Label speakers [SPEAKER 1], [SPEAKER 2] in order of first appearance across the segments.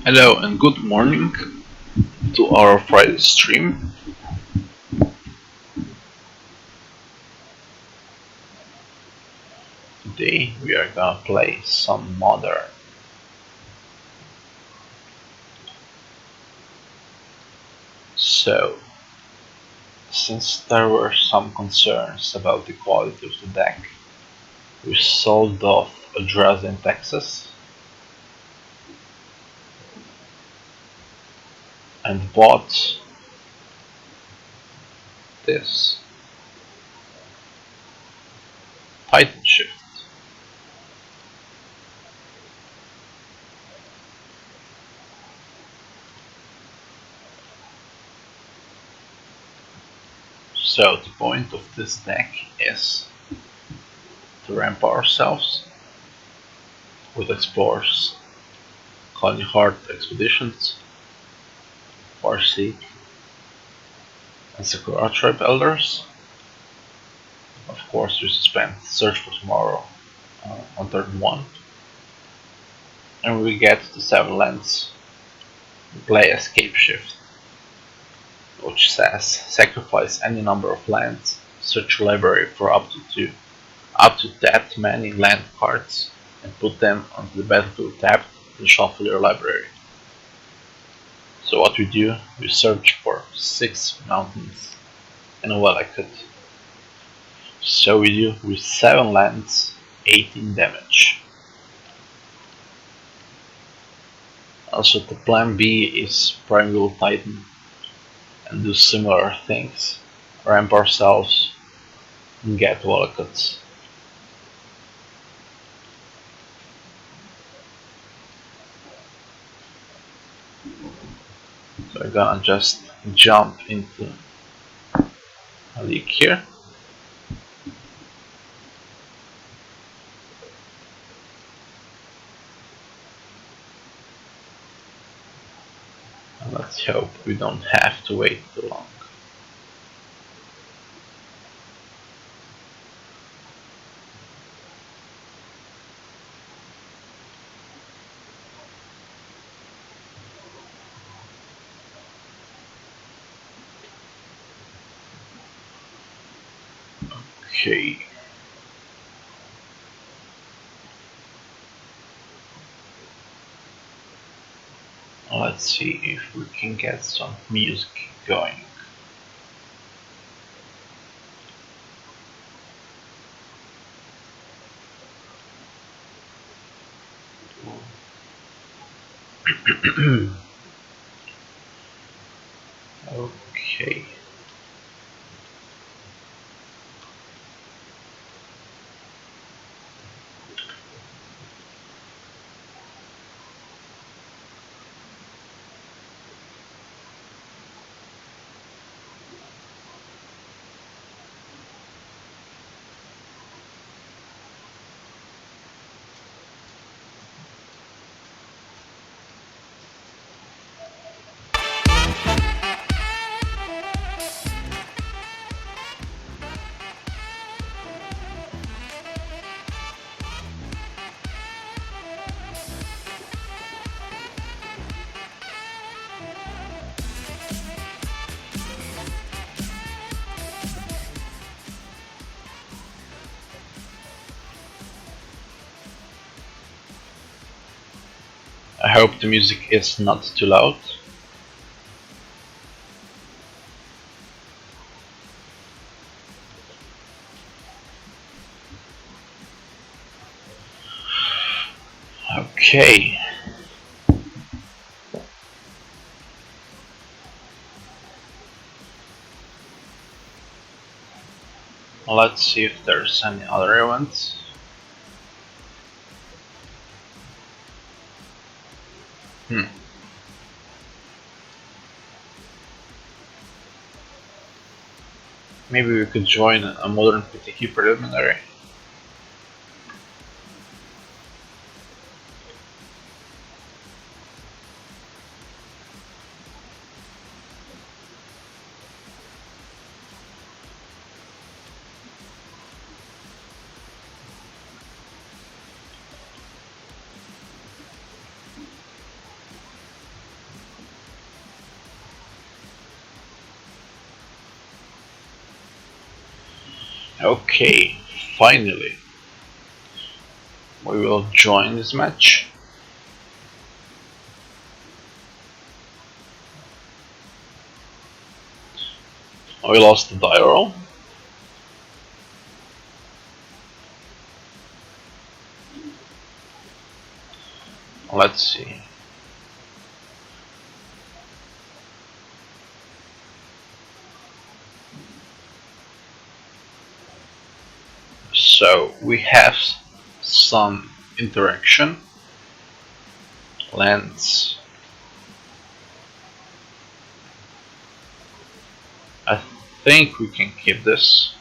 [SPEAKER 1] Hello and good morning to our Friday stream. Today we are gonna play some modern. So, since there were some concerns about the quality of the deck, we sold off a Dresden, Texas and bought this TitanShift. So the point of this deck is to ramp ourselves with explorers, Colony Heart expeditions, Farseek, and Sakura tribe elders. Of course, we spend Search for Tomorrow on turn 1, and when we get to 7 lands, we play Escape Shift, which says sacrifice any number of lands, search your library for up to that many land cards, and put them onto the battlefield tapped and shuffle your library. So what we do, we search for 6 mountains and a Welakut. So we do with 7 lands, 18 damage. Also, the plan B is Primeval Titan and do similar things. Ramp ourselves and get Wallacuts. So we're gonna just jump into a league here. And let's hope we don't have to wait too long. Okay. Let's see if we can get some music going. Okay. I hope the music is not too loud. Okay. Let's see if there's any other events. Maybe we could join a modern PTQ preliminary. Okay, finally, we will join this match. We lost the die roll. Let's see. So we have some interaction. Lands. I think we can keep this.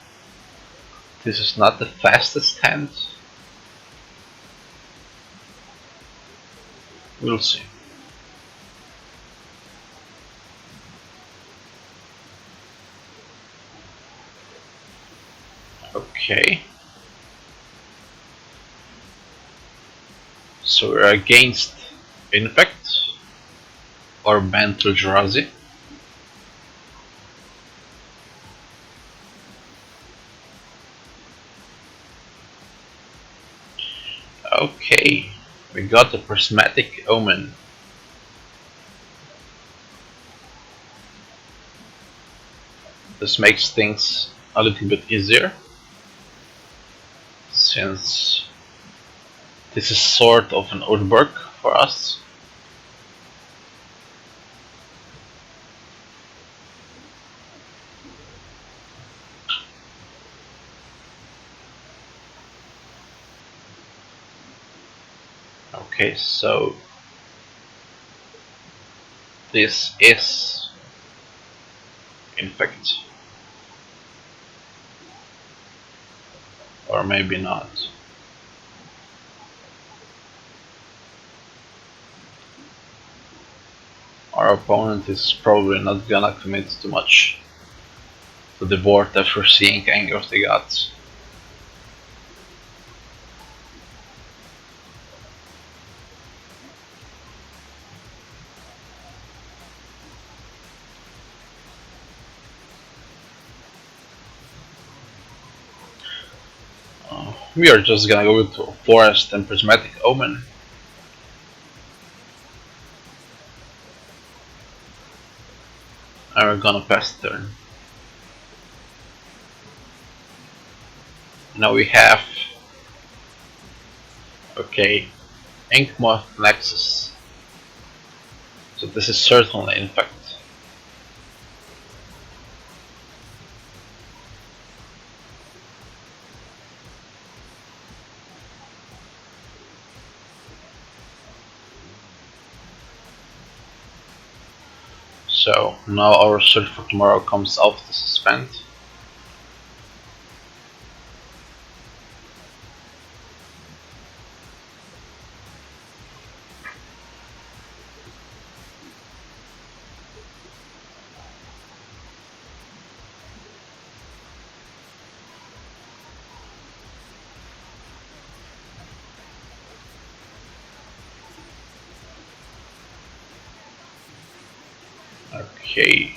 [SPEAKER 1] This is not the fastest hand. We'll see. Okay. So we're against Infect or Bantu Jirazi. Okay, we got the Prismatic Omen. This makes things a little bit easier, since this is sort of an Odeberg for us. Okay, so this is Infect. Or maybe not. Our opponent is probably not gonna commit too much to the board after seeing Anger of the Gods. We are just gonna go to Forest and Prismatic Omen. And we're gonna pass the turn. Now we have, okay, Inkmoth Nexus. So this is certainly Infect. So now our search for tomorrow comes out to suspend. Okay.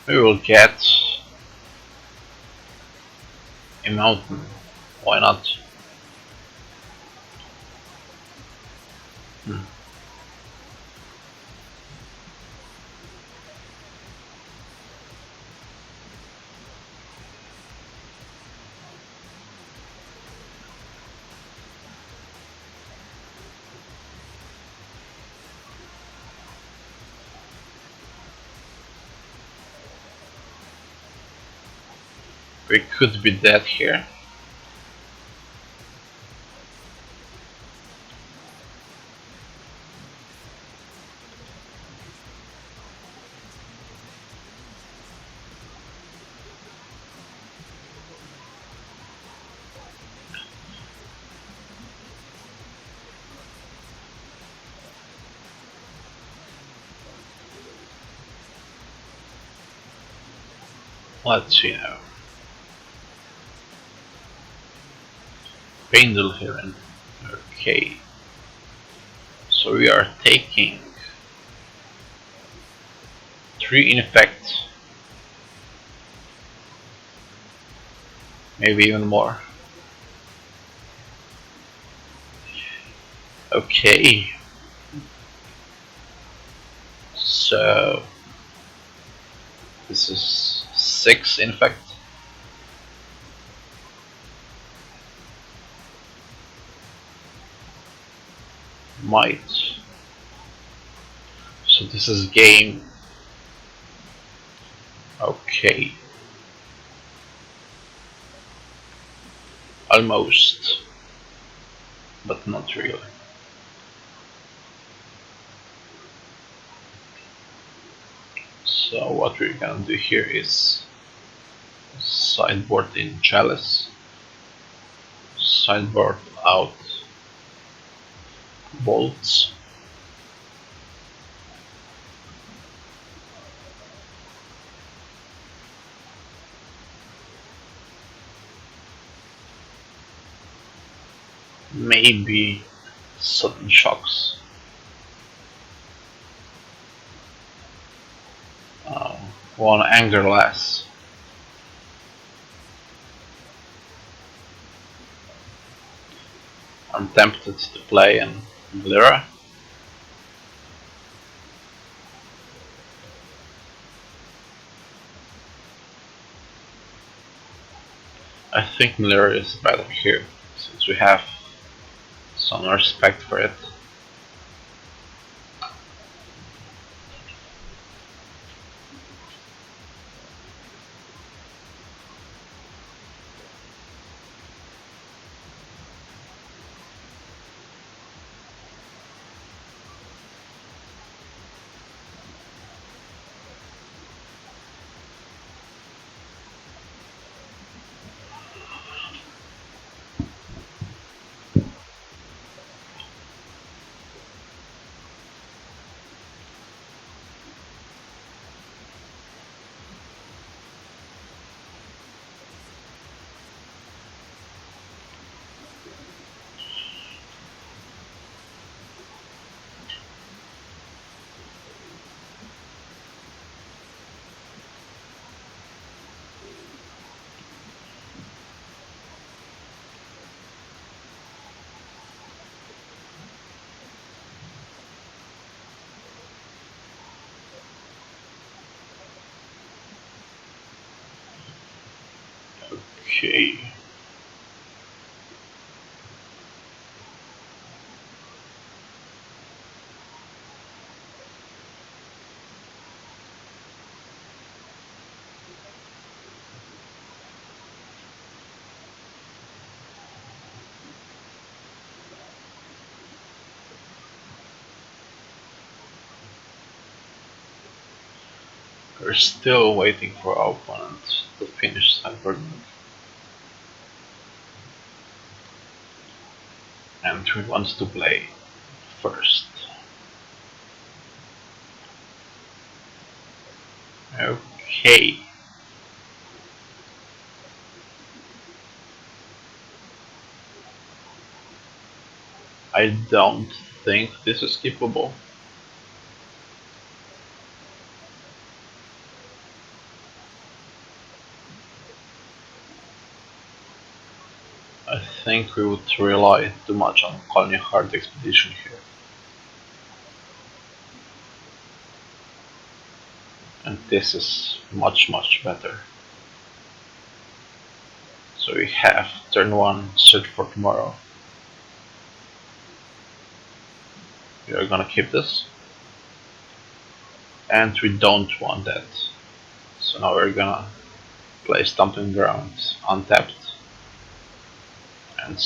[SPEAKER 1] We will get a mountain. Why not? We could be dead here. Let's see now. Pendle Heron. Okay. So we are taking 3 Infect maybe even more. Okay, so this is 6 in fact. Might. So this is game. Okay. Almost. But not really. So what we're gonna do here is sideboard in Chalice. Sideboard out bolts. Maybe sudden shocks. One anger less. I'm tempted to play in Lyra. I think Lyra is better here, since we have some respect for it. Okay. We're still waiting for our opponent to finish sideboarding. And we want to play first. Okay. I don't think this is skippable. I think we would rely too much on Colony Hard Expedition here. And this is much better. So we have turn 1, Search for Tomorrow. We are gonna keep this. And we don't want that. So now we're gonna play Stomping Grounds untapped and,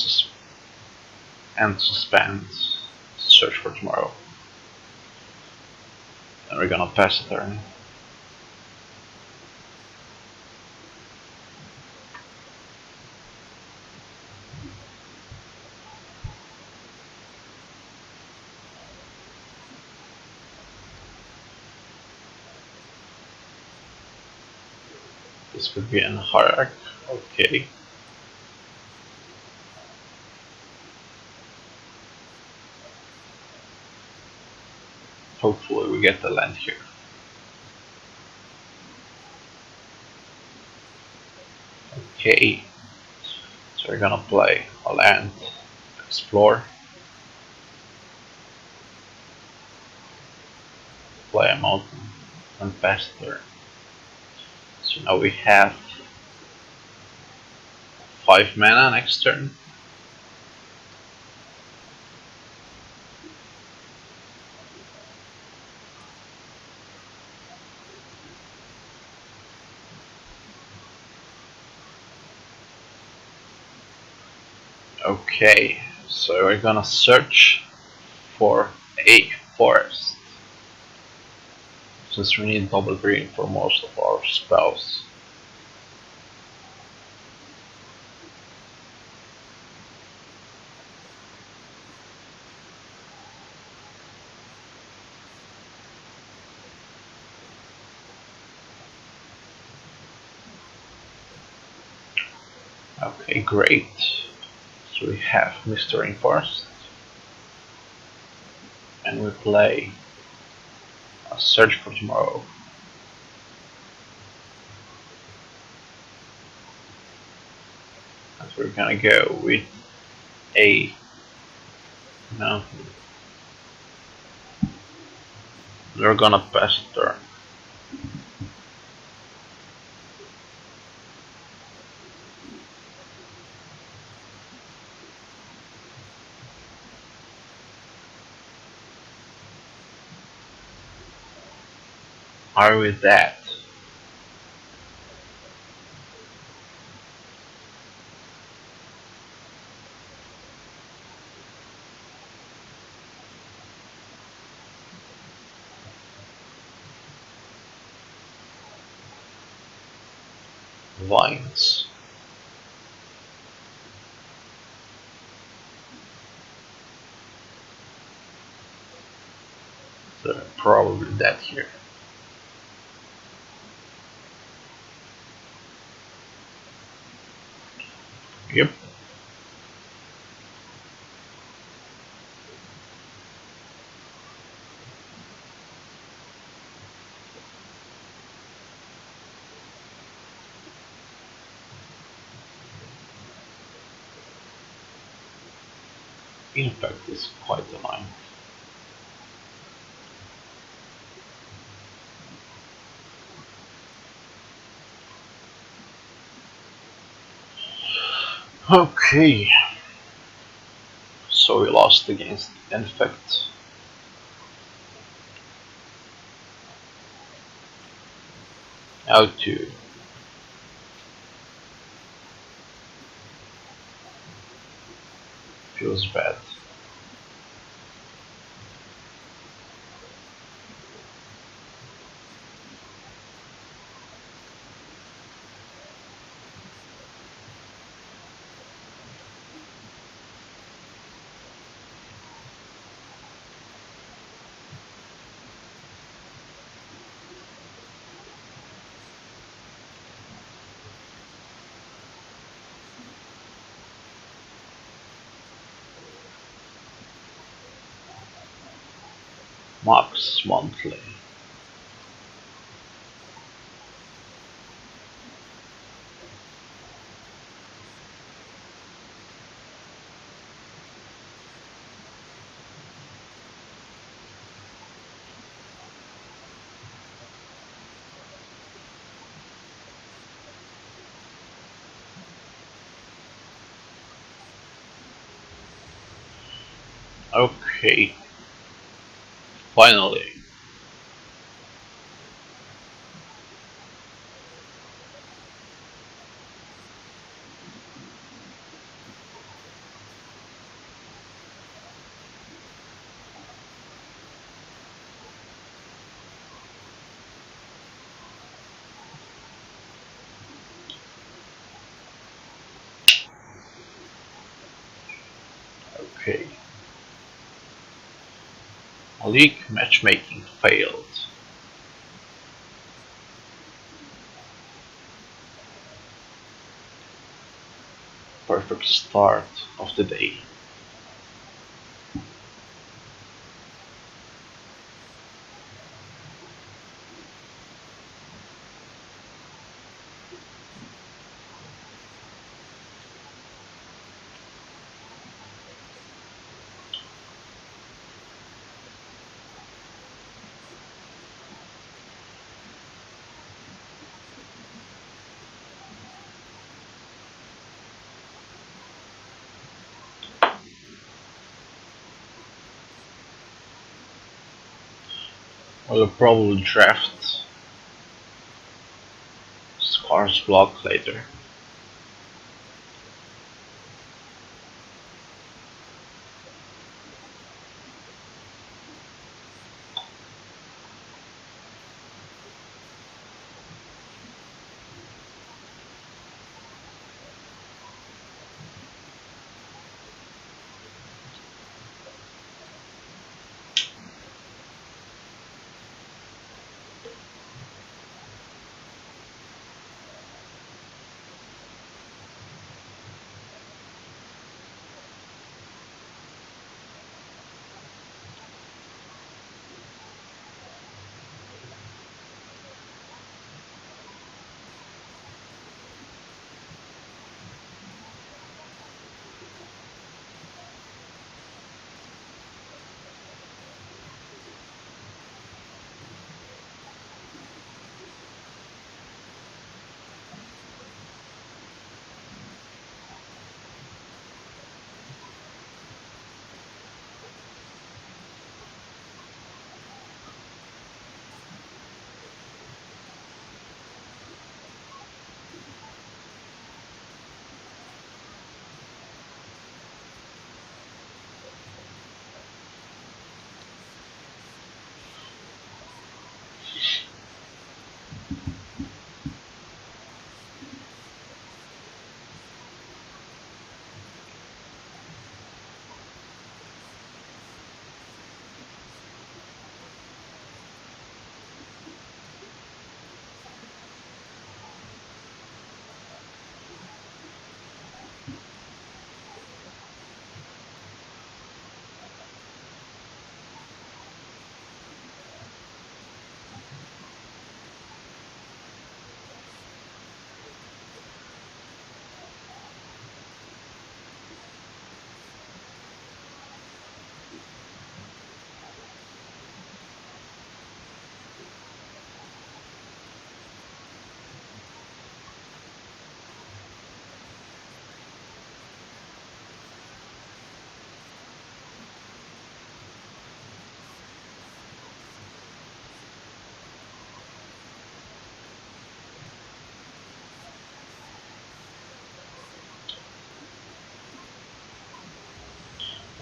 [SPEAKER 1] suspend Search for Tomorrow. And we're gonna pass a turn. This could be an hierarch. Okay. Hopefully we get the land here. Okay. So we're gonna play a land, explore, play a mountain, and pass turn. So now we have 5 mana next turn. Okay, so we're gonna search for a forest, since we need double green for most of our spells. Okay, great. So we have Mr. Rainforest, and we play a Search for Tomorrow. And we're gonna go with a mountain. We're gonna pass a turn. Are we that? Vines. So probably that here. Yep. Impact is quite annoying. Okay. So we lost against Infect. How to feels bad. Max monthly. Okay. Finally. Okay. League matchmaking failed. Perfect start of the day. I will probably draft Scar's block later.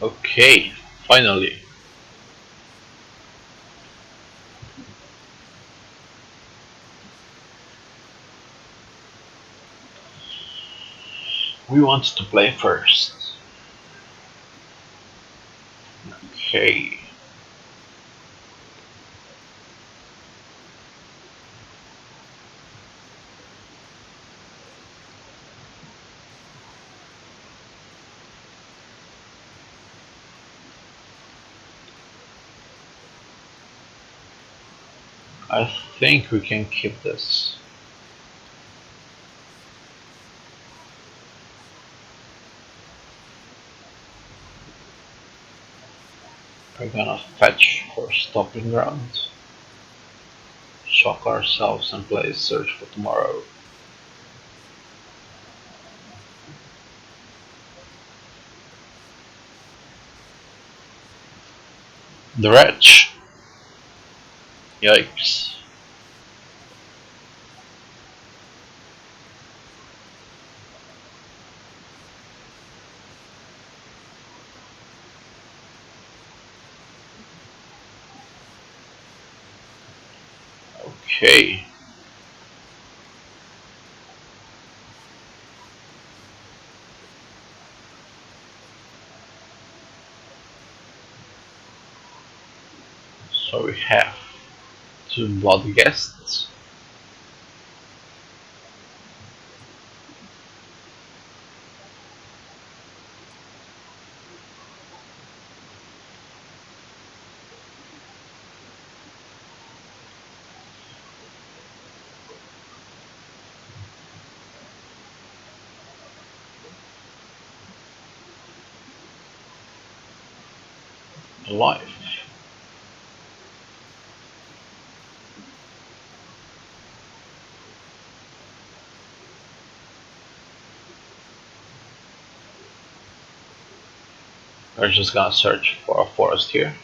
[SPEAKER 1] Okay, finally. We want to play first. Okay. I think we can keep this. We're gonna fetch for stopping ground, shock ourselves and play search for tomorrow. The wretch! Yikes. Okay. So we have two blood guests. Alive. We're just gonna search for a forest here.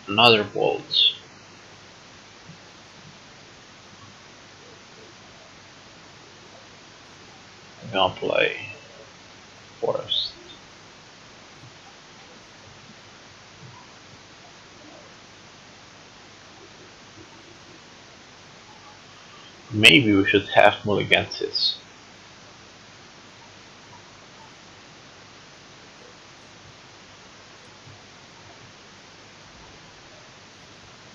[SPEAKER 1] Another bolt. I'm gonna play forest. Maybe we should have mulligances.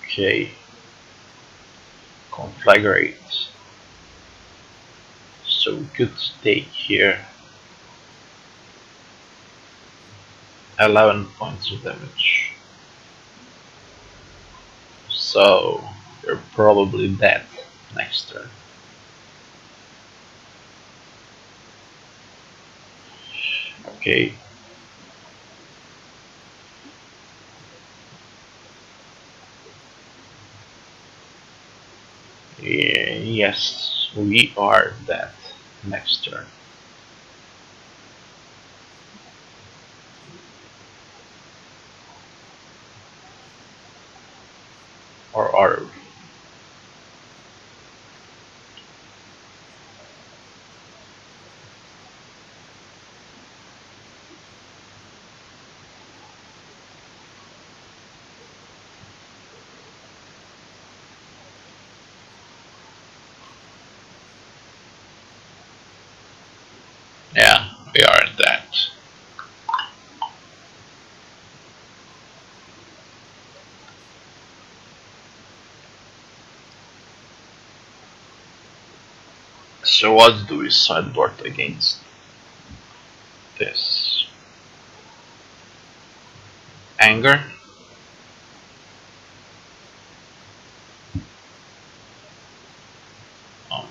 [SPEAKER 1] Okay. Conflagrate. So good take here. 11 points of damage. So you're probably dead next turn. Okay. Yes, we are dead next turn. Or are we? Yeah, we are dead. So what do we sideboard against this? Anger? Um,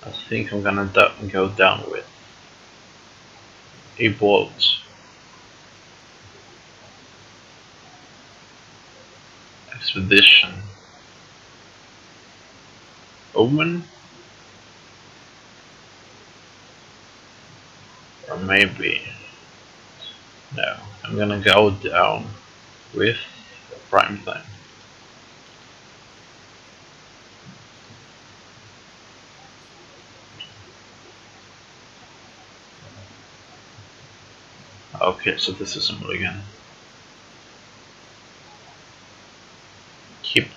[SPEAKER 1] I think I'm gonna go down with a bolt. Expedition. Omen? Or maybe... No, I'm gonna go down with a prime time. Okay, so this is a mulligan. Keep.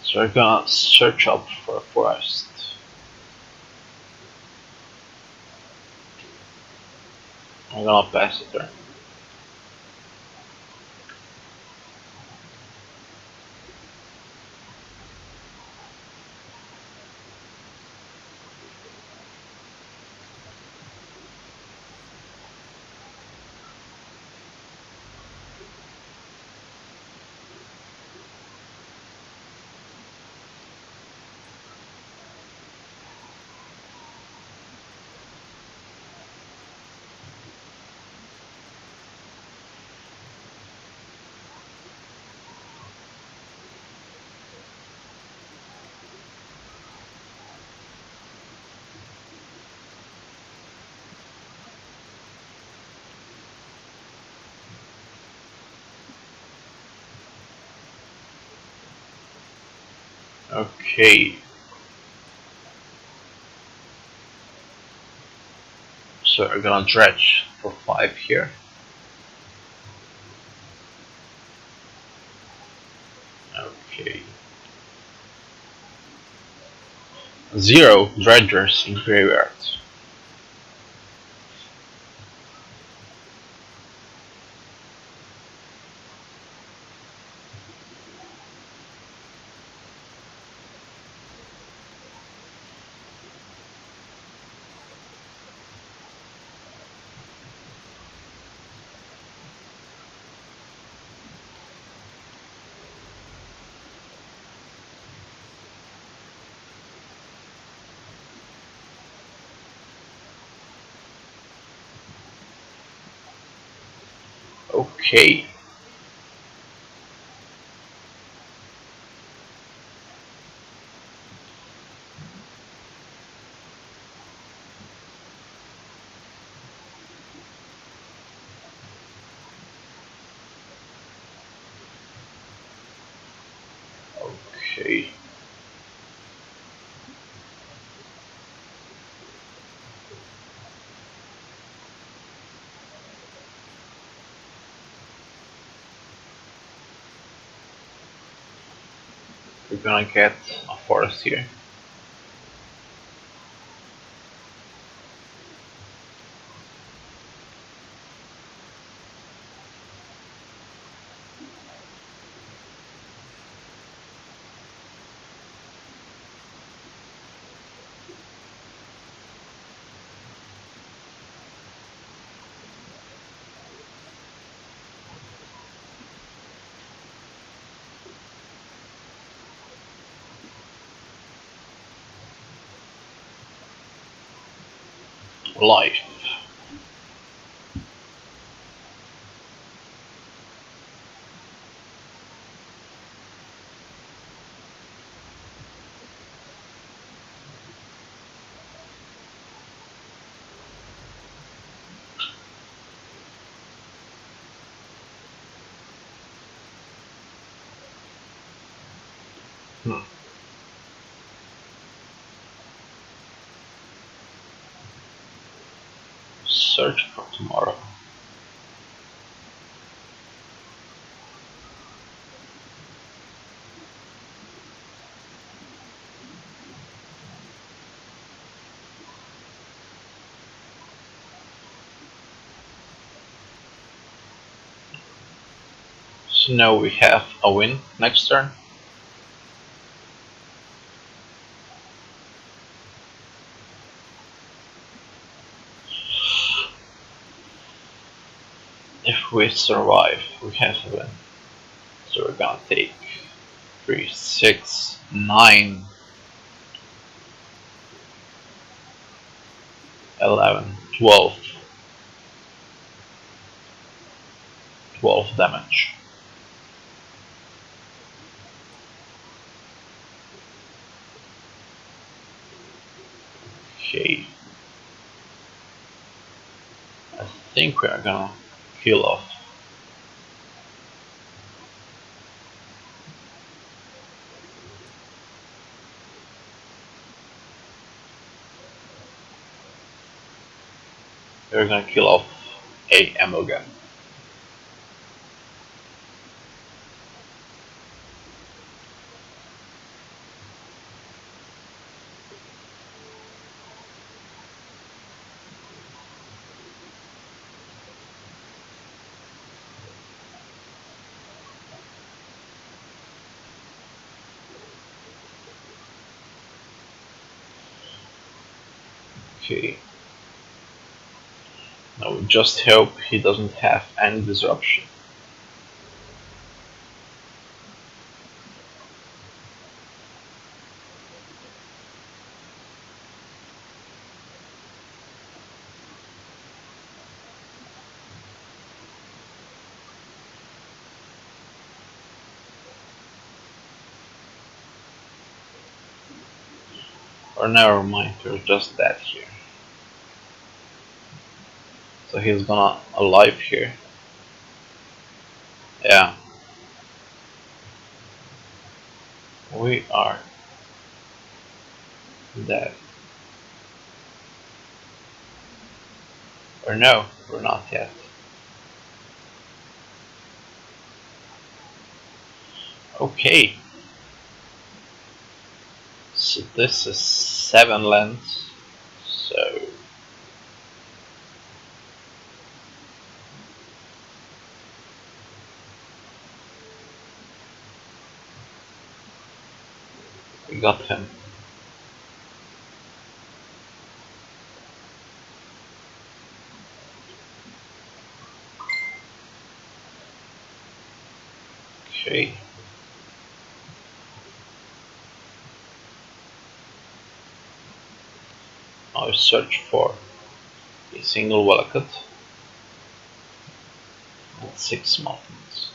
[SPEAKER 1] So I'm gonna search up for a forest. I'm gonna pass it there. Okay. So we're gonna dredge for 5 here. Okay. 0 dredgers in graveyards. Okay. Okay. We're gonna get a forest here. Life. Hmm. Search for tomorrow. So now we have a win next turn. If we survive, we have a win. So we're gonna take 3, 6, 9, 11, 12. 12 damage. Okay. I think we are gonna kill off. We're gonna kill off a ammo gun. Okay. Now we just hope he doesn't have any disruption. Or never mind, we're just dead here. So he's gonna alive here. Yeah. We are dead. Or no, we're not yet. Okay. So this is 7 lands. So we got him. Okay. Now search for a single Wildcat. at 6 mountains.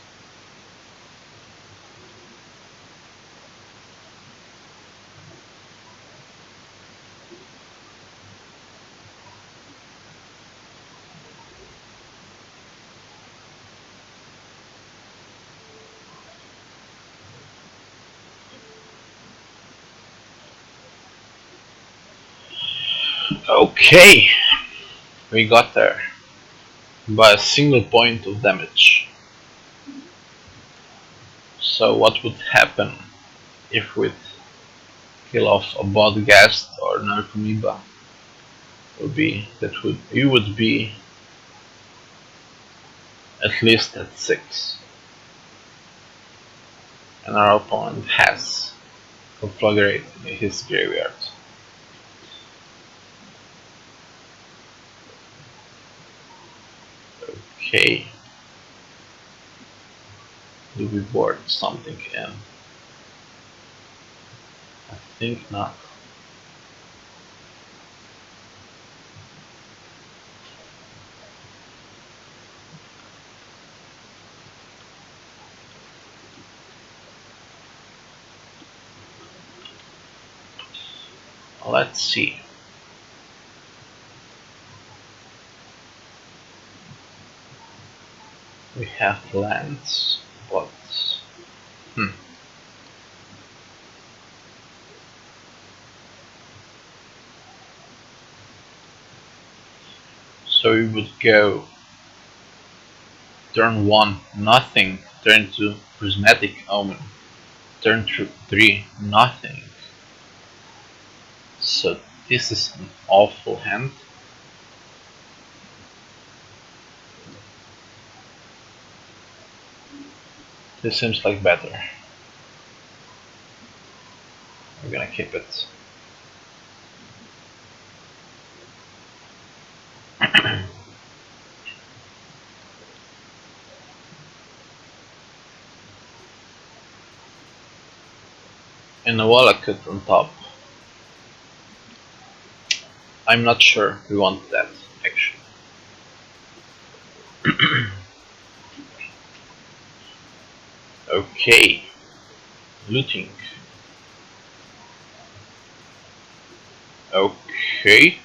[SPEAKER 1] Okay, we got there by a single point of damage. So what would happen if we'd kill off a Bodgast or Narcomoeba? Would be that you would be at least at 6, and our opponent has Conflagrate in his graveyard. Okay, do we board something in? I think not. Let's see. We have lands, but so we would go turn 1, nothing, turn 2, Prismatic Omen, turn 3, nothing. So this is an awful hand. This seems like better. We're gonna keep it. And a Wallachut on top. I'm not sure we want that, actually. Okay. Looting. Okay.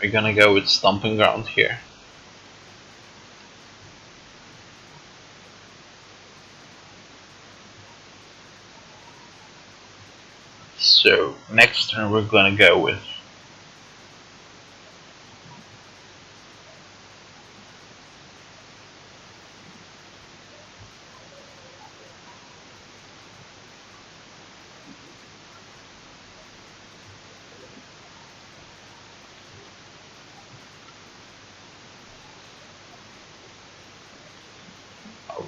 [SPEAKER 1] We're gonna go with Stomping Ground here. So next turn we're gonna go with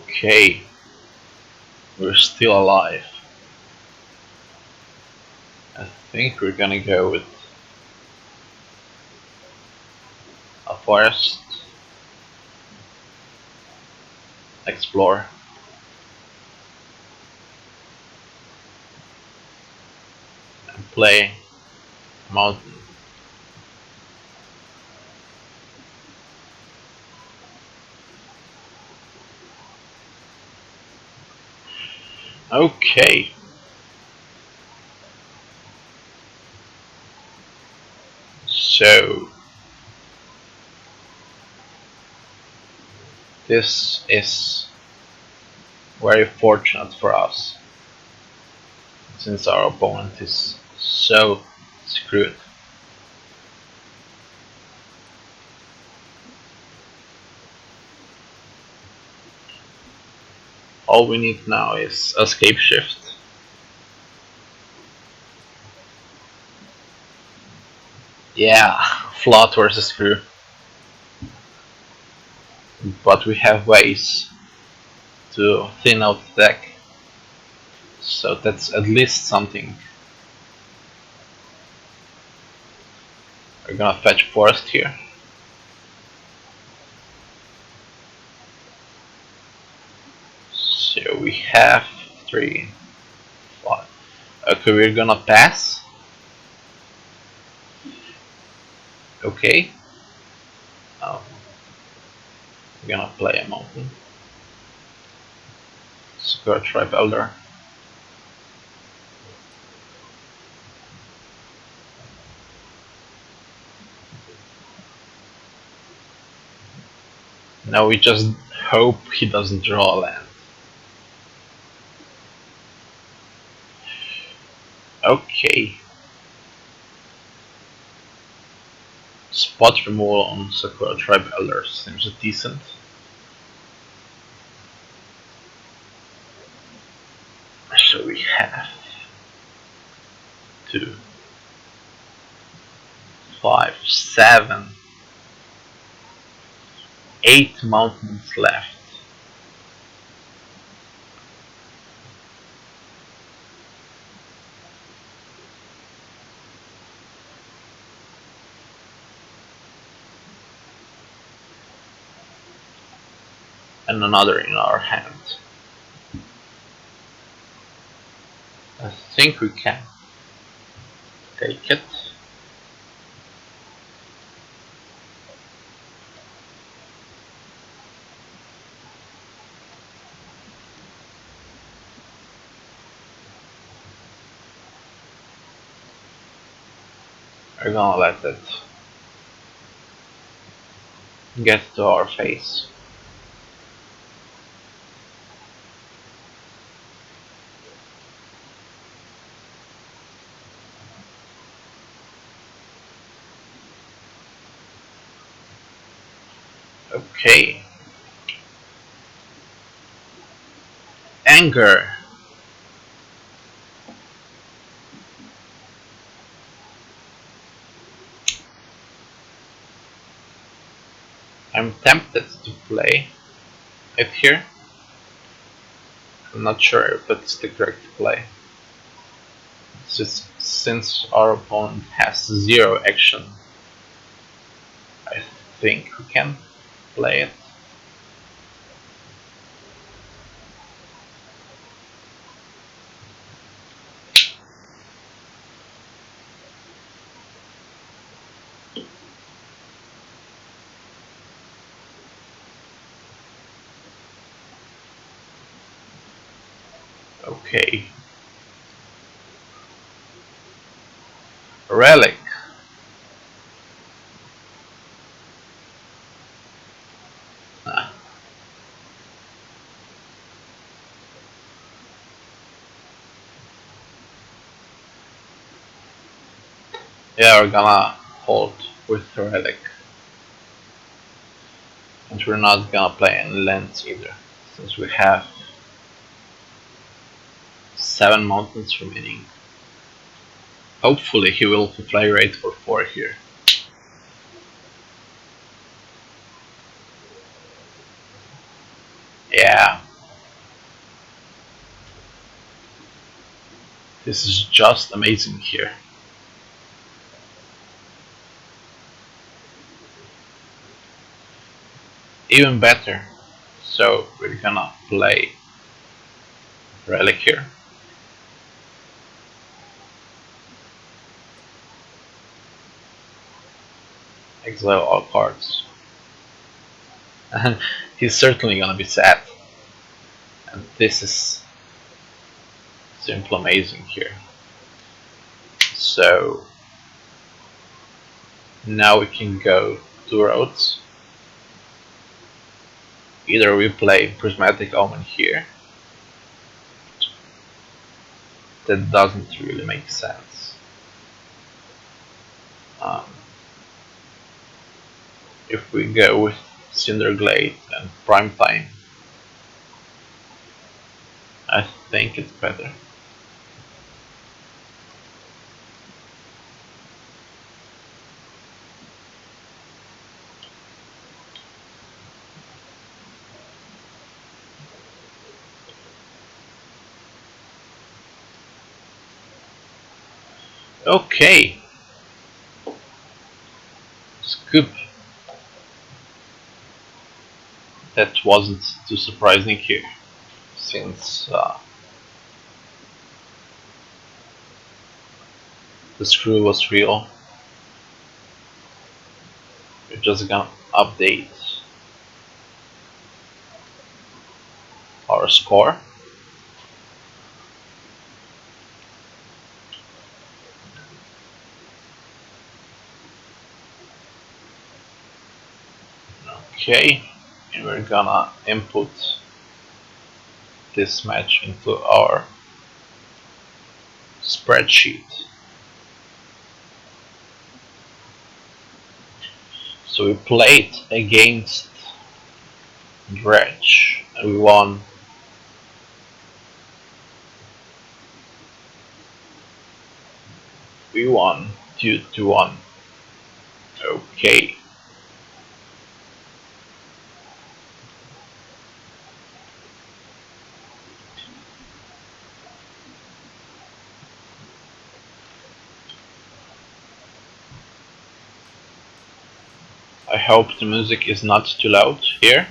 [SPEAKER 1] okay. We're still alive. I think we're gonna go with a forest, explore, and play mountain. Okay. So this is very fortunate for us, since our opponent is so screwed. All we need now is escape shift. Yeah, flat versus screw. But we have ways to thin out the deck. So that's at least something. We're gonna fetch forest here. So we have 3, 5. Okay, we're gonna pass. Okay. Um, we're gonna play a mountain. Square Tribe Elder. Now we just hope he doesn't draw a land. Okay. Spot removal on Sakura Tribe Elder seems decent. So we have 2, 5, 7, 8 mountains left. And another in our hand. I think we can take it. We're gonna let it get to our face. Okay. Anger. I'm tempted to play it here. I'm not sure if it's the correct play. Since our opponent has 0 action, I think we can play it. Okay. Relic. Ah. Yeah, we're gonna hold with Relic. And we're not gonna play any lands either, since we have 7 mountains remaining. Hopefully he will fly rate for 4 here. Yeah. This is just amazing here. Even better. So we're gonna play Relic here. Exile all cards. He's certainly gonna be sad. And this is simply amazing here. So now we can go 2 roads. Either we play Prismatic Omen here. That doesn't really make sense. Um, if we go with Cinderglade and Primetime, I think it's better. Okay. Scoop. That wasn't too surprising here, since the screw was real. We're just gonna update our score. Okay, and we're gonna input this match into our spreadsheet. So we played against Dredge and we won. We won 2-1. Okay. I hope the music is not too loud here.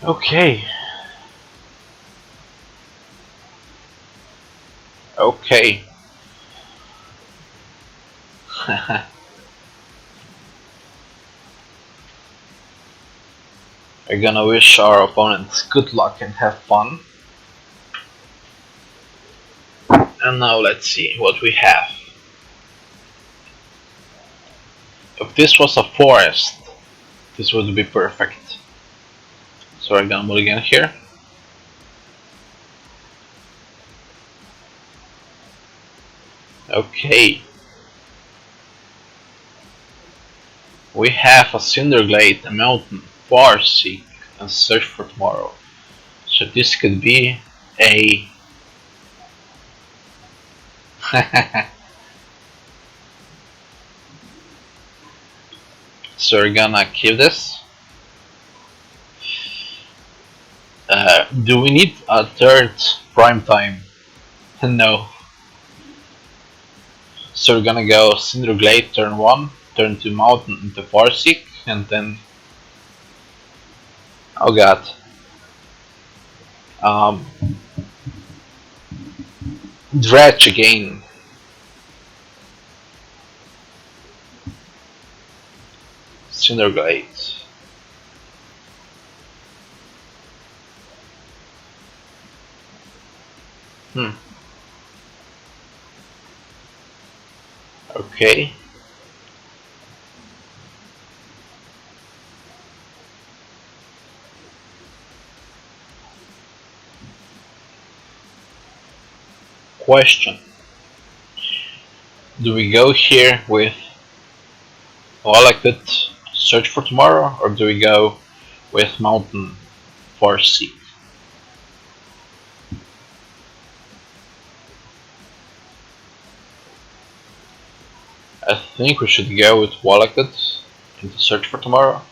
[SPEAKER 1] Okay. Okay. We're gonna wish our opponents good luck and have fun. And now let's see what we have. If this was a forest, this would be perfect. So we're gonna mulligan here. Okay. We have a Cinderglade, a mountain, Farseek, and Search for Tomorrow. So this could be a so we're gonna keep this. Do we need a third prime time? No. So we're gonna go Cinderglade turn 1, turn 2 Mountain into Farseek, and then oh god. Dredge again. Cinderglade. Okay. Question. Do we go here with Walakut Search for Tomorrow, or do we go with Mountain Farseek? I think we should go with Walakut into Search for Tomorrow.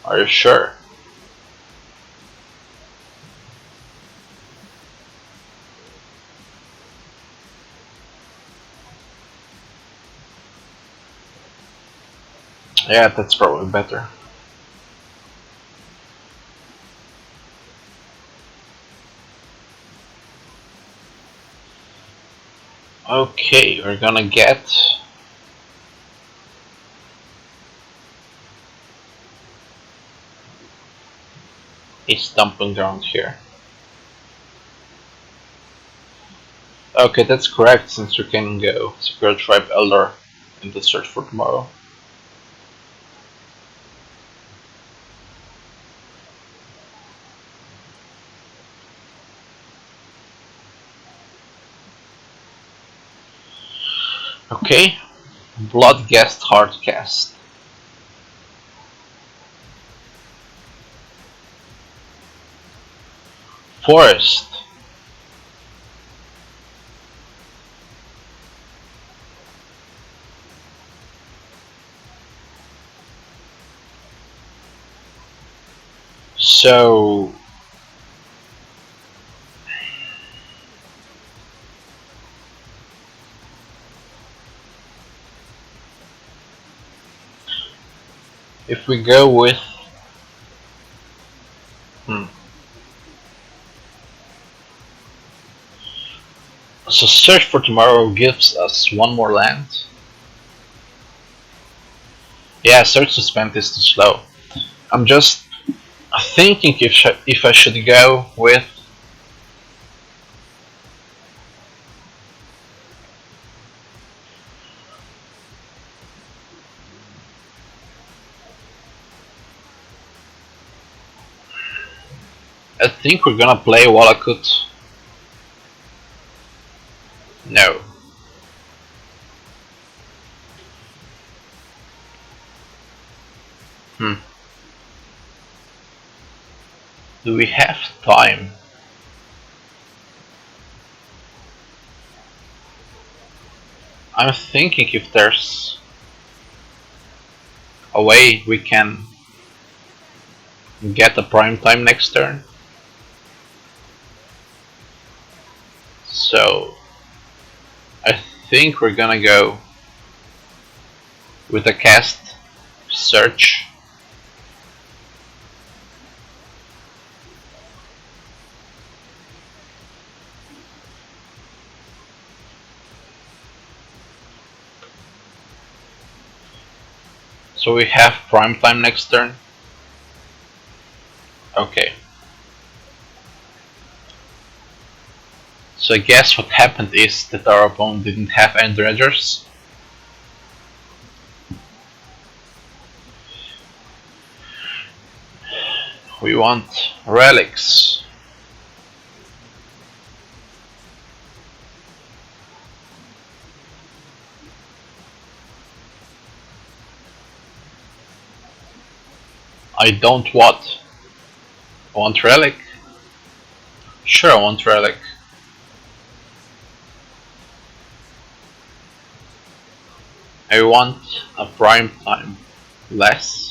[SPEAKER 1] Are you sure? Yeah, that's probably better. Okay, we're gonna get a stomping ground here. Okay, that's correct, since we can go Secure Tribe Elder into Search for Tomorrow. Okay, Bloodghast Hardcast. Forest. So if we go with so Search for Tomorrow gives us one more land. Yeah, Search Suspend is too slow. I'm just thinking if I should go with I think we're gonna play Wallakut. No. Do we have time? I'm thinking if there's a way we can get a prime time next turn. So I think we're gonna go with a cast Search. So we have prime time next turn. Okay. So I guess what happened is that our opponent didn't have any dredgers. We want relics. I don't what? I want relic? Sure, I want relic. I want a prime time less.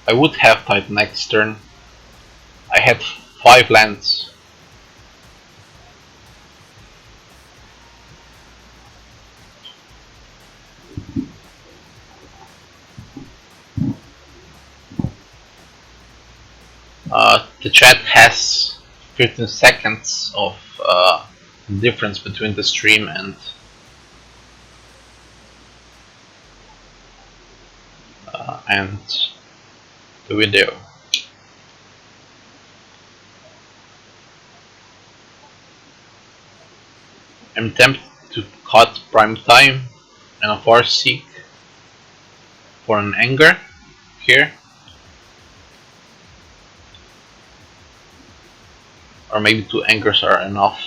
[SPEAKER 1] I would have Titan next turn. I had 5 lands. The chat has 15 seconds of difference between the stream and the video. I'm tempted to cut prime time and a Force Seek for an Anger here. Or maybe 2 Angers are enough.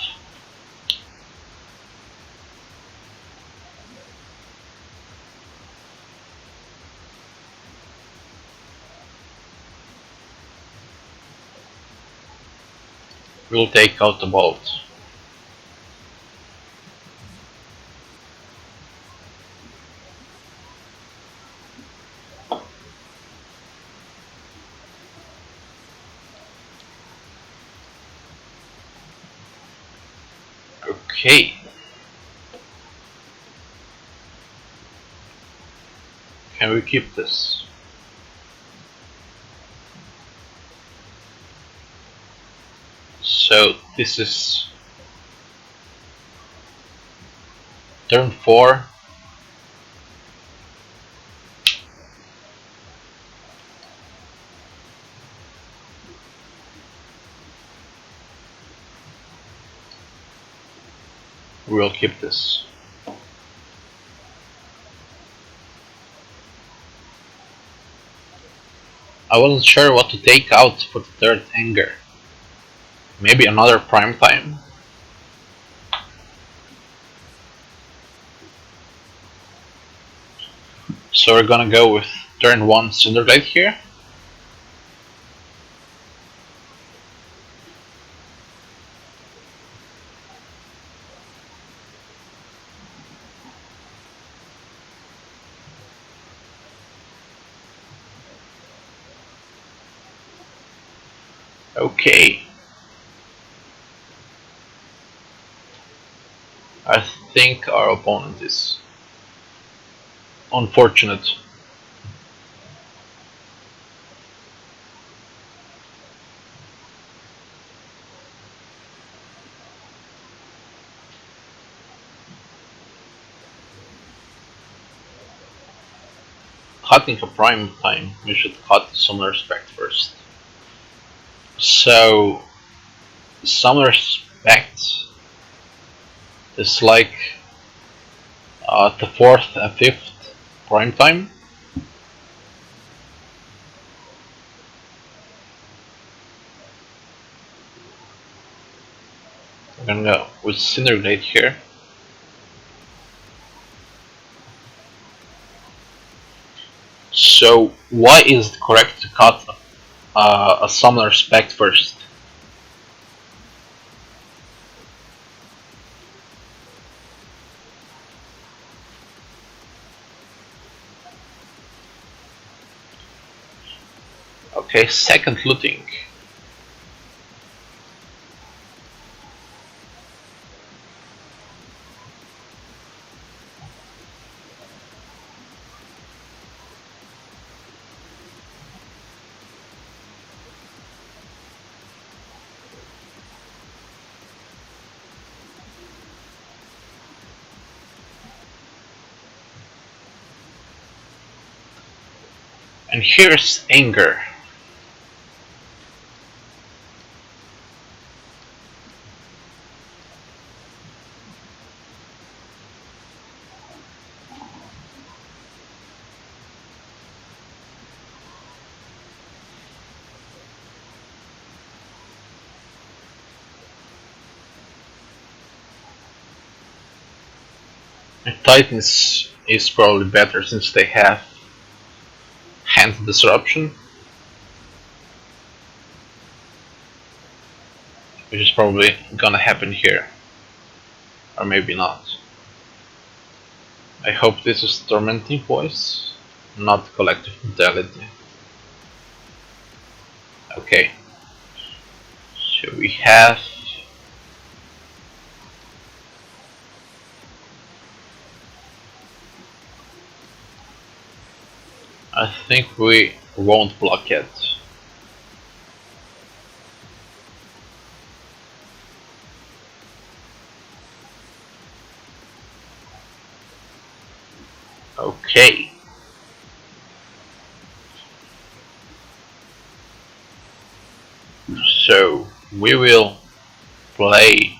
[SPEAKER 1] We'll take out the bolt. Okay. Can we keep this? So this is turn 4. We'll keep this. I wasn't sure what to take out for the 3rd Anger. Maybe another prime time? So we're gonna go with turn 1 Cinderblade here. Okay, I think our opponent is unfortunate. Cutting a prime time, we should cut some respect first. So, some respect is like the fourth and fifth prime time. We're gonna go with Synerglade here. So, why is it correct to cut a summoner spec first? Okay, second looting. And here's anger. And Titans is probably better since they have hand disruption, which is probably gonna happen here. Or maybe not. I hope this is Tormenting Voice, not Collective Mentality. Okay. So we have I think we won't block it. Okay. So we will play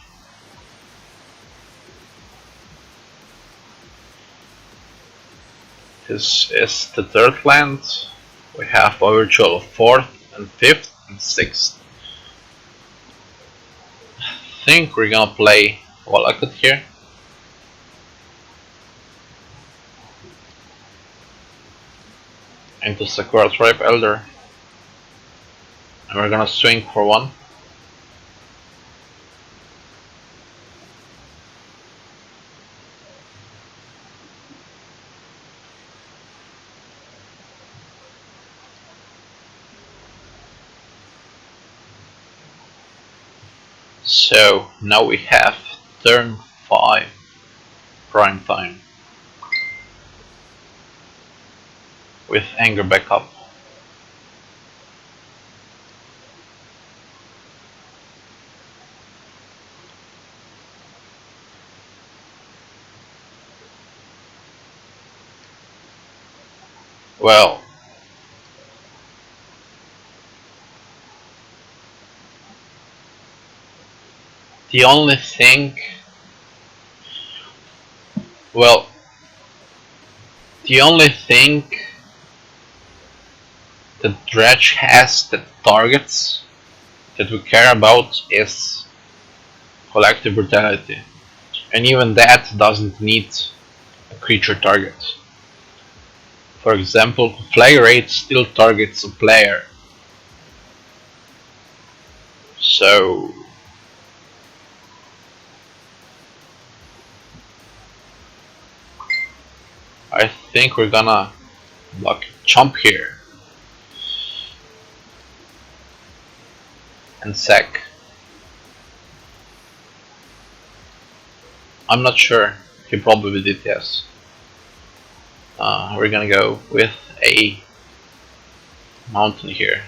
[SPEAKER 1] this is the third land. We have a virtual of fourth and fifth and sixth. I think we're gonna play Valakut here. Into Sakura Tribe Elder. And we're gonna swing for one. So now we have turn 5 prime time with anger backup. Well, the only thing, well, the only thing that Dredge has that targets that we care about is collective brutality, and even that doesn't need a creature target. For example, Flagrate still targets a player, so I think we're gonna block Chomp here. and sec. I'm not sure. He probably did, yes. We're gonna go with a mountain here.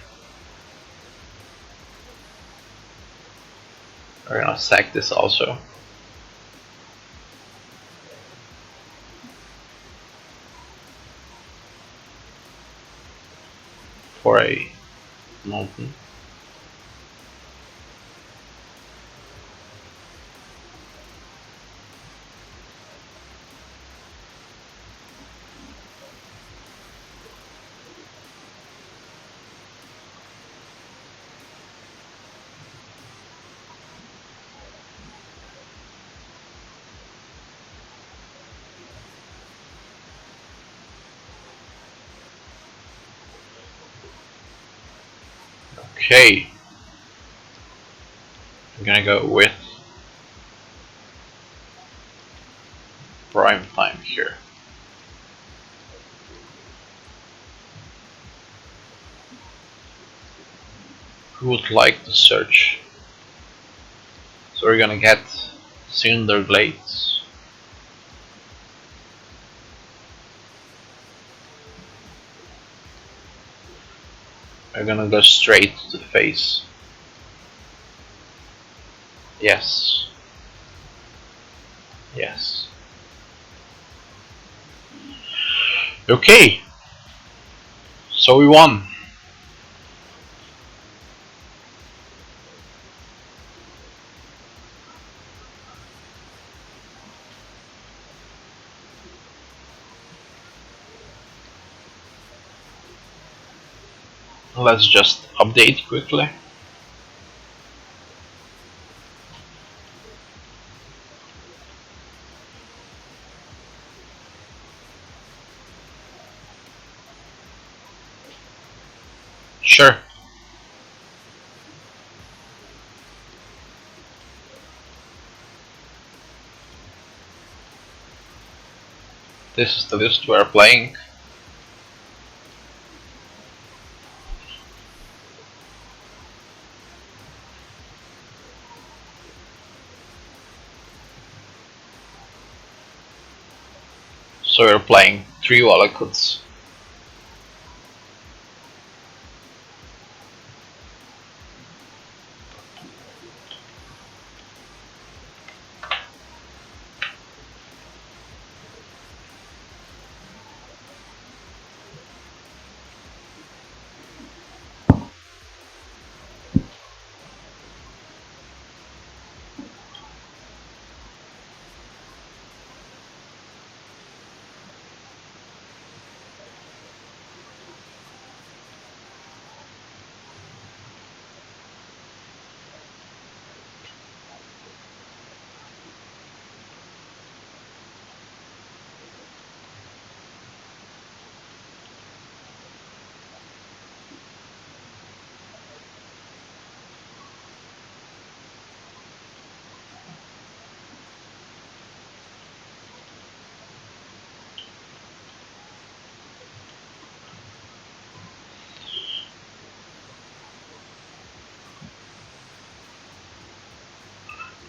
[SPEAKER 1] We're gonna sack this also. For a mountain. Okay, I'm gonna go with prime time here. Who would like to search? So we're gonna get cylinder glades. We're gonna go straight to the face. Yes. Yes. Okay. So we won. Let's just update quickly. Sure. This is the list we're playing. So we're playing 3 Wallacoots.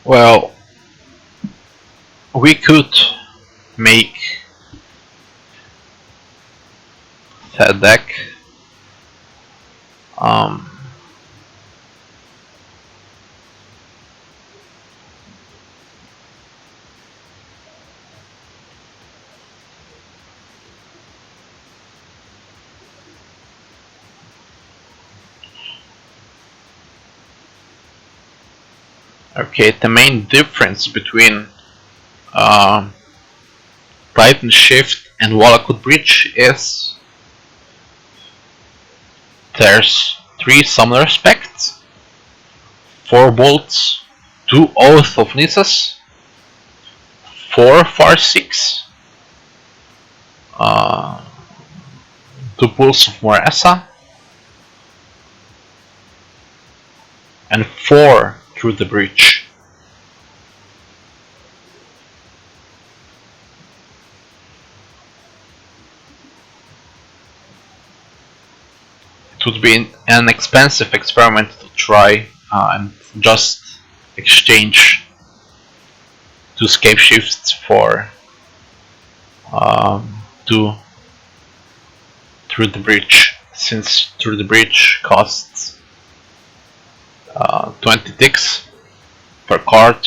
[SPEAKER 1] Well, we could make that deck. Okay, the main difference between TitanShift and Wallacoot Bridge is there's 3 summoner specs, 4 bolts, 2 Oath of Nissus, 4 Farseeks, 2 Pulse of Morasa, and 4 Through the Breach. It would be an expensive experiment to try and just exchange 2 scape shifts for 2 through the breach, since through the breach costs 20 ticks per card.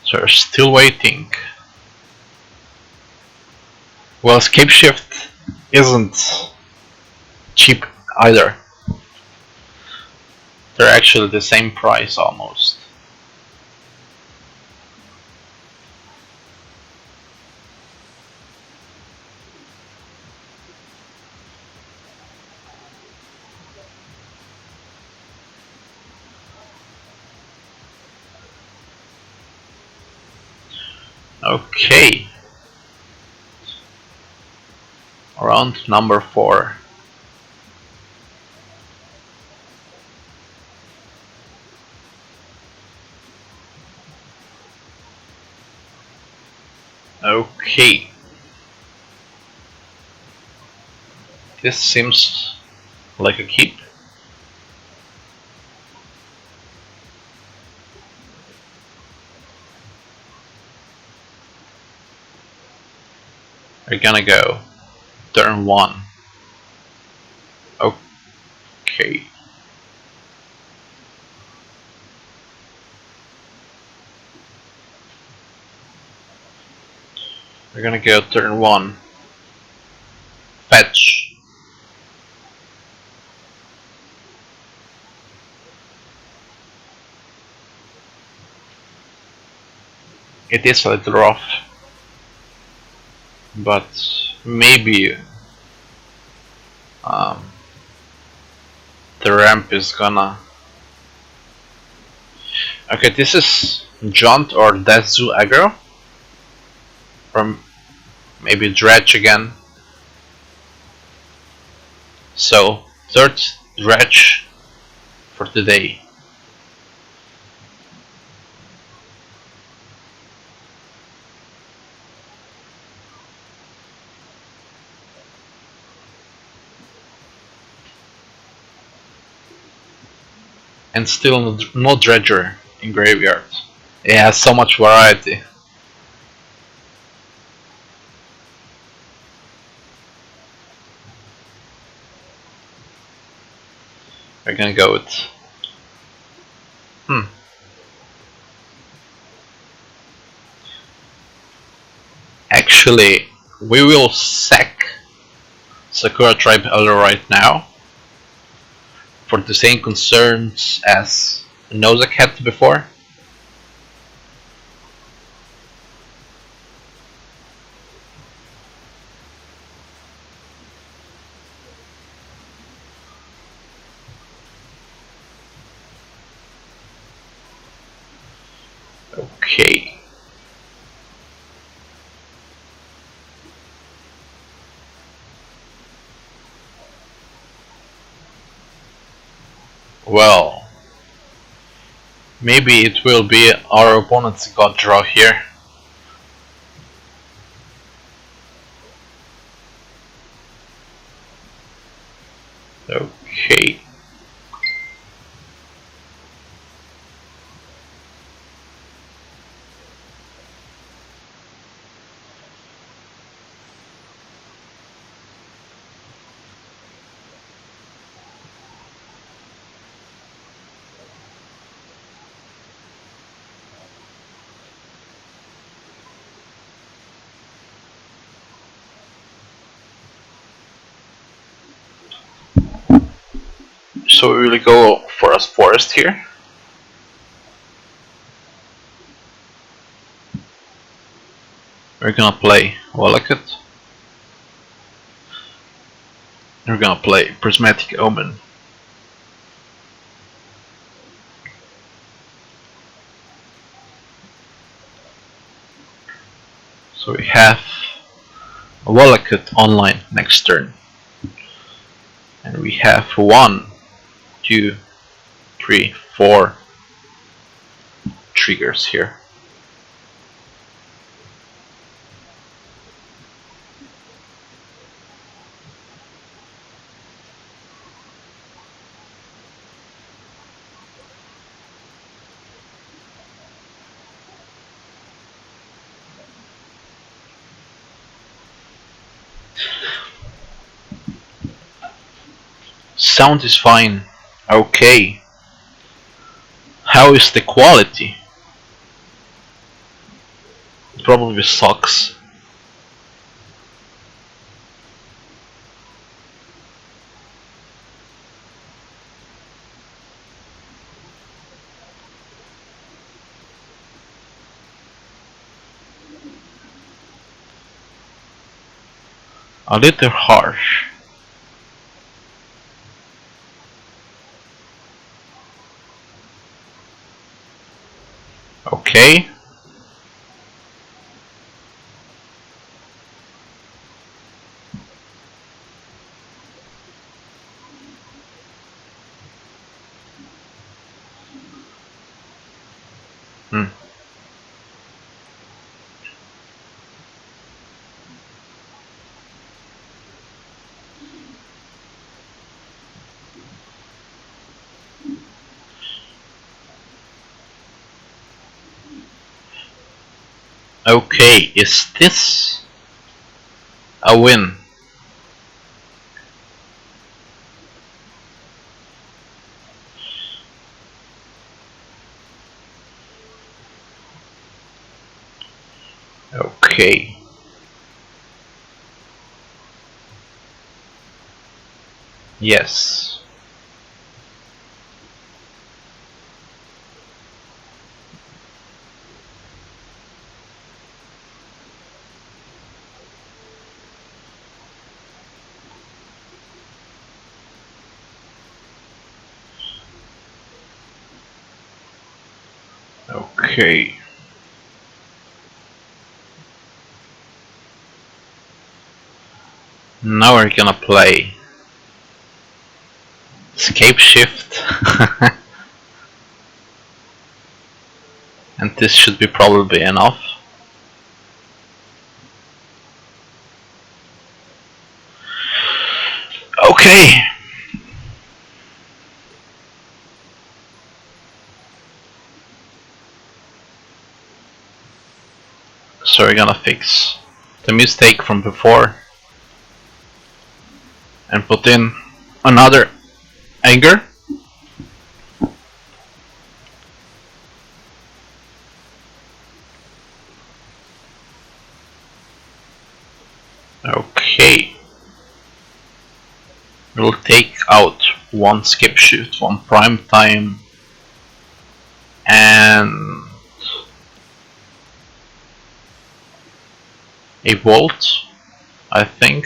[SPEAKER 1] So we're still waiting. Well, escape shift isn't cheap either. They're actually the same price almost. Okay. Round number 4. Okay. This seems like a keep. We're gonna go turn 1. Okay. We're gonna go turn 1. Fetch. It is a little rough, but maybe the ramp is gonna... Okay, this is Jaunt or Death Zoo aggro. Or maybe Dredge again. So, third Dredge for today. And still no Dredger in Graveyard. It has so much variety. We're gonna go with... Actually, we will sack Sakura Tribe Elder right now for the same concerns as Nozak had before. Okay. Well, maybe it will be our opponent's god draw here. Okay. So we will go for a forest here. We're gonna play Wallakut. We're gonna play Prismatic Omen. So we have Wallakut online next turn. have 1, 2, 3, 4 triggers here. Sound is fine. Okay. How is the quality? It probably sucks. A little harsh. Okay. Hmm. Okay, is this a win? Okay. Yes. Okay. Now we're gonna play Escape Shift. And this should be probably enough. Okay. So we're gonna fix the mistake from before and put in another anger. Okay. We'll take out one skip shift, one prime time, and a bolt, I think.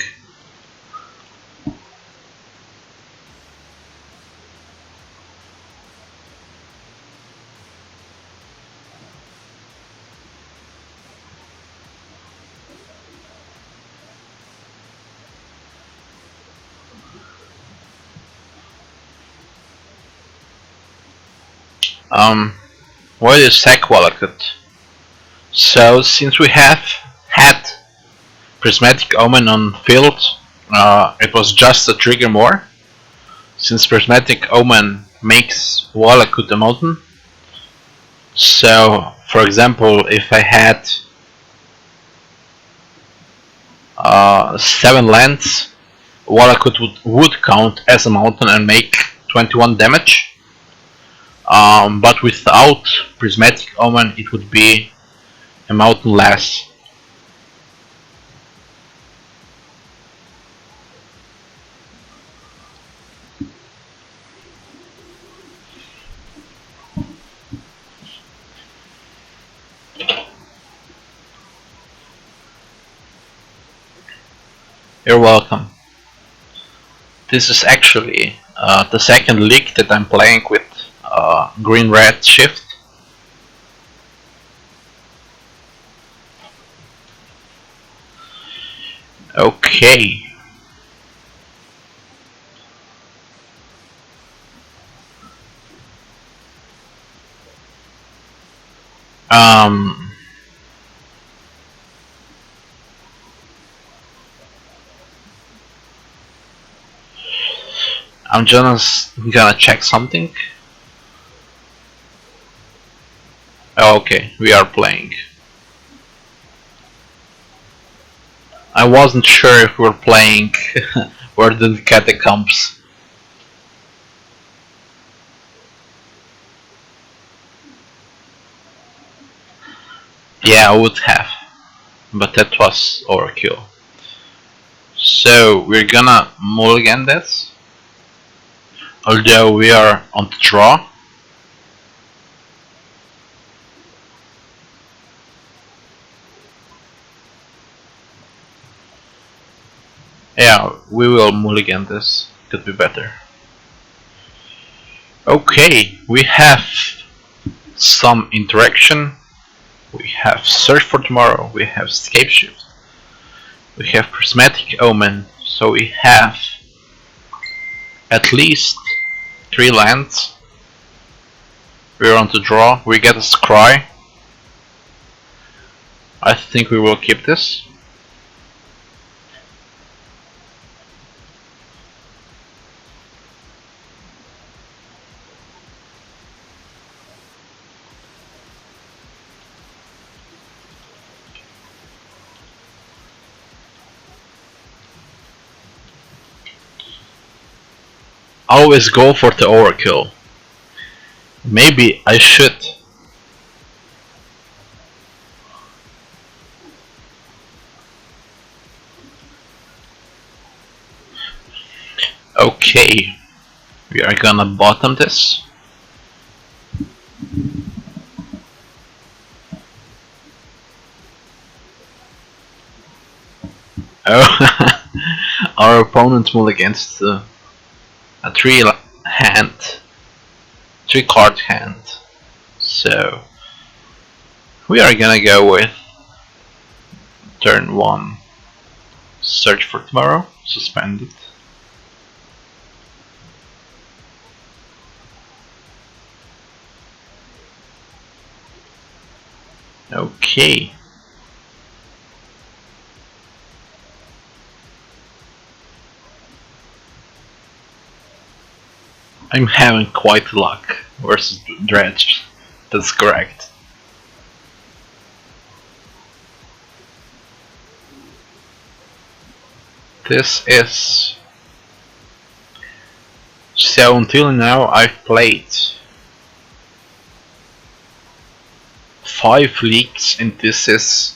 [SPEAKER 1] Where is Sack Wallacott? So since we have had Prismatic Omen on field, it was just a trigger more. Since Prismatic Omen makes Wallacott a mountain. So, for example, if I had 7 lands, Wallacott would count as a mountain and make 21 damage. But without Prismatic Omen, it would be a mountain less. You're welcome. This is actually the second league that I'm playing with green-red shift. Okay. Um, I'm just gonna check something. Okay, we are playing. I wasn't sure if we were playing Where the Catacombs. Yeah, I would have, but that was overkill. So we're gonna mulligan this, although we are on the draw. Yeah, we will mulligan this. Could be better. Okay, we have some interaction. We have Search for Tomorrow. We have Scapeshift. We have Prismatic Omen. So we have at least 3 lands. We're on the draw. We get a Scry. I think we will keep this. Always go for the overkill. Maybe I should. Okay, we are gonna bottom this. Oh, our opponent will against a 3 card hand. So we are gonna go with turn 1 Search for Tomorrow, suspend it. Okay. I'm having quite luck versus Dredge. That's correct. This is... So until now I've played 5 leagues and this is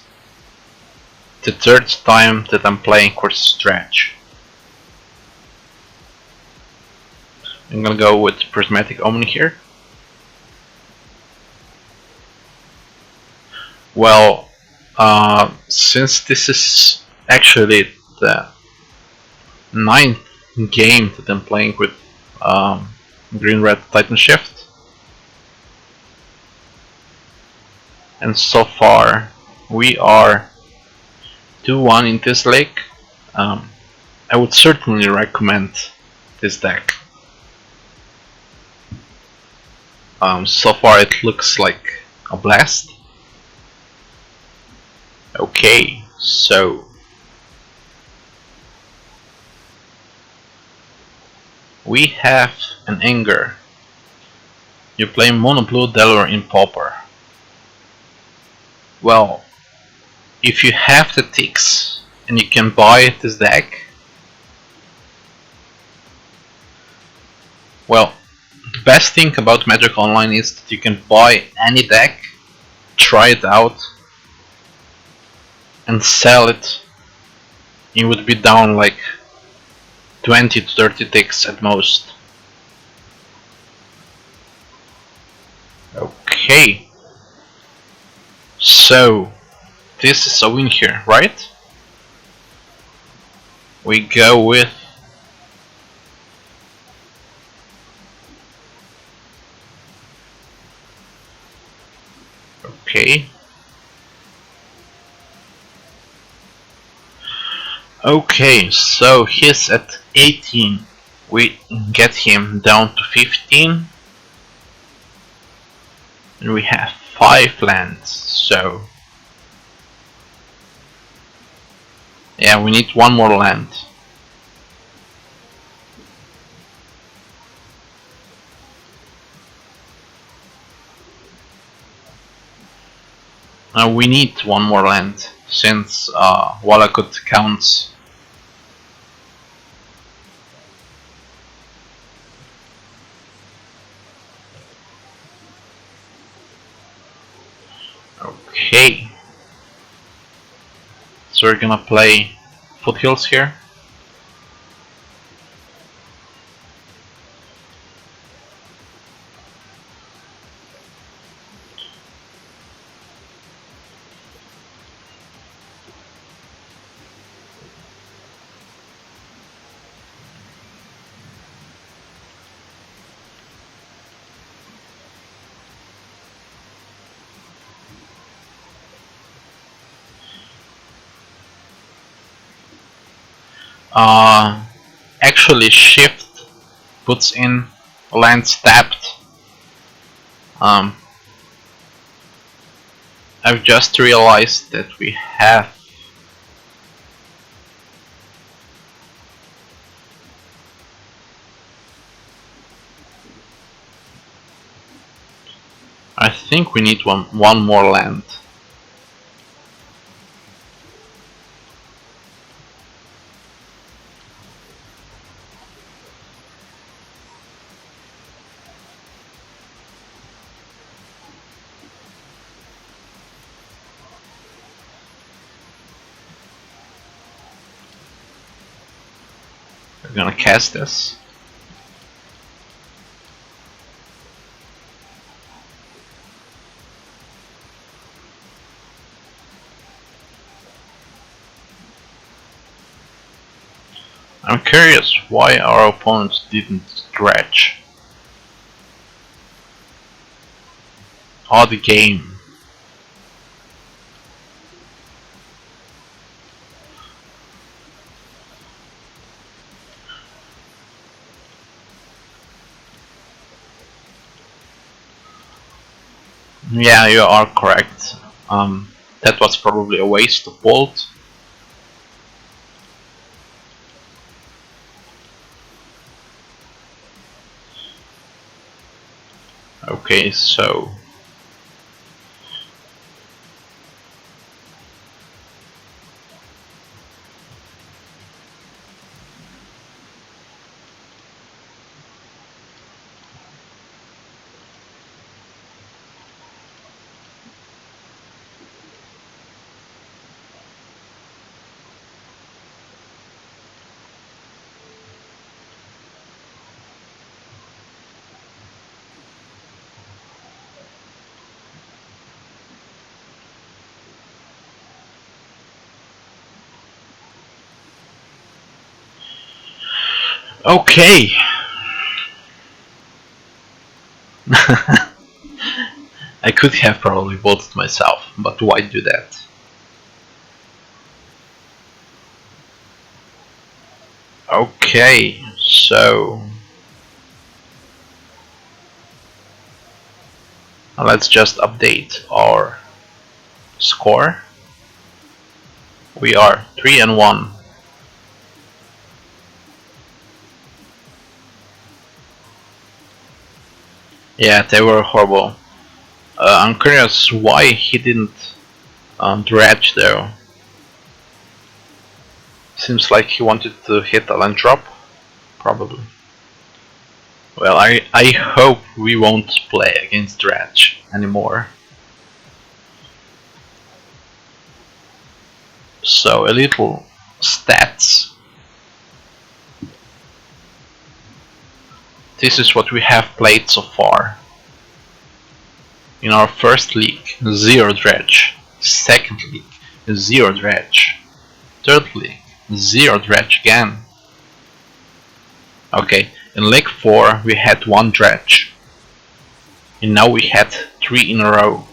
[SPEAKER 1] the 3rd time that I'm playing versus Dredge. I'm gonna go with Prismatic Omen here. Well, since this is actually the 9th game that I'm playing with Green-Red TitanShift, and so far we are 2-1 in this league, I would certainly recommend this deck. So far it looks like a blast. Okay, so we have an Anger. You play Mono Blue Delver in Pauper. Well, if you have the ticks and you can buy this deck, well, the best thing about Magic Online is that you can buy any deck, try it out, and sell it. You would be down like 20 to 30 ticks at most. Okay. So, this is a win here, right? We go with okay. Okay, so he's at 18. We get him down to 15. And we have 5 lands, so yeah, we need 1 more land. We need 1 more land, since Wallachut counts. Okay. So we're gonna play Foothills here. Actually, Shift puts in lands tapped. I've just realized that we have I think we need one more land. We're gonna cast this. I'm curious why our opponents didn't dredge. Odd game. Yeah, you are correct. That was probably a waste of bolt. Okay, so okay. I could have probably bolted myself, but why do that? Okay, so let's just update our score. We are 3-1. Yeah, they were horrible. I'm curious why he didn't dredge though. Seems like he wanted to hit a land drop, probably. Well, I hope we won't play against dredge anymore. So a little stats. This is what we have played so far. In our first league, 0 dredge. Second league, 0 dredge. Third league, 0 dredge again. Okay, in league 4 we had 1 dredge. And now we had 3 in a row.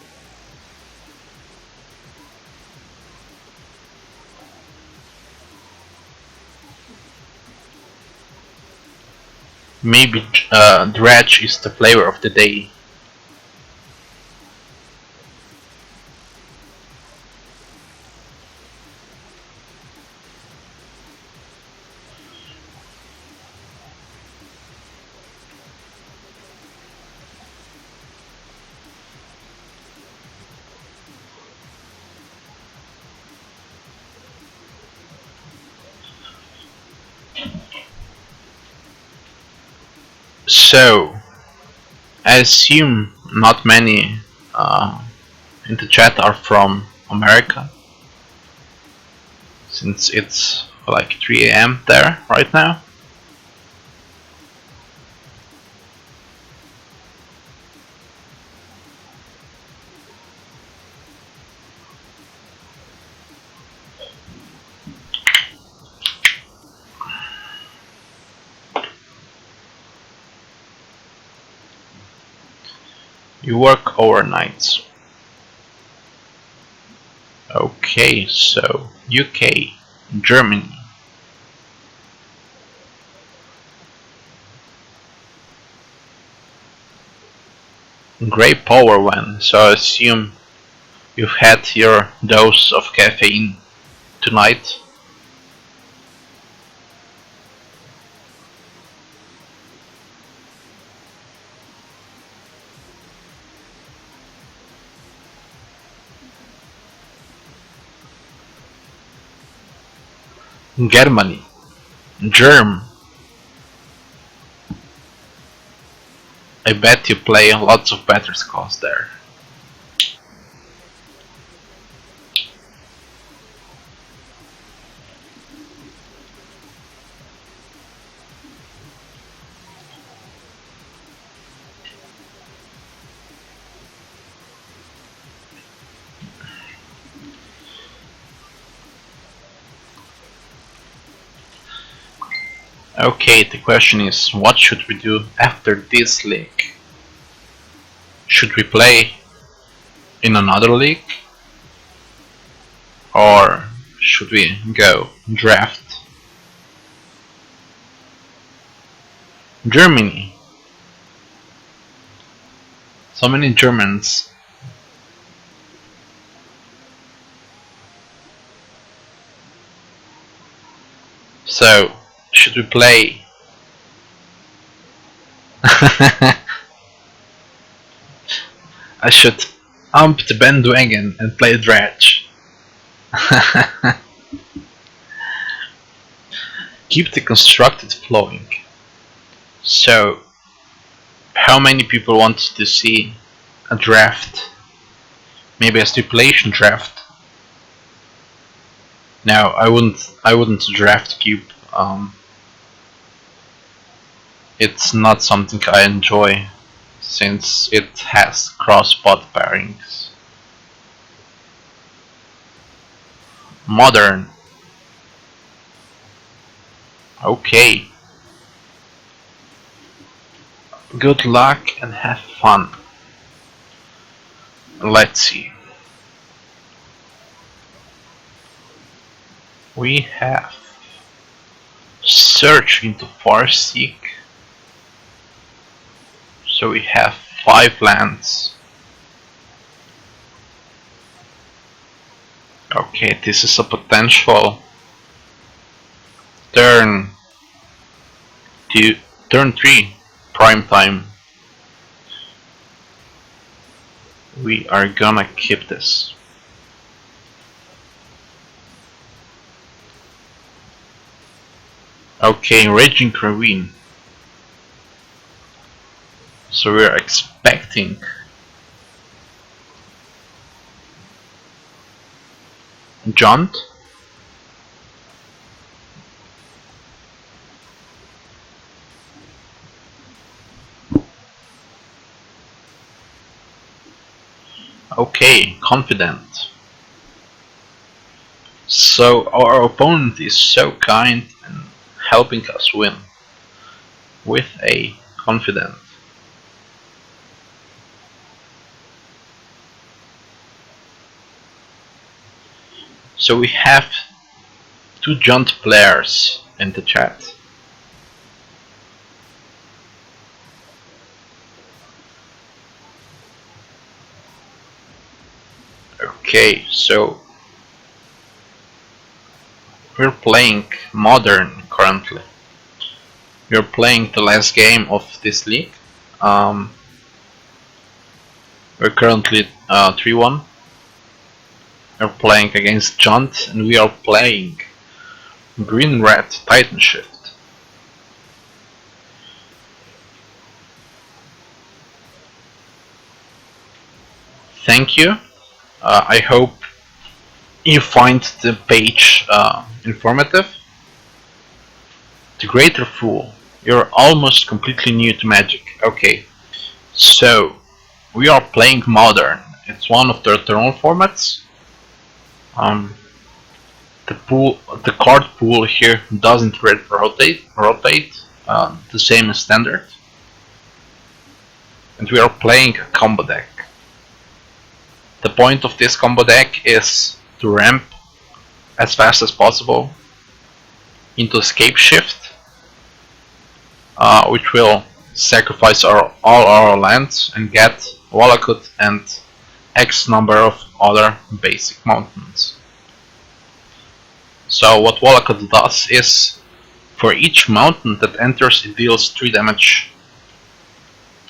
[SPEAKER 1] Maybe dredge is the flavor of the day. So, I assume not many in the chat are from America, since it's like 3 AM there right now. You work overnights. Okay, so UK, Germany. Great power when, so I assume you've had your dose of caffeine tonight. Germany, Germ. I bet you play lots of better scores there. Okay, the question is, what should we do after this league? Should we play in another league? Or should we go draft? Germany. So many Germans. So, should we play? I should ump the bandwagon and play Dredge. Keep the constructed flowing. So, how many people want to see a draft? Maybe a stipulation draft. No, I wouldn't draft Cube. It's not something I enjoy, since it has cross-bot pairings. Modern. Okay. Good luck and have fun. Let's see. We have Search into Farseek. So we have 5 lands. Okay, this is a potential turn 3 prime time. We are gonna keep this. Okay, Raging Ravine. So we're expecting Jaunt. Okay, Confident. So our opponent is so kind and helping us win with a Confident. So we have 2 Jaunt players in the chat. Okay, so we're playing Modern currently. We're playing the last game of this league. We're currently 3-1. We're playing against Jaunt, and we are playing Green-Red TitanShift. Thank you. I hope you find the page informative. The Greater Fool. You're almost completely new to Magic. Okay, so we are playing Modern. It's one of the eternal formats. Um, the card pool here doesn't rotate the same as Standard, and we are playing a combo deck. The point of this combo deck is to ramp as fast as possible into TitanShift, which will sacrifice all our lands and get Wallakut and X number of other basic mountains. So what Wallakut does is, for each mountain that enters, it deals 3 damage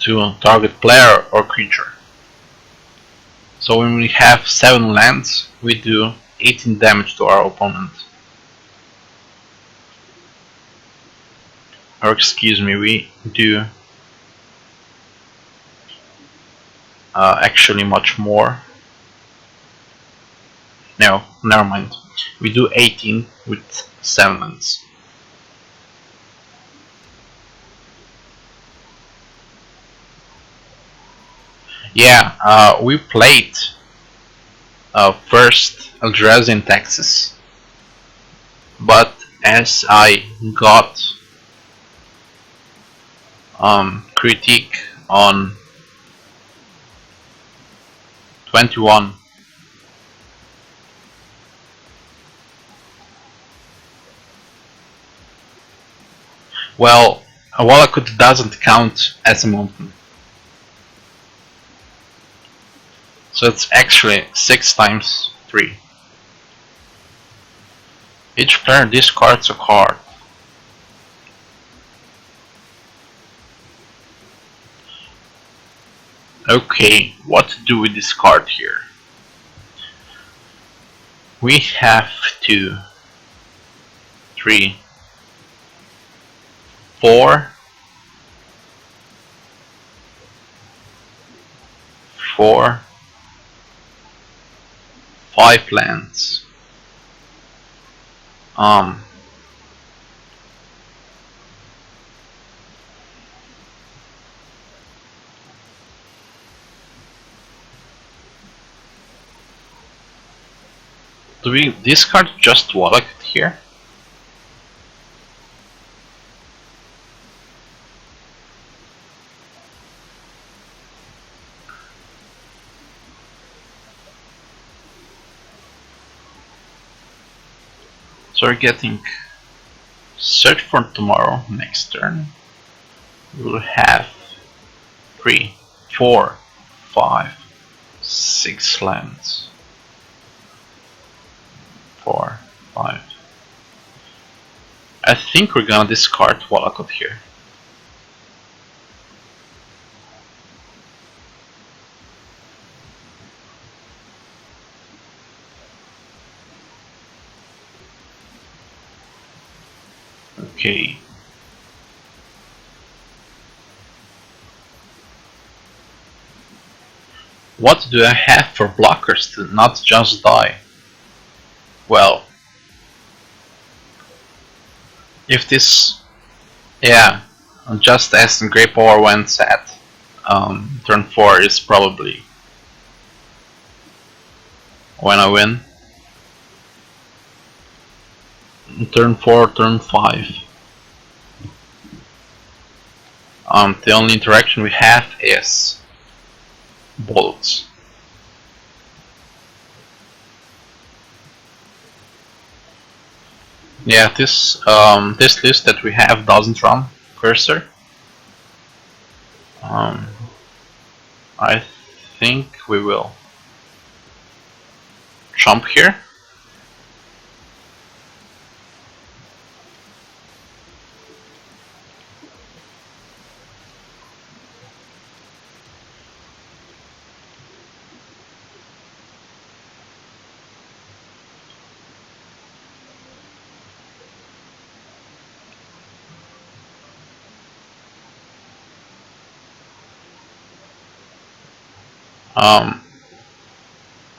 [SPEAKER 1] to target player or creature. So when we have 7 lands, we do 18 damage to our opponent. Or excuse me, we do actually much more. No, never mind. We do 18 with 7 lands. Yeah, we played first Eldrazi in Texas, but as I got critique on 21, well, a Wallakut doesn't count as a mountain. So it's actually 6 times 3. Each player discards a card. Okay, what do we discard here? We have 2, 3, 4, 4, 5 lands. Do we discard just Wallakut here? So we're getting Search for Tomorrow next turn. We will have 3, 4, 5, 6 lands. 4, 5. I think we're gonna discard Wallakut here. Okay. What do I have for blockers to not just die? Well, if this, yeah, just as Great Power when set, turn 4 is probably when I win. Turn 4, turn 5. The only interaction we have is bolts. Yeah, this list that we have doesn't run cursor. I think we will jump here.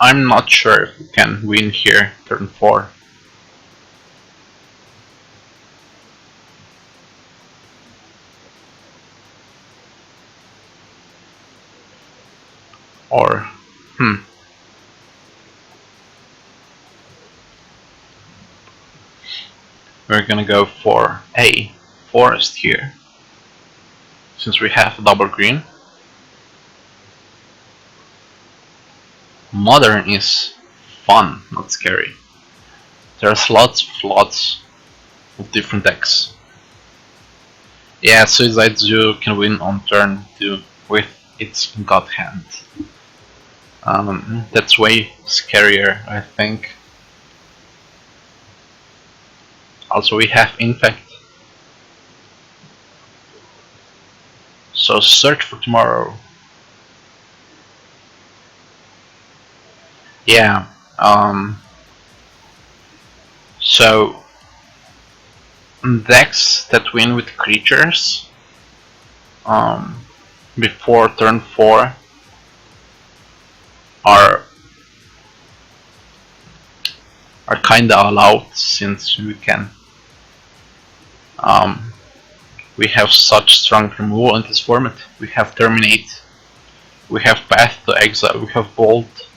[SPEAKER 1] I'm not sure if we can win here turn 4. Or, we're gonna go for a forest here, since we have a double green. Modern is fun, not scary. There's lots of different decks. Yeah, Suicide Zoo can win on turn 2 with its God Hand. That's way scarier, I think. Also, we have Infect. So search for tomorrow. Yeah. So decks that win with creatures before turn 4 are kinda allowed, since we have such strong removal in this format. We have Terminate, we have Path to Exile, we have Bolt.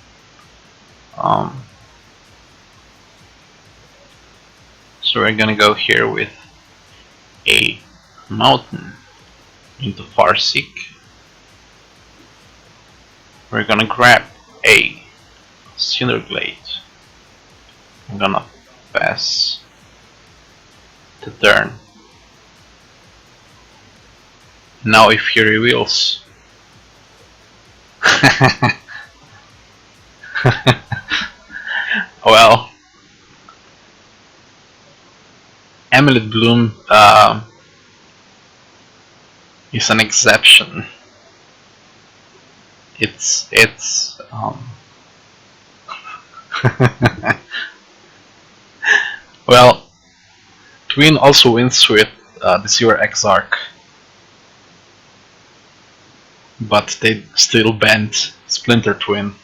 [SPEAKER 1] So we're gonna go here with a Mountain into Farseek. We're gonna grab a Cinderglade. I'm gonna pass the turn. Now if he reveals well, Amulet Bloom is an exception. It's well, Twin also wins with the Sewer Exarch, but they still banned Splinter Twin.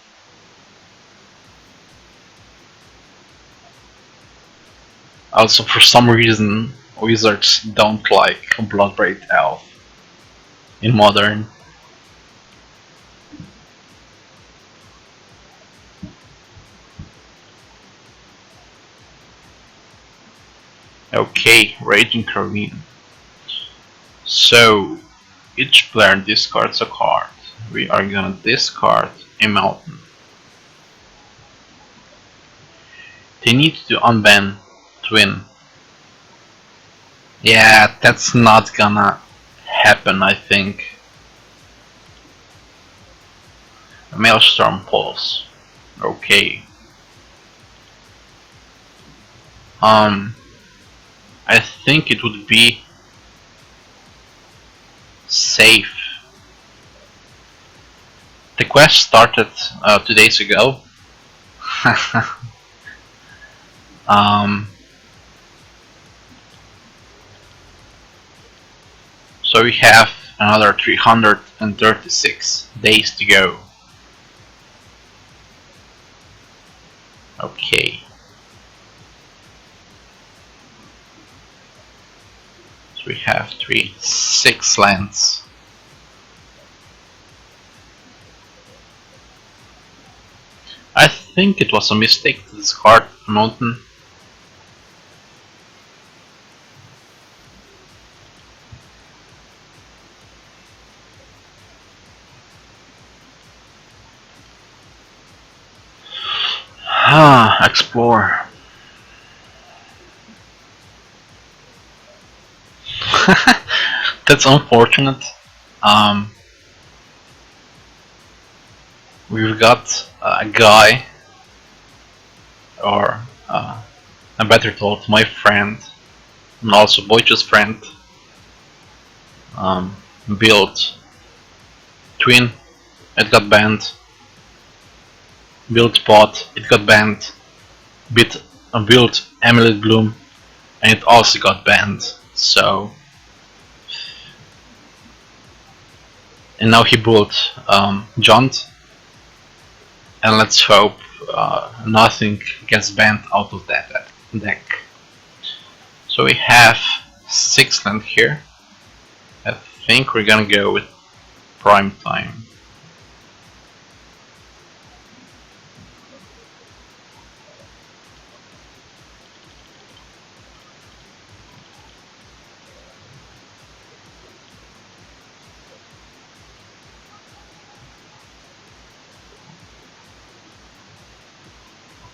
[SPEAKER 1] Also, for some reason, Wizards don't like Bloodbraid Elf in Modern. Okay, Raging Ravine. So, each player discards a card. We are gonna discard a Mountain. They need to unban Twin. Yeah, that's not gonna happen, I think. Maelstrom Pulse. Okay. I think it would be safe. The quest started 2 days ago. So we have another 336 days to go. Okay. So we have 6 lands. I think it was a mistake to discard a Mountain. Explore. That's unfortunate. We've got a guy, or a better told, my friend, and also Boych's friend, built Twin, it got banned. Built Spot, it got banned. Built Amulet Bloom, and it also got banned. So, and now he built Jaunt, and let's hope nothing gets banned out of that deck. So we have 6 land here. I think we're gonna go with Prime Time.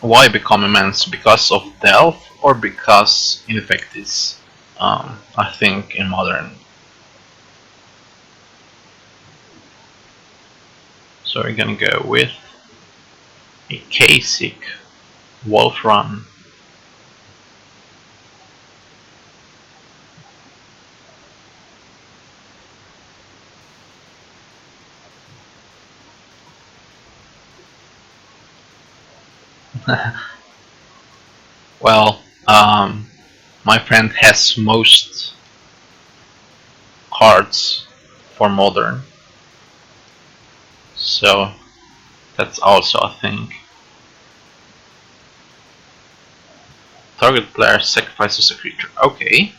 [SPEAKER 1] Why become immense? Because of Delve or because Infectis? I think in Modern. So we're gonna go with a Kasich Wolf Run. Well, my friend has most cards for Modern, so that's also a thing. Target player sacrifices a creature. Okay.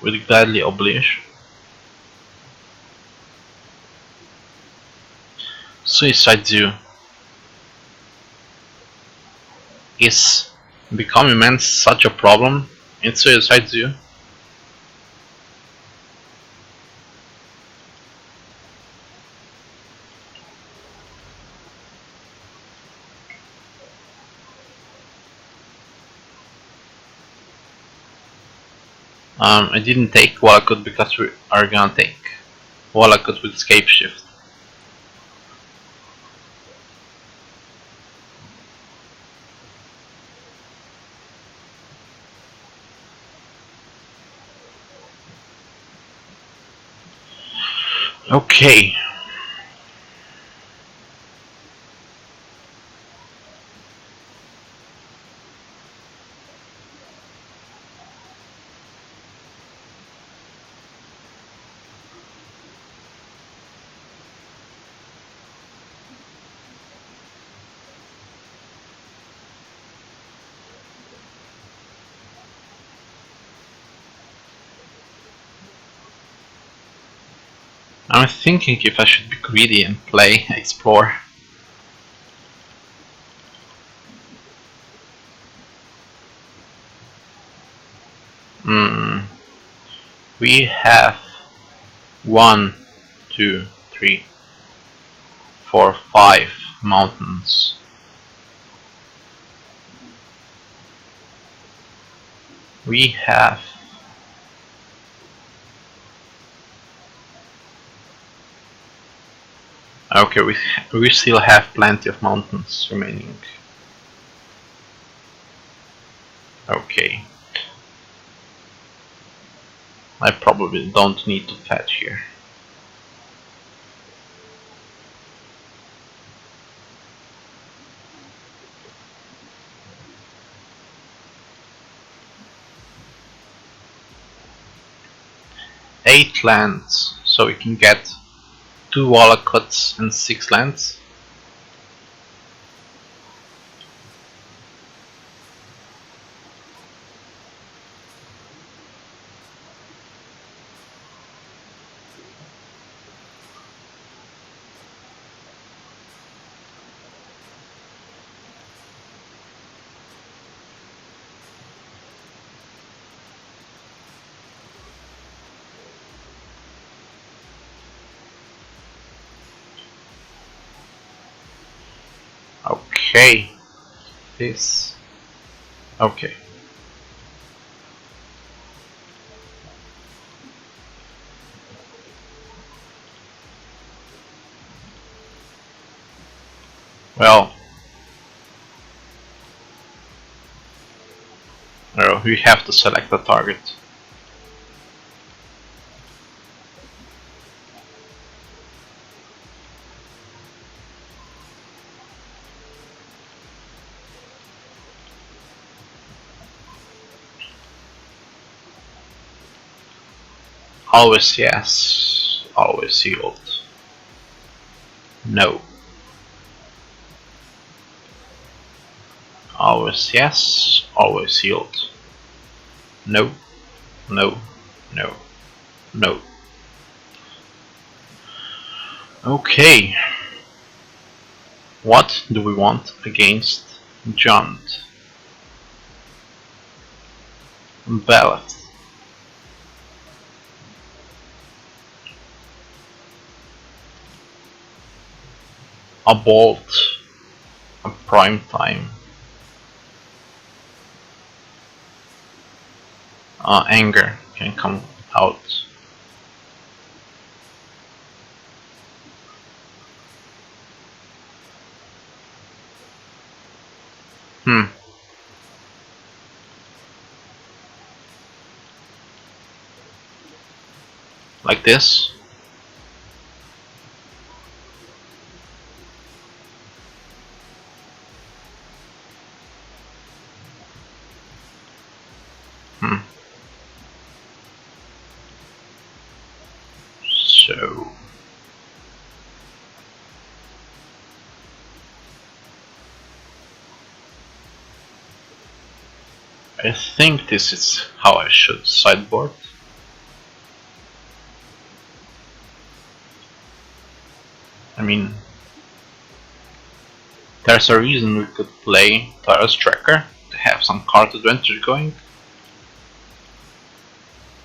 [SPEAKER 1] Will gladly oblige. Suicide Zoo. Is Become Immense such a problem in Suicide Zoo? I didn't take Wallacott because we are gonna take Wallacott with Scapeshift. Okay. I'm thinking if I should be greedy and play Explore. We have 1, 2, 3, 4, 5 mountains. We have okay, we still have plenty of mountains remaining. Okay. I probably don't need to fetch here. Eight lands, so we can get 2 Wallacotts and 6 lands. Okay. This. Okay. Well. Oh, we have to select a target. Always yes. Always sealed. No. Always yes, always yield. No, no, no, no. Okay. What do we want against Giant? Ballot. A Bolt. A Prime Time. Anger can come out. Like this. So I think this is how I should sideboard. I mean, there's a reason we could play Taurus Tracker to have some card advantage going.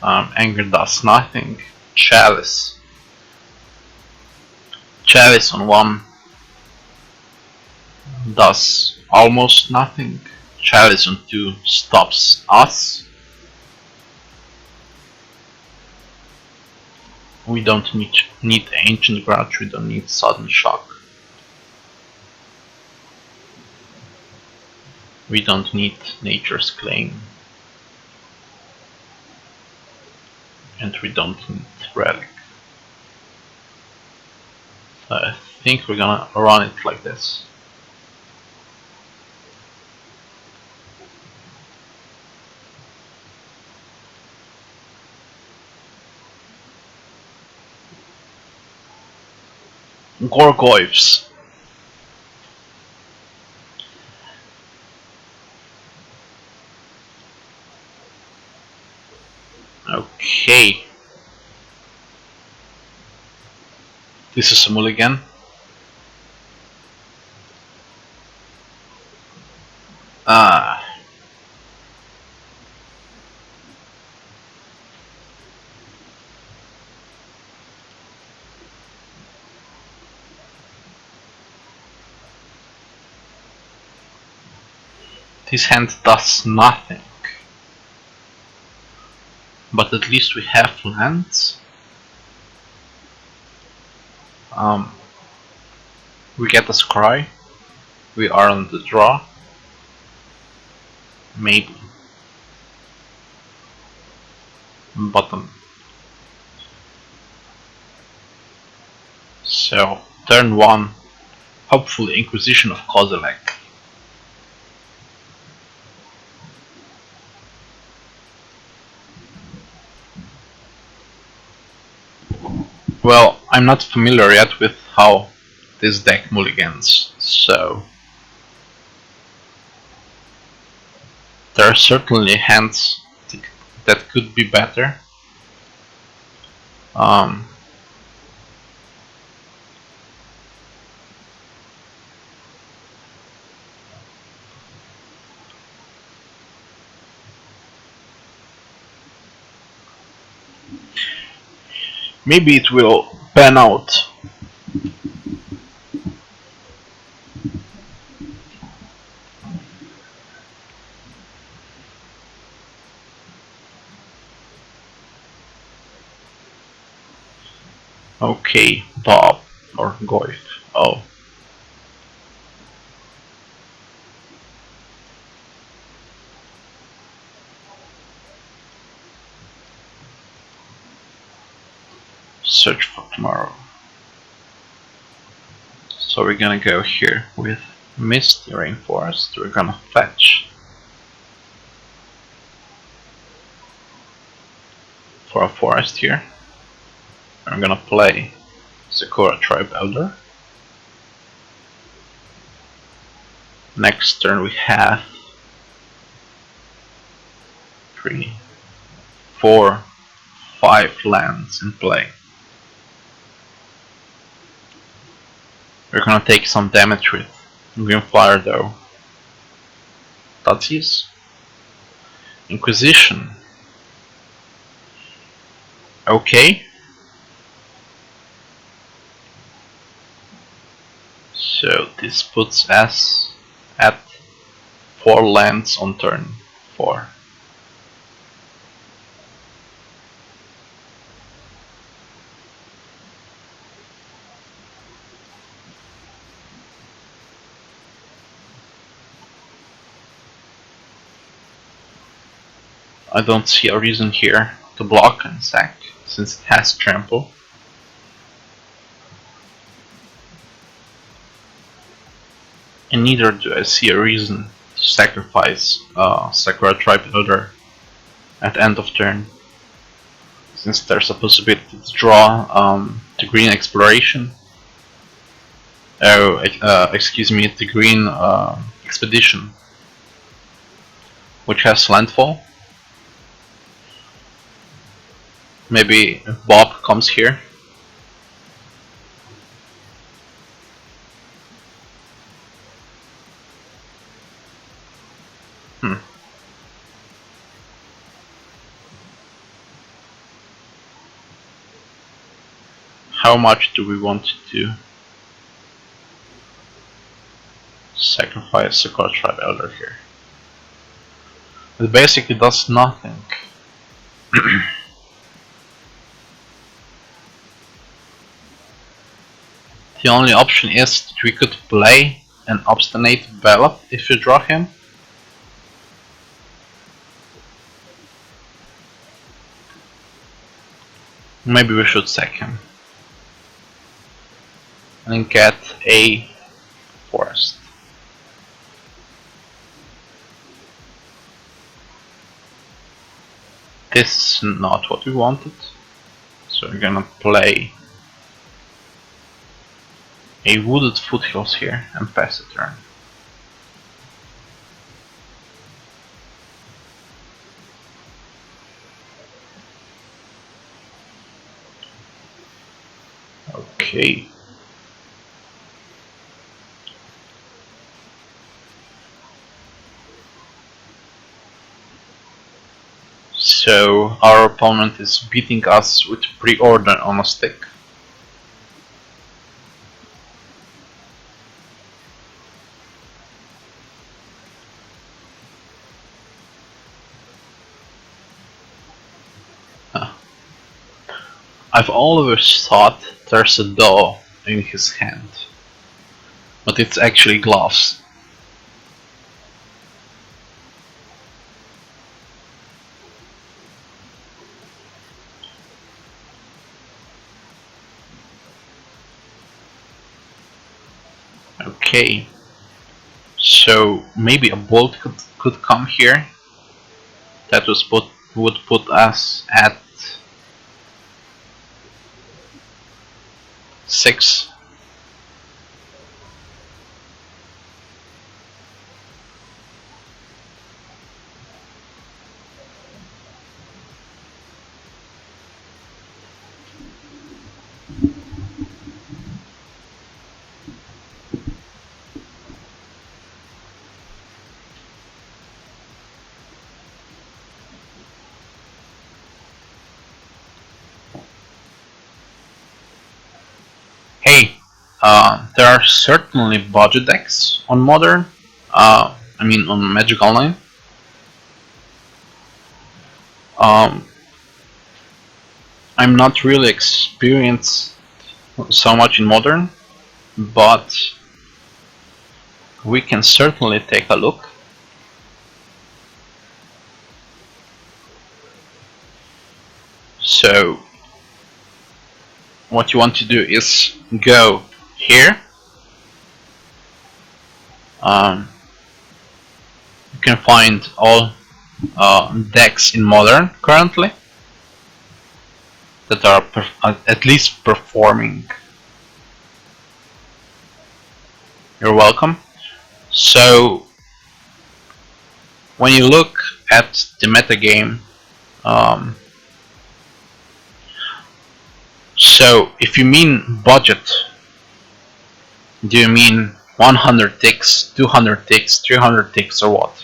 [SPEAKER 1] Anger does nothing. Chalice. Chalice on 1 does almost nothing. Chalice on 2 stops us. We don't need Ancient Grudge, we don't need Sudden Shock. We don't need Nature's Claim. And we don't need Relic. So I think we're gonna run it like this. Gorgoyves. Okay. This is a mulligan. This hand does nothing. But at least we have lands. We get a scry. We are on the draw. Maybe. Bottom. So, turn 1. Hopefully Inquisition of Kozilek. Well, I'm not familiar yet with how this deck mulligans, so there are certainly hands that could be better. Maybe it will pan out. Okay, Bob or Goif. Oh. Search for tomorrow. So we're gonna go here with Misty Rainforest. We're gonna fetch for a forest here. I'm gonna play Sakura Tribe Elder. Next turn we have 3, 4, 5 lands in play. We're gonna take some damage with Greenflyer though. That's his. Inquisition. Okay. So this puts us at 4 lands on turn 4. I don't see a reason here to block and sack, since it has trample. And neither do I see a reason to sacrifice Sakura Tribe Elder at end of turn, since there's a possibility to draw the green exploration. Oh, excuse me, the green expedition, which has landfall. Maybe if Bob comes here. How much do we want to sacrifice Sakura Tribe Elder here? It basically does nothing. The only option is that we could play an Obstinate Ballot if we draw him. Maybe we should sack him and get a forest. This is not what we wanted, so we're gonna play a Wooded Foothills here and pass the turn. Okay. So our opponent is beating us with Pre-Order on a stick. I've always thought there's a doll in his hand, but it's actually gloves. Okay, so maybe a bolt could come here. That would put us at 6. Hey, there are certainly budget decks on Modern. On Magic Online. I'm not really experienced so much in Modern, but we can certainly take a look. So what you want to do is go here. You can find all decks in Modern currently that are at least performing. You're welcome. So when you look at the metagame, so if you mean budget, do you mean 100 ticks, 200 ticks, 300 ticks, or what?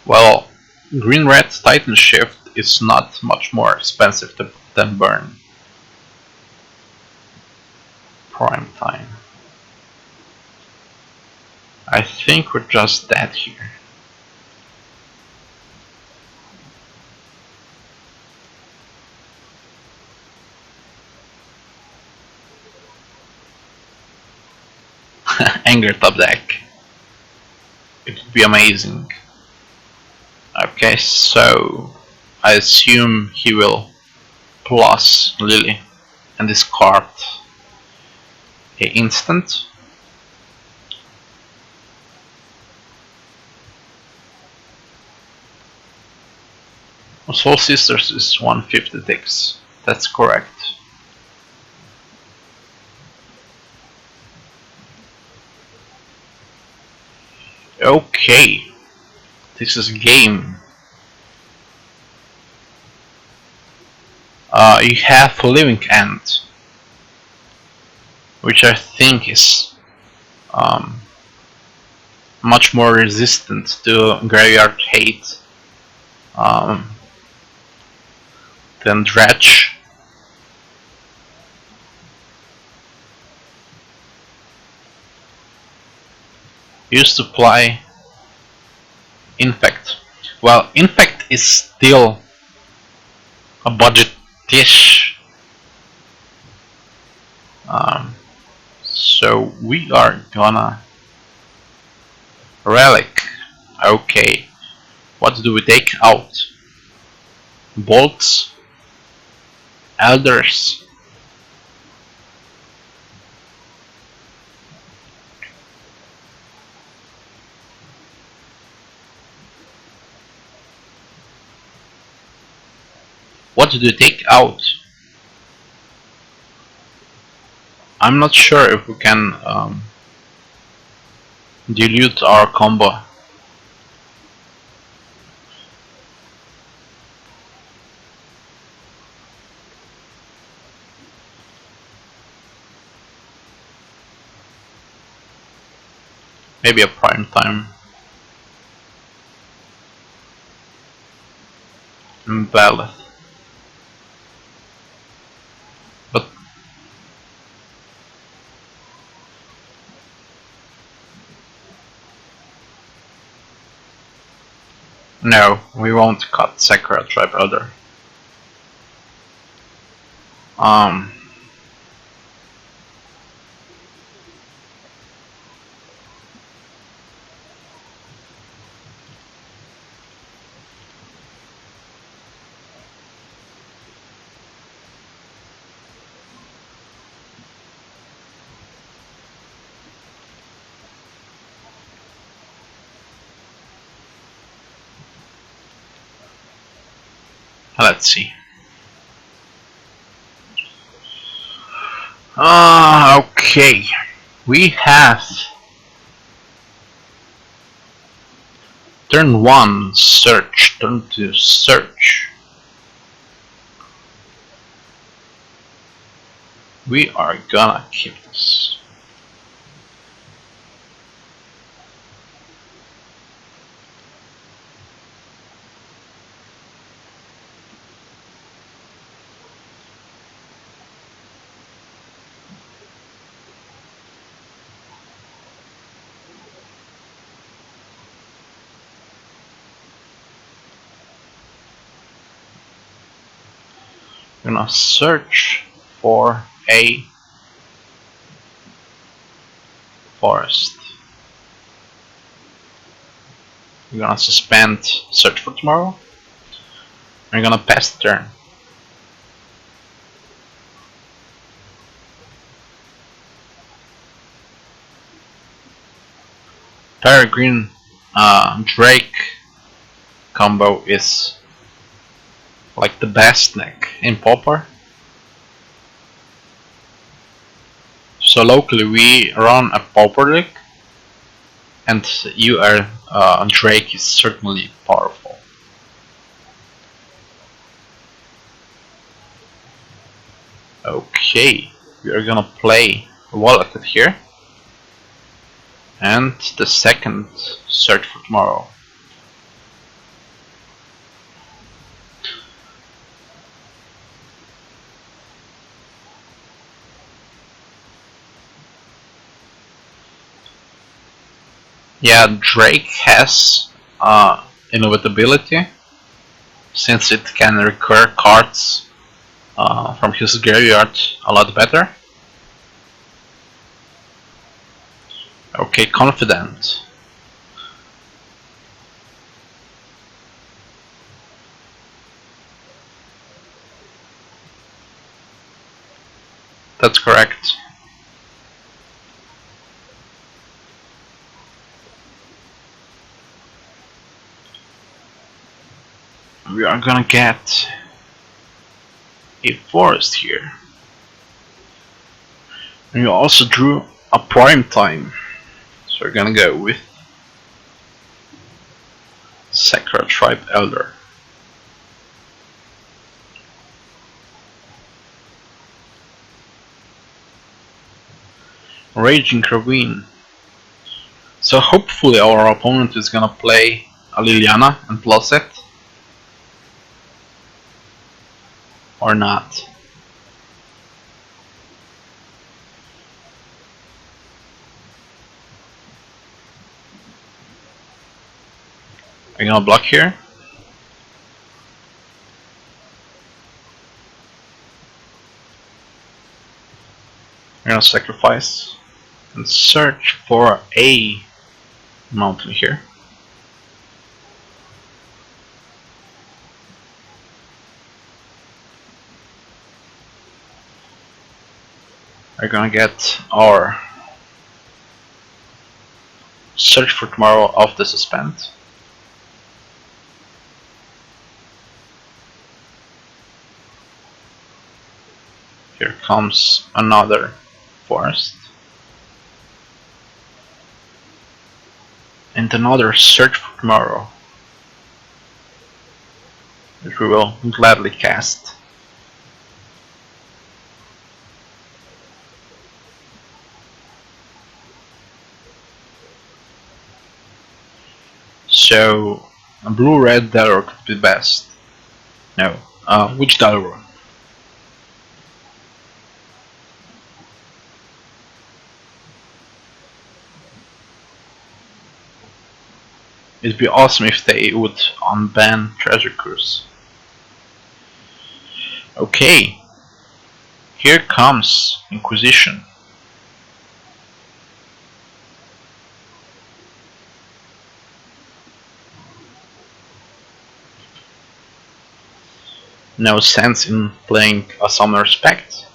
[SPEAKER 1] Well, green-red TitanShift is not much more expensive than burn. Prime time. I think we're just dead here. Anger top deck. It would be amazing. Okay, so I assume he will plus Lily and discard a instant. Soul Sisters is 150 ticks. That's correct. Okay, this is game. You have Living End, which I think is much more resistant to Graveyard Hate than Dredge. Used to play Infect. Well, Infect is still a budget-ish. So we are gonna Relic. Okay. What do we take out? Bolts? Elders? What do we take out? I'm not sure if we can dilute our combo. Maybe a prime time. Valid. But no, we won't cut Sakura Tribe Elder. Let's see. Okay. We have turn 1 search, turn 2 search. We are gonna keep this. We're gonna search for a forest. We're gonna suspend search for tomorrow. We're gonna pass the turn. Peregrine Drake combo is like the best deck in Pauper. So locally we run a Pauper deck, and you are Drake is certainly powerful. Okay, we are gonna play Wallachit here, and the second Search for Tomorrow. Yeah, Drake has inevitability, since it can recur cards from his graveyard a lot better. Okay, Confident. That's correct. We are gonna get a forest here. And you also drew a prime time. So we're gonna go with Sacred Tribe Elder. Raging Ravine. So hopefully our opponent is gonna play a Liliana and plus it. Or not. Are you gonna block here? You're gonna sacrifice and search for a mountain here. We're gonna get our Search for Tomorrow off the suspend. Here comes another forest. And another Search for Tomorrow, which we will gladly cast. So, a blue-red Delor could be best. No, which Delor? It'd be awesome if they would unban Treasure Cruise. Okay, here comes Inquisition. No sense in playing a Summoner Spect.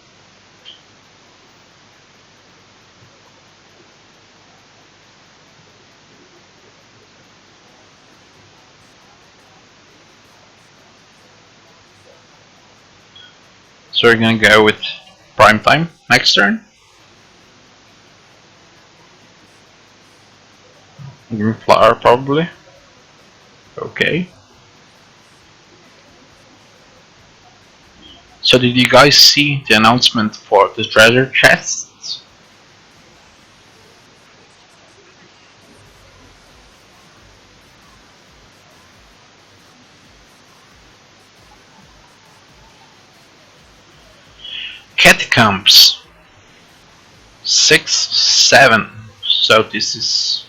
[SPEAKER 1] So we're gonna go with Prime Time next turn. Green Flower probably. Okay. So did you guys see the announcement for the treasure chests? Catacombs 6, 7. So this is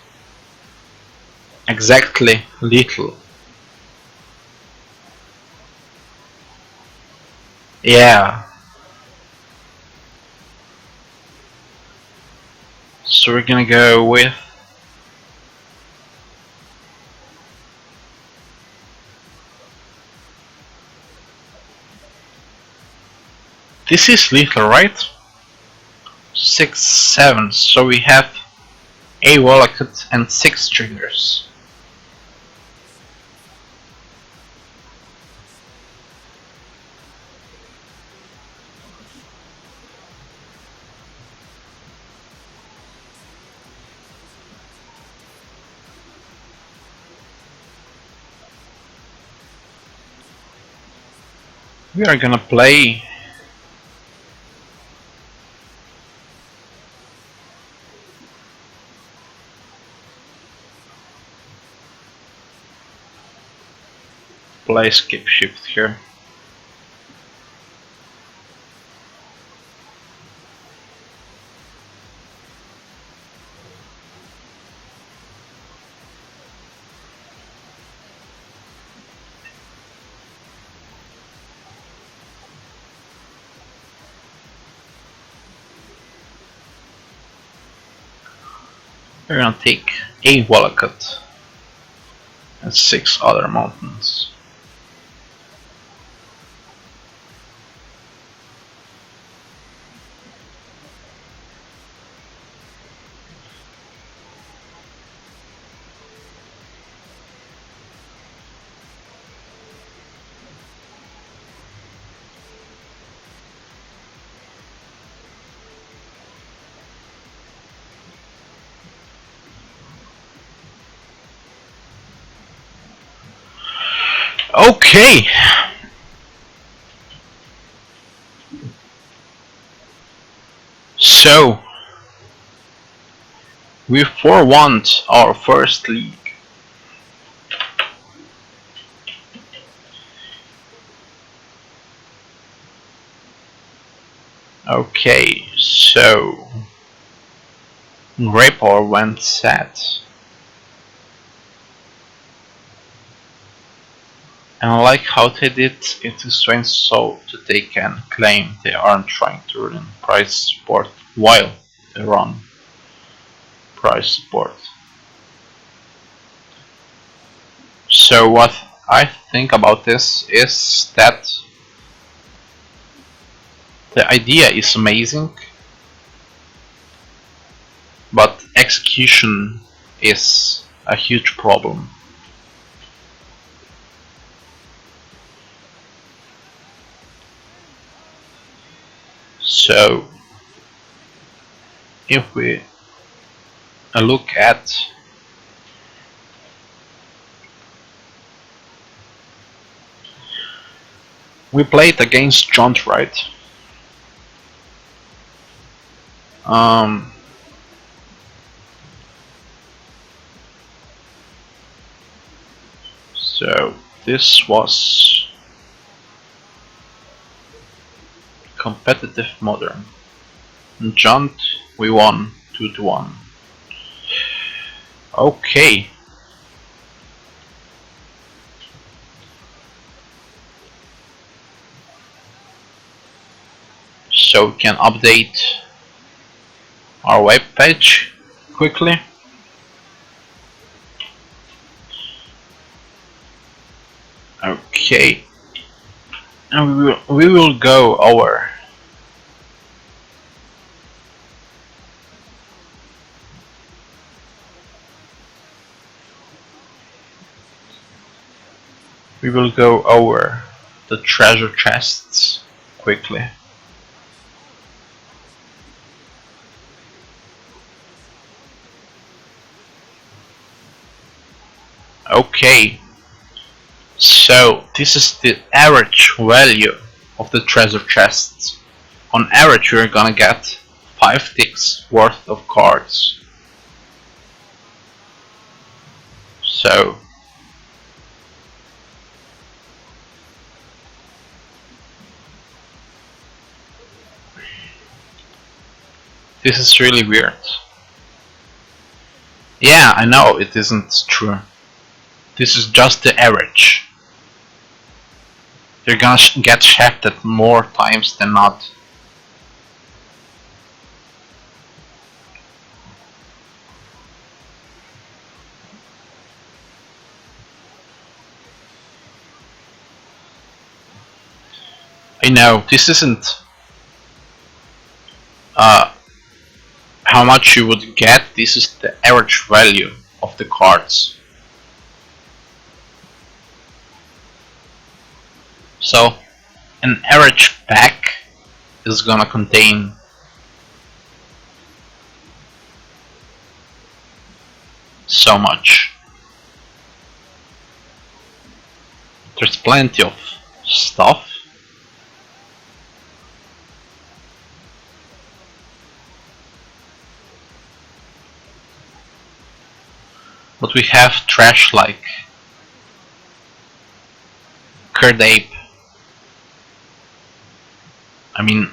[SPEAKER 1] exactly lethal. Yeah. So we're gonna go with this is lethal, right? 6, 7. So we have a wallet and 6 triggers. We are gonna play skip shift here. We're gonna take a wallet and 6 other mountains. Okay. So we 4-1 our first league. Okay, so Grapor went set. And I like how they did it is strange so that they can claim they aren't trying to ruin price support while they run price support. So what I think about this is that the idea is amazing, but execution is a huge problem. So if we look at we played against John, right? So this was competitive modern. In John we won 2-1. Okay. So we can update our web page quickly. Okay. And we will go over the treasure chests quickly. Okay, so this is the average value of the treasure chests. On average we're gonna get 5 ticks worth of cards. So this is really weird. Yeah, I know it isn't true. This is just the average. You're gonna get shafted more times than not. I know this isn't how how much you would get, this is the average value of the cards. So an average pack is gonna contain so much. There's plenty of stuff. But we have trash like Curd Ape. I mean,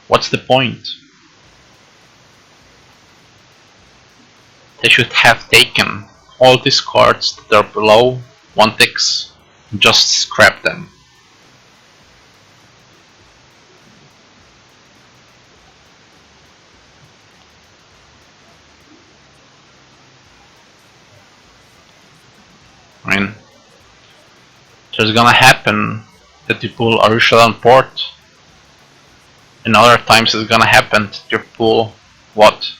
[SPEAKER 1] what's the point? They should have taken all these cards that are below 1 ticks and just scrap them. I mean, there's gonna happen that you pull original port, and other times it's gonna happen that you pull what?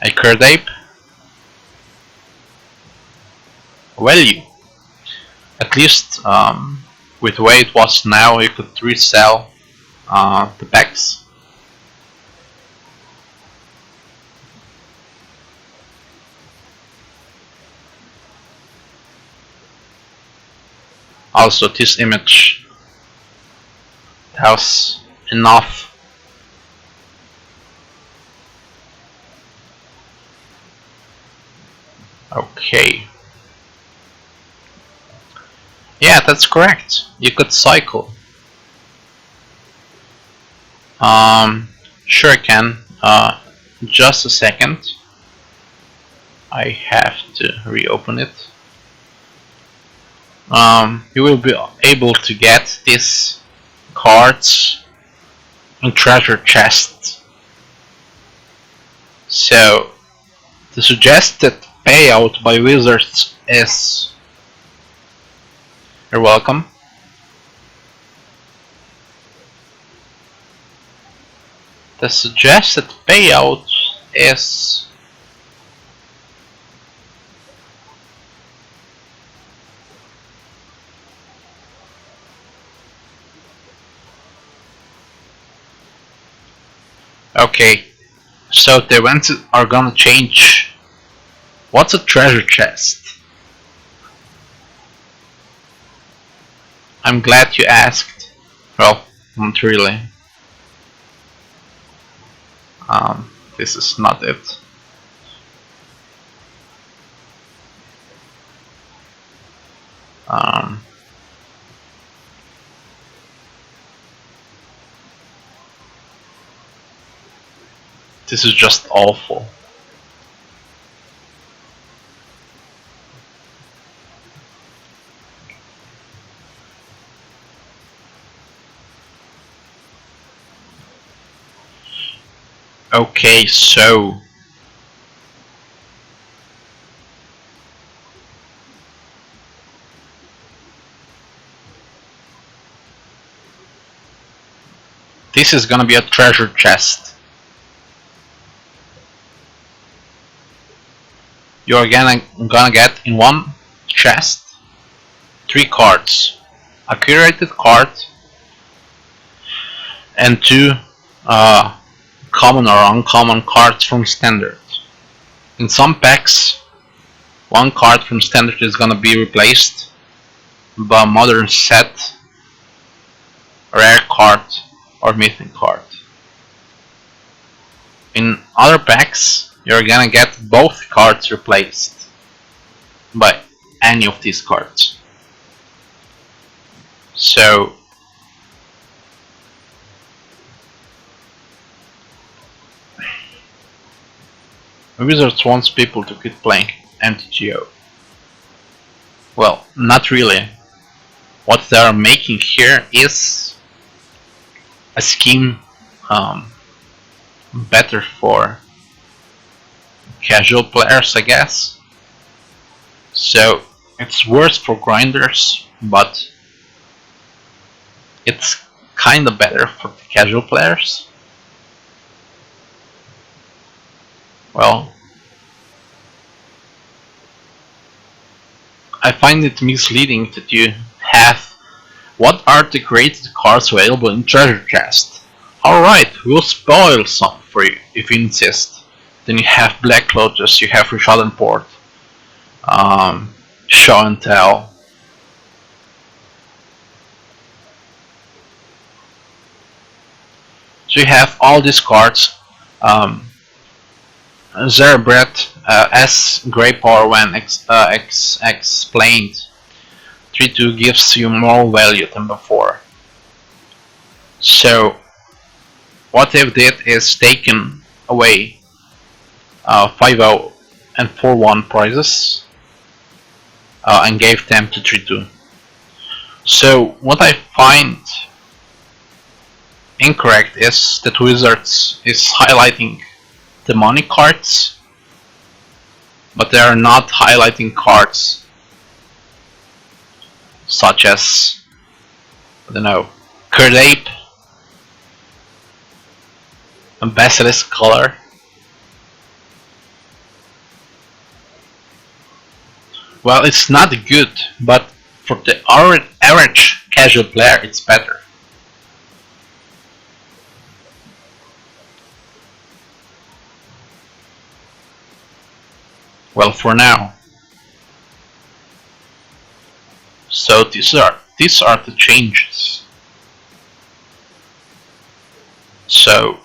[SPEAKER 1] A Curd Ape? Value. At least with the way it was now, you could resell the packs. Also, this image has enough. Okay. Yeah, that's correct. You could cycle. Sure I can. Just a second. I have to reopen it. You will be able to get these cards in treasure chests. So the suggested payout by wizards is... You're welcome. The suggested payout is... Okay, so the events are gonna change. What's a treasure chest? I'm glad you asked. Well, not really. This is not it. This is just awful. Okay, so this is gonna be a treasure chest. You're gonna get in one chest 3 cards, a curated card and 2 common or uncommon cards from standard. In some packs, 1 card from standard is gonna be replaced by a modern set, rare card or mythic card. In other packs, you're gonna get both cards replaced by any of these cards. So Wizards wants people to quit playing MTGO. Well, not really. What they are making here is a scheme better for casual players, I guess. So it's worse for grinders, but It's kinda better for the casual players. Well, I find it misleading that you have what are the greatest cards available in treasure chest. Alright, we'll spoil some for you if you insist. Then you have Black Lotus, you have Rishadan Port, Show and Tell. So you have all these cards. Zerebret, as Grey Power when explained, 3-2 gives you more value than before. So what they did is taken away 5-0 and 4-1 prizes and gave them to 3-2. So what I find incorrect is that Wizards is highlighting the money cards, but they are not highlighting cards such as, I don't know, Curd Ape, and Basilisk Color. Well, it's not good, but for the average casual player, it's better. Well, for now. So these are the changes. So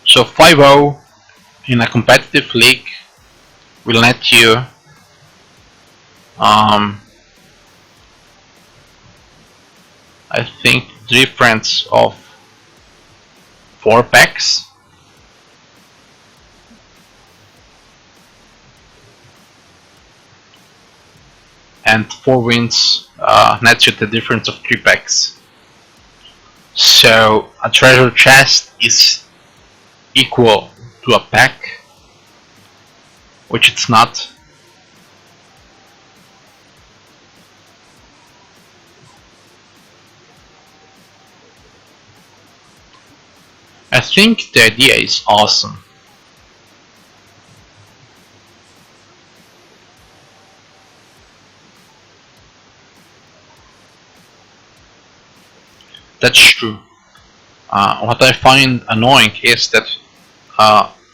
[SPEAKER 1] So 5-0 in a competitive league will net you I think difference of 4 packs. And 4 wins nets you the difference of 3 packs. So a treasure chest is equal to a pack, which it's not. I think the idea is awesome. That's true. What I find annoying is that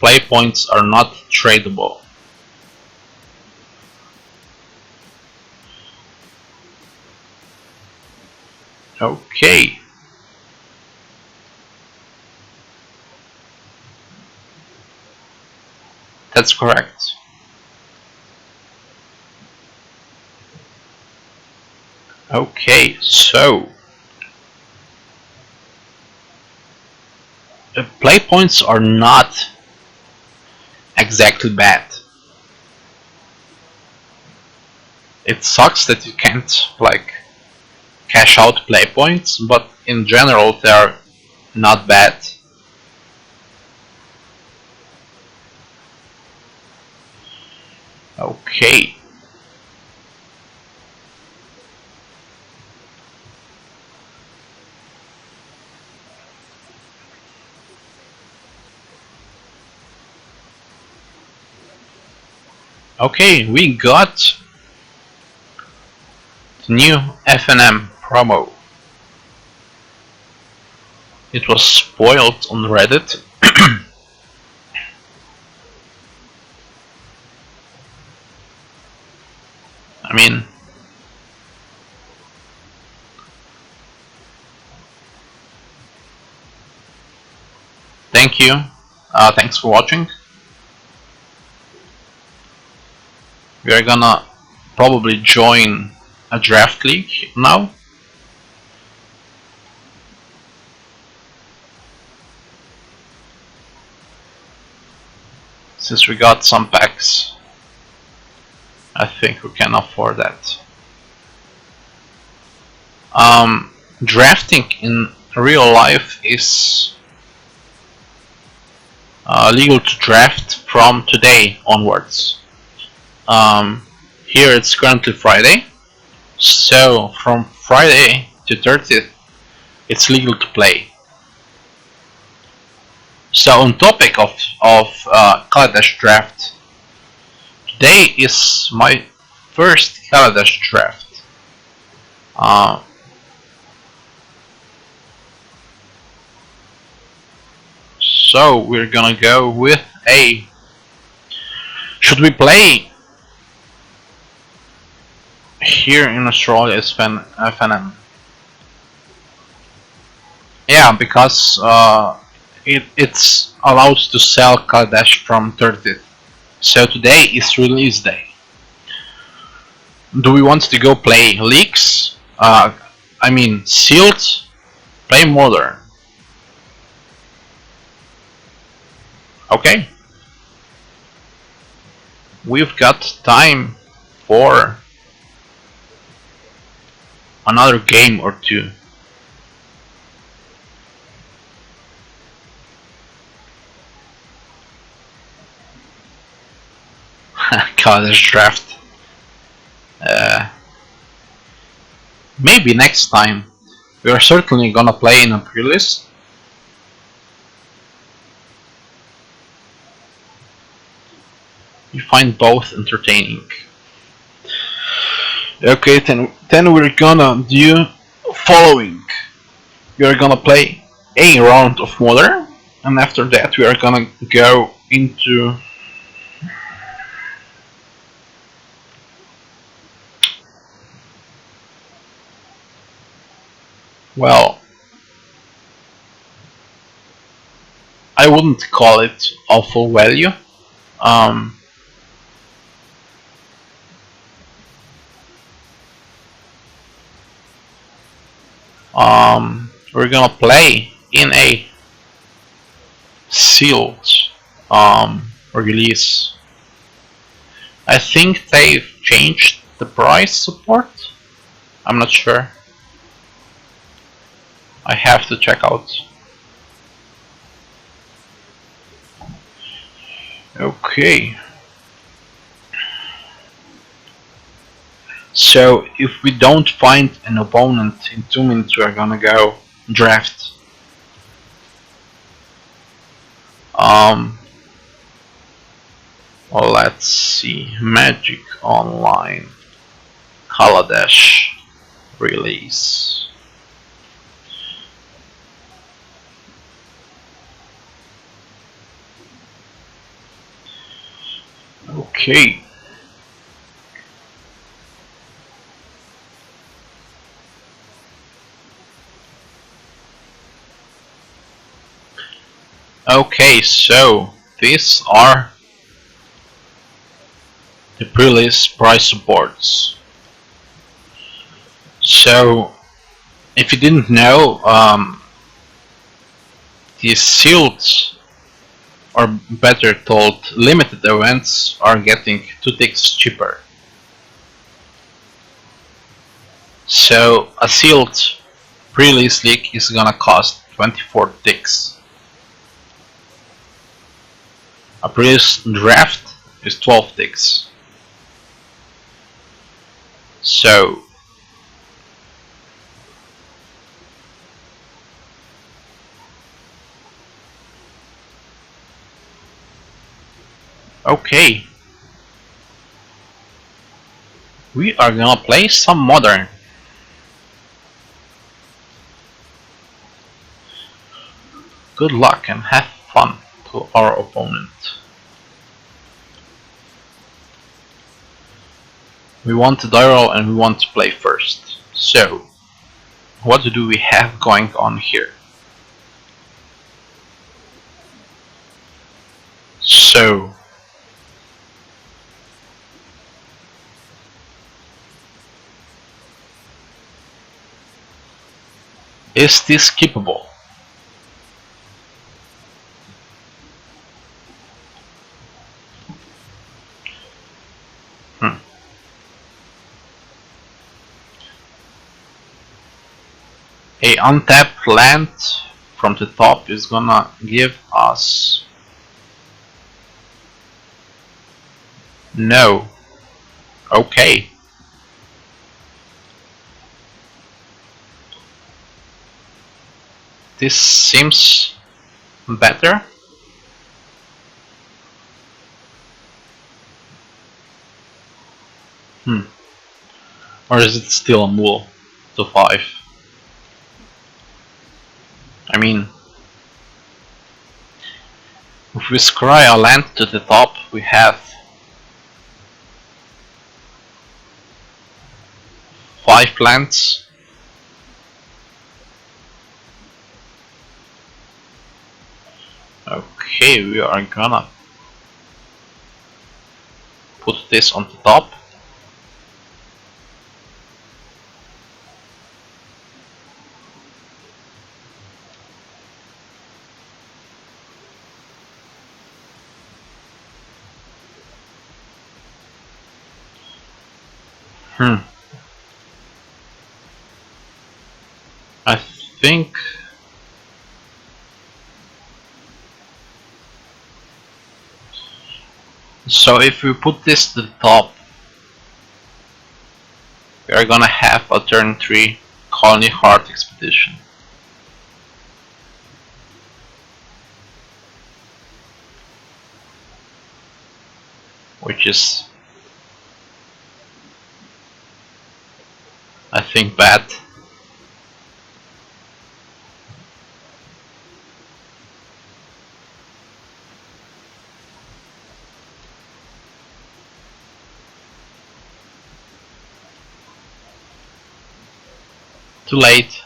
[SPEAKER 1] play points are not tradable. Okay. That's correct. Okay, so play points are not exactly bad. It sucks that you can't like cash out play points, but in general they are not bad. Okay. Okay, we got the new FNM promo. It was spoiled on Reddit. I mean, thank you. Thanks for watching. We are gonna probably join a draft league now. Since we got some packs, I think we can afford that. Drafting in real life is legal to draft from today onwards. Here it's currently Friday, so from Friday to 30th, it's legal to play. So on topic of Kaladesh draft, today is my first Kaladesh draft. So we're gonna go with a. Should we play here in Australia is FNM? Yeah, because it's allowed to sell Kaladesh from 30th. So today is release day. Do we want to go play leaks? I mean sealed. Play modern. Okay. We've got time for another game or two. College draft. Maybe next time. We are certainly gonna play in a pre-list. You find both entertaining. Okay, then we're gonna do following. We are gonna play a round of modern, and after that we are gonna go into well, I wouldn't call it awful value. Um, we're gonna play in a sealed release. I think they've changed the price support. I'm not sure. I have to check out. Okay. So if we don't find an opponent in 2 minutes, we're gonna go draft. Well, let's see. Magic Online Kaladesh release. Okay. Okay, so these are the pre-release price supports. So, if you didn't know, these sealed, or better told, limited events are getting 2 ticks cheaper. So, a sealed pre-release leak is gonna cost 24 ticks. A pre-release draft is 12 ticks. So, okay, we are gonna play some modern. Good luck and have fun to our opponent. We want to die roll and we want to play first. So, what do we have going on here? So, is this skippable? A untapped land from the top is gonna give us No. Okay. This seems better. Or is it still a mule to 5? I mean, if we scry our land to the top, we have 5 lands. Okay, we are gonna put this on the top. I think so. If we put this to the top, we are gonna have a turn 3 Colony Heart Expedition. Which is, I think, bad. Too late.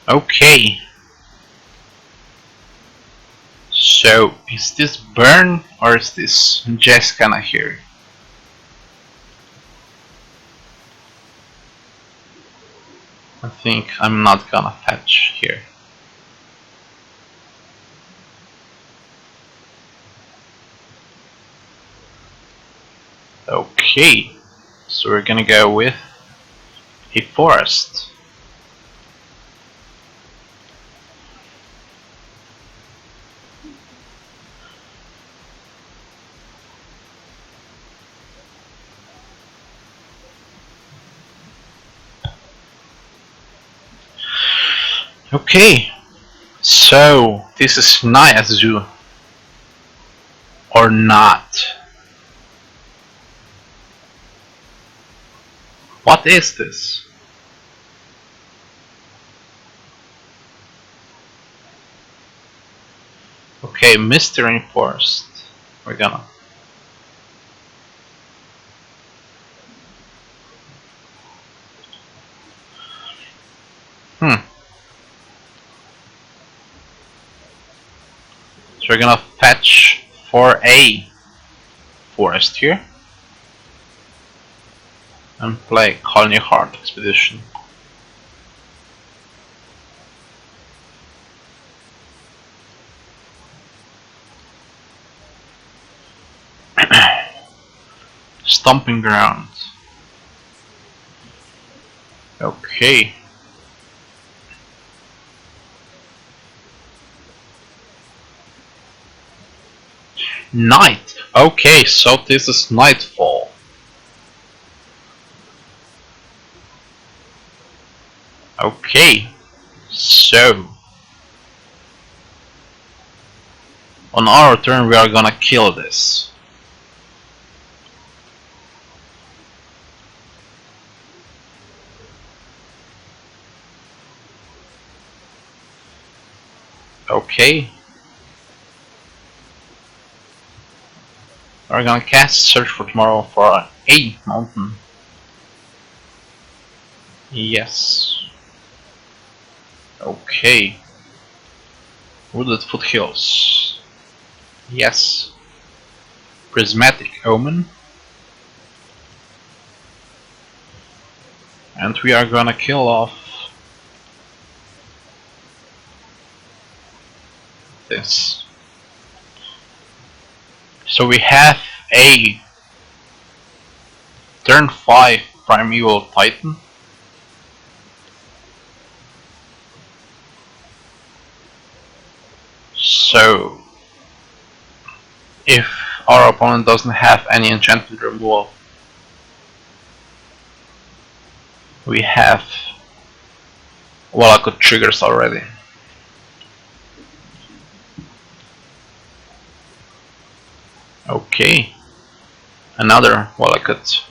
[SPEAKER 1] Okay. So, is this burn or is this just kinda here? I think I'm not gonna fetch here. Okay, so we're gonna go with a forest. Okay, so this is Nyazu or not. What is this? Okay, Mystery Forest. We're gonna. So we're gonna fetch for a forest here and play Colony Heart Expedition. Stomping Ground. Okay. Night. Okay, so this is Nightfall. Okay, so on our turn we are gonna kill this. Okay. We're gonna cast Search for Tomorrow for a mountain. Yes. Okay. Wooded Foothills. Yes. Prismatic Omen. And we are gonna kill off this. So we have a turn 5 Primeval Titan. So if our opponent doesn't have any enchantment removal, we have Valakut triggers already. Okay, another Valakut.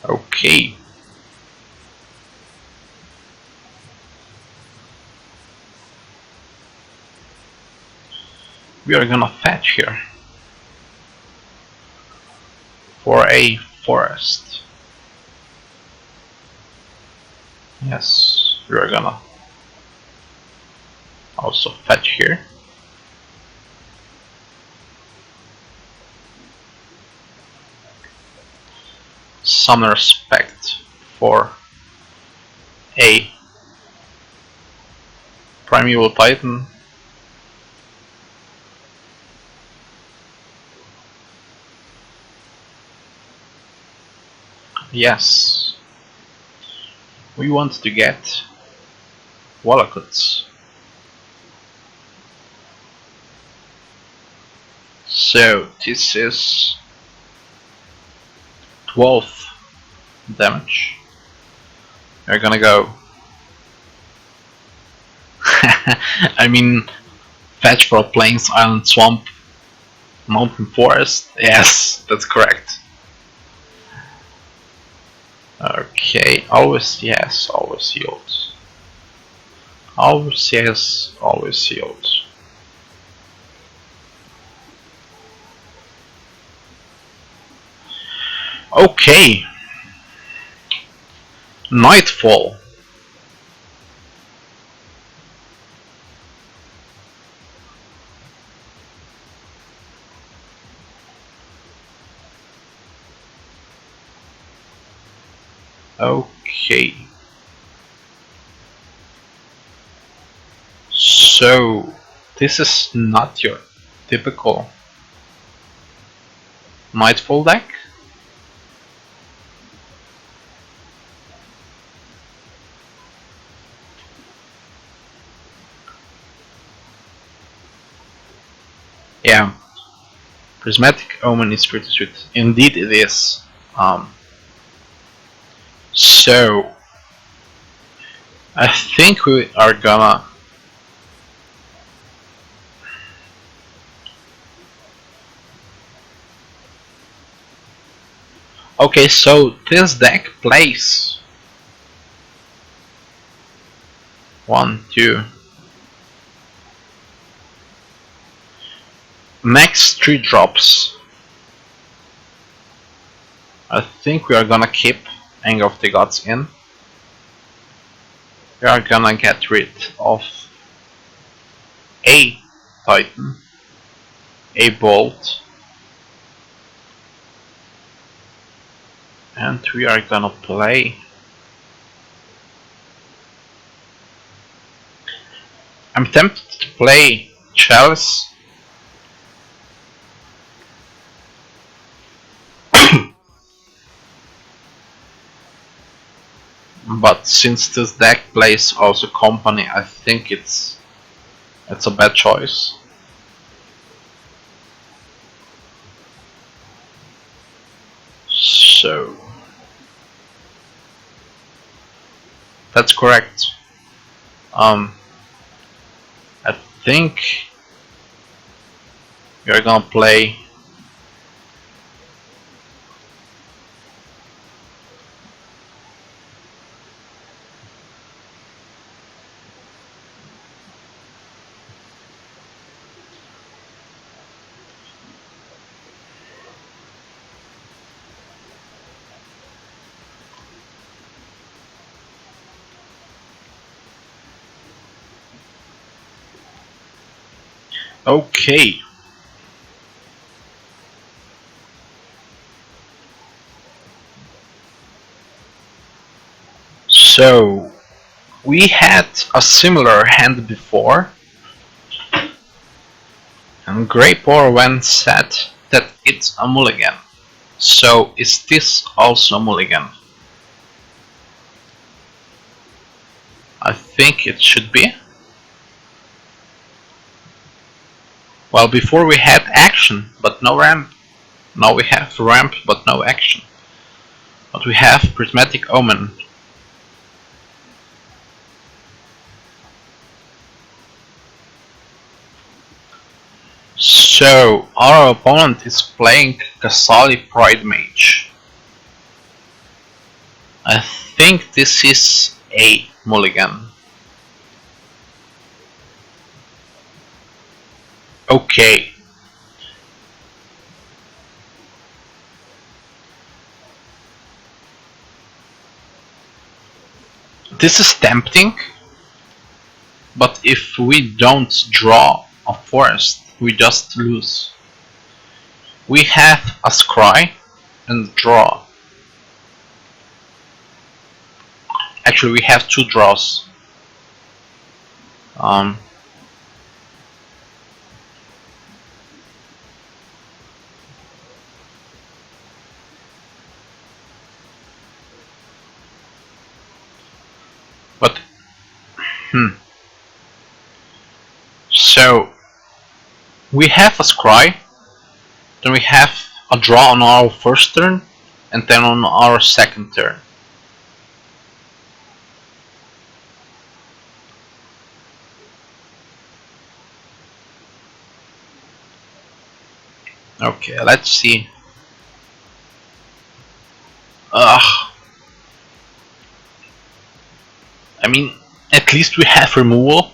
[SPEAKER 1] Okay. We are gonna fetch here for a forest. Yes, we are gonna also fetch here. Some respect for a Primeval Titan. Yes, we want to get Valakuts. So this is 12 damage. We're gonna go. I mean, fetch for Plains, Island, Swamp, Mountain, Forest. Yes, that's correct. Okay, always yes, always yield. Always yes, always yield. Okay. Nightfall. Okay. So, this is not your typical Nightfall deck? Yeah. Prismatic Omen is pretty sweet. Indeed it is. So, I think we are gonna... Okay, so this deck plays 1, 2, max 3 drops. I think we are gonna keep Anger of the Gods in. We are gonna get rid of a Titan, a Bolt, and we are gonna play... I'm tempted to play Chalice. But since this deck plays also Company, I think it's a bad choice. So that's correct. I think we're gonna play okay. So we had a similar hand before, and Grey Porwen said that it's a mulligan. So is this also a mulligan? I think it should be. Well, before we had action, but no ramp. Now we have ramp, but no action. But we have Prismatic Omen. So, our opponent is playing Kasali Pride Mage. I think this is a mulligan. Okay. This is tempting, but if we don't draw a forest, we just lose. We have a scry and draw. Actually, we have two draws. But so we have a scry, then we have a draw on our first turn, and then on our second turn. Okay, let's see. Ugh. I mean, at least we have removal.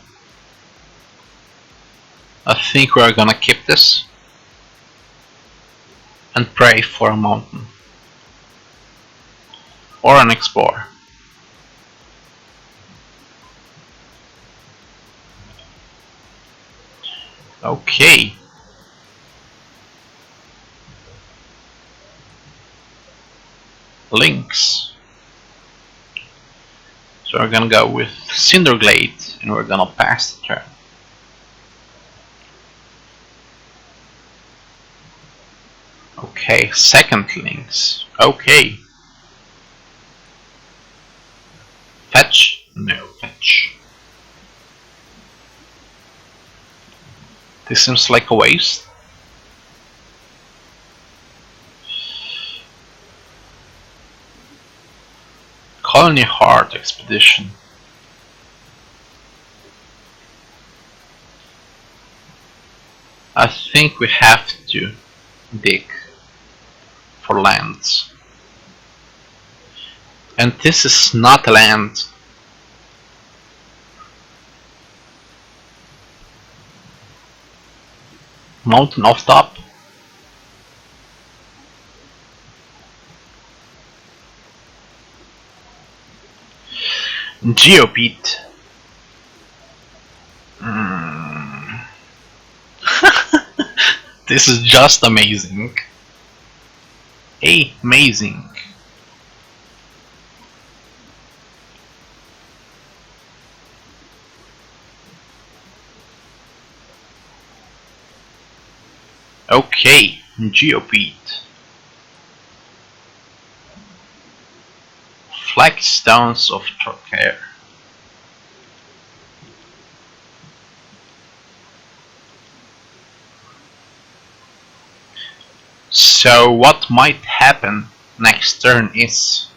[SPEAKER 1] I think we're gonna keep this and pray for a mountain or an explorer. Okay. Links. So we're gonna go with Cinderglade and we're gonna pass the turn. Okay, second links. Okay. Fetch? No fetch. This seems like a waste. Colony Heart Expedition. I think we have to dig for lands. And this is not a land. Mountain off top. Geobeat. This is just amazing. Amazing. Okay, Geobeat. Flagstones of Trocaire. So what might happen next turn is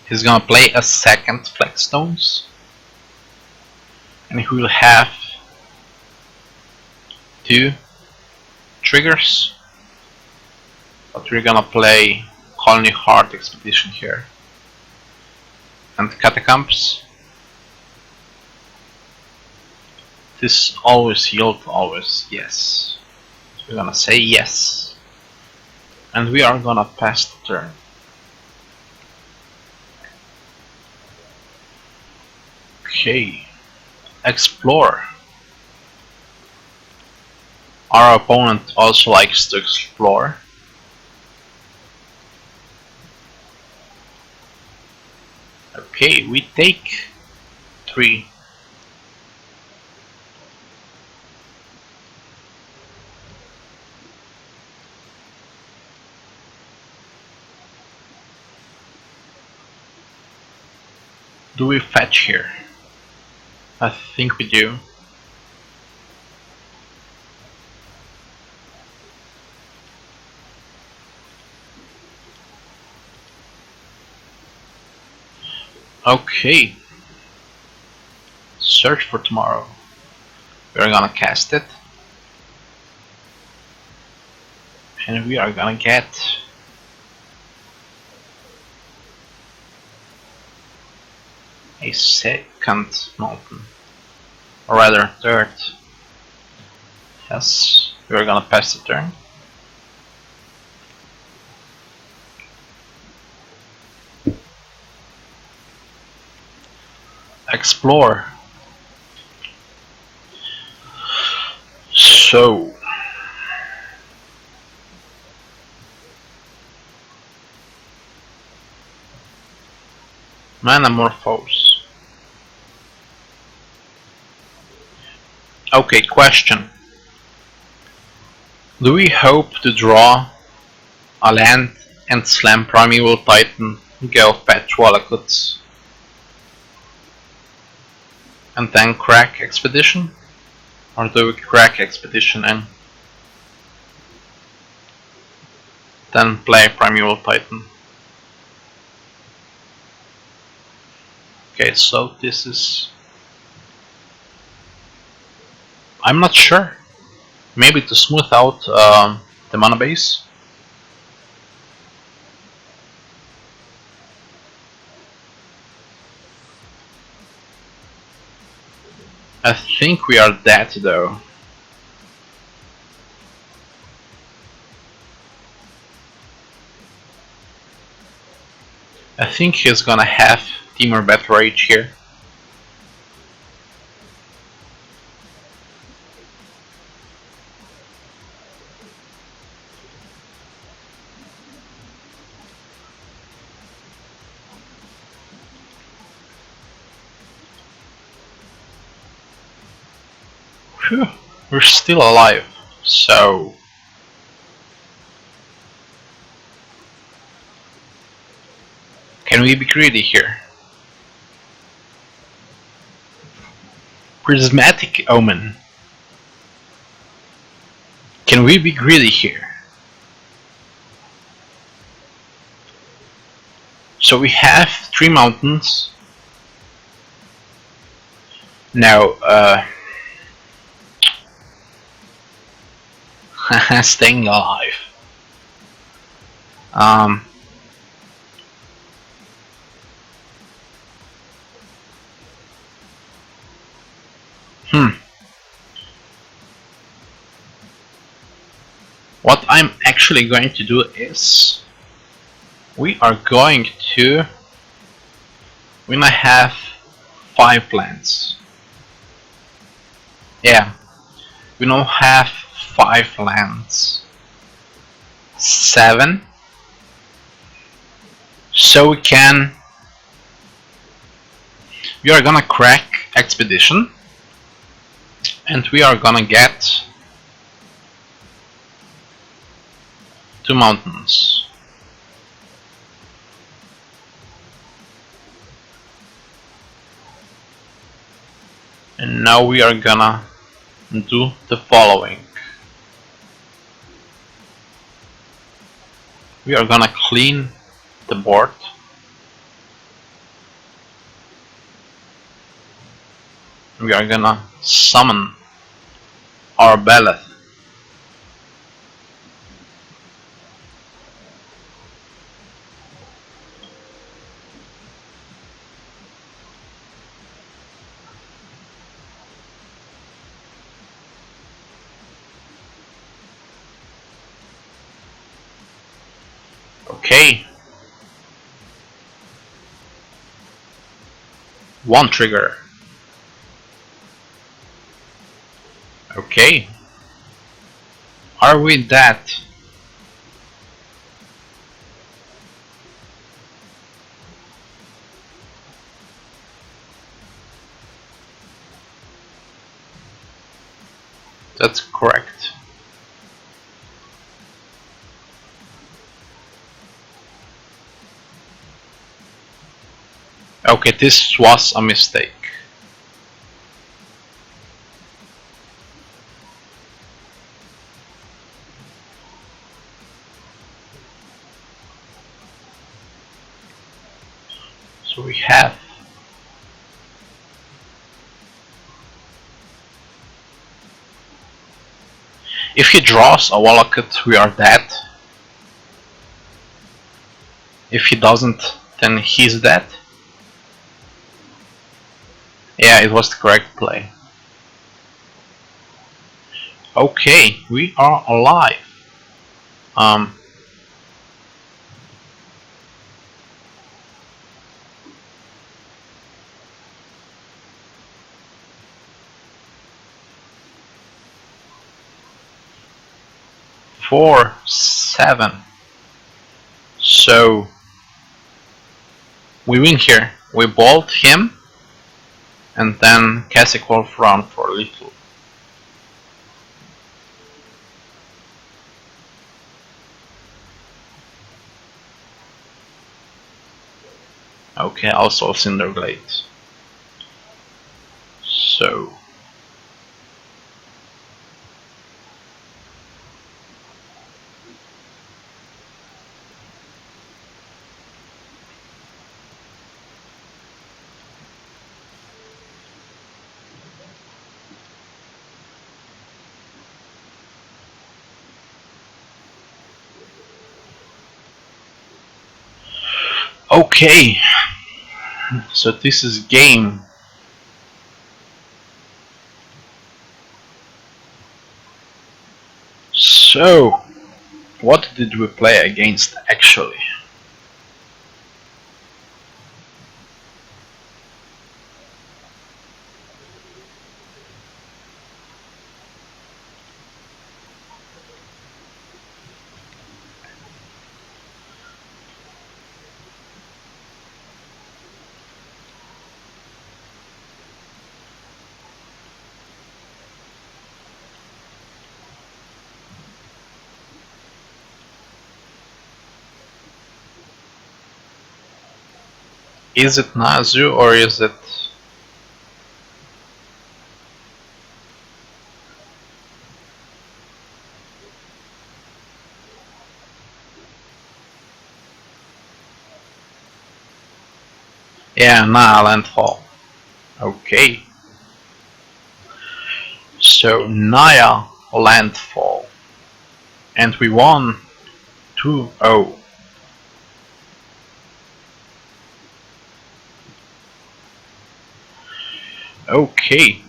[SPEAKER 1] he's gonna play a second Flagstones and he will have two triggers, but we're gonna play Colony Heart Expedition here and Catacombs. This always yield, always yes. So we're gonna say yes, and we are gonna pass the turn. Okay, explore. Our opponent also likes to explore. Okay, we take 3. Do we fetch here? I think we do. Okay. Search for tomorrow. We're gonna cast it. And we are gonna get a second mountain. Or rather, third. Yes, we're gonna pass the turn. Explore. So. Manamorphose. Okay, question. Do we hope to draw a land and slam Primeval Titan, go fetch Wallakuts, and then crack Expedition? Or do we crack Expedition and then play Primeval Titan? Okay, so this is... I'm not sure. Maybe to smooth out the mana base. I think we are dead though. I think he's gonna have Temur Battle Rage here. Phew, we're still alive, so... Can we be greedy here? Prismatic Omen. Can we be greedy here? So we have 3 mountains. Now, staying alive. What I'm actually going to do is we are going to, when I have 5 lands. Yeah, we now have 5 lands. 7. So we are gonna crack Expedition and we are gonna get 2 mountains. And now we are gonna do the following. We are gonna clean the board. We are gonna summon our Beleth. Okay. 1 trigger. Okay. Are we dead? That's correct. Okay, this was a mistake. So we have if he draws a Wallachit, we are dead. If he doesn't, then he's dead. Yeah, it was the correct play. Okay, we are alive. Um, four, 7. So we win here. We bolt him, and then Kasich Wolf run for a little. Okay, also Cinderglade. So okay, so this is game. So what did we play against actually? Is it Nazu or is it... Yeah, Naya Landfall. Okay. So Naya Landfall. And we won 2-0. Okay.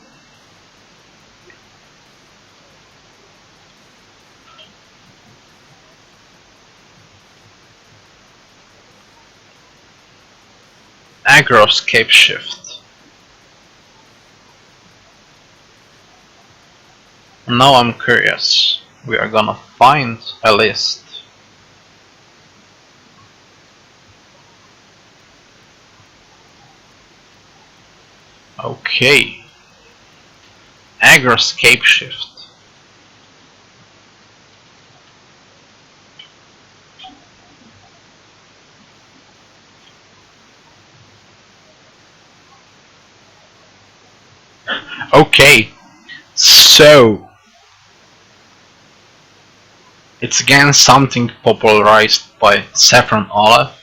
[SPEAKER 1] Aggro Scape Shift. Now I'm curious. We are gonna find a list. Okay. Aggro Scape Shift. Okay. So it's again something popularized by Saffron Olive.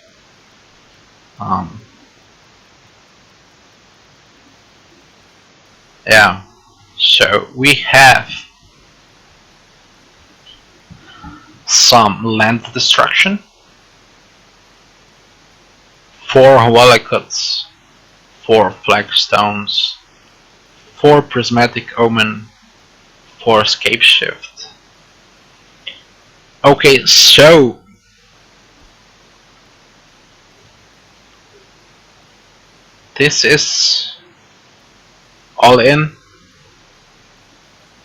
[SPEAKER 1] Yeah, so we have some land destruction, 4 Wallachits, 4 flagstones, 4 prismatic omen, 4 escape shift. Okay, so this is all in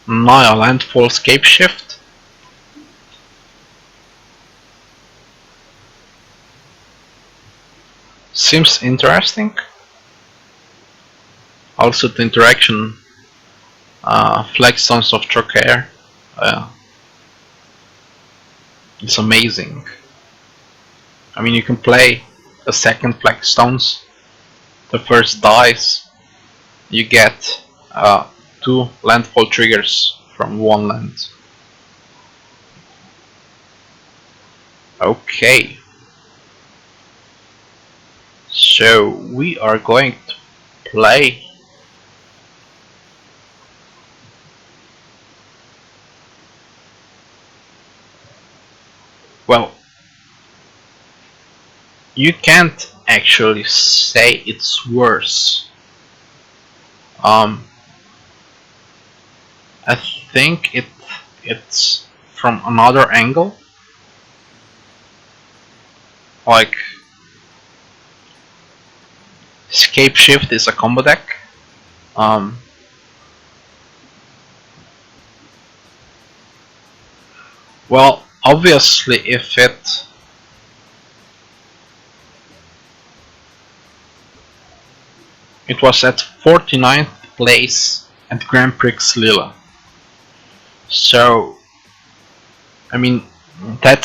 [SPEAKER 1] Naya landfall escape shift. Seems interesting. Also the interaction Flagstones of Trocaire. It's amazing. I mean, you can play the second Flagstones. The first dies. You get 2 landfall triggers from 1 land. Okay. So we are going to play well, you can't actually say it's worse. I think it's from another angle. Like TitanShift is a combo deck. Well, obviously, if it was at 49th place at Grand Prix Lille. So, I mean, that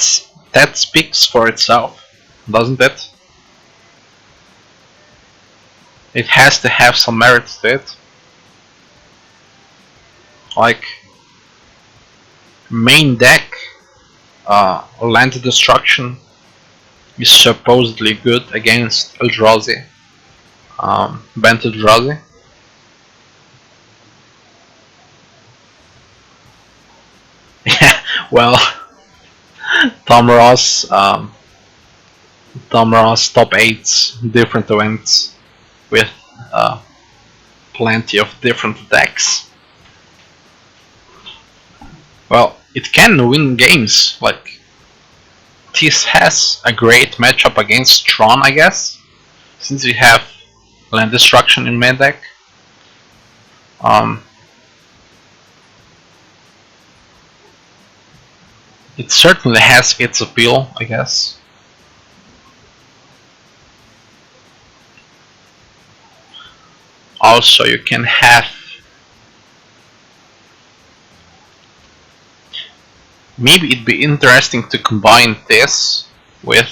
[SPEAKER 1] speaks for itself, doesn't it? It has to have some merit to it. Like, main deck, Land Destruction is supposedly good against Eldrazi, Bent Eldrazi. Yeah, well, Tom Ross top 8s, different events with plenty of different decks. Well, it can win games. Like, this has a great matchup against Tron, I guess, since we have Land Destruction in main deck. It certainly has its appeal, I guess. Also, you can have maybe it'd be interesting to combine this with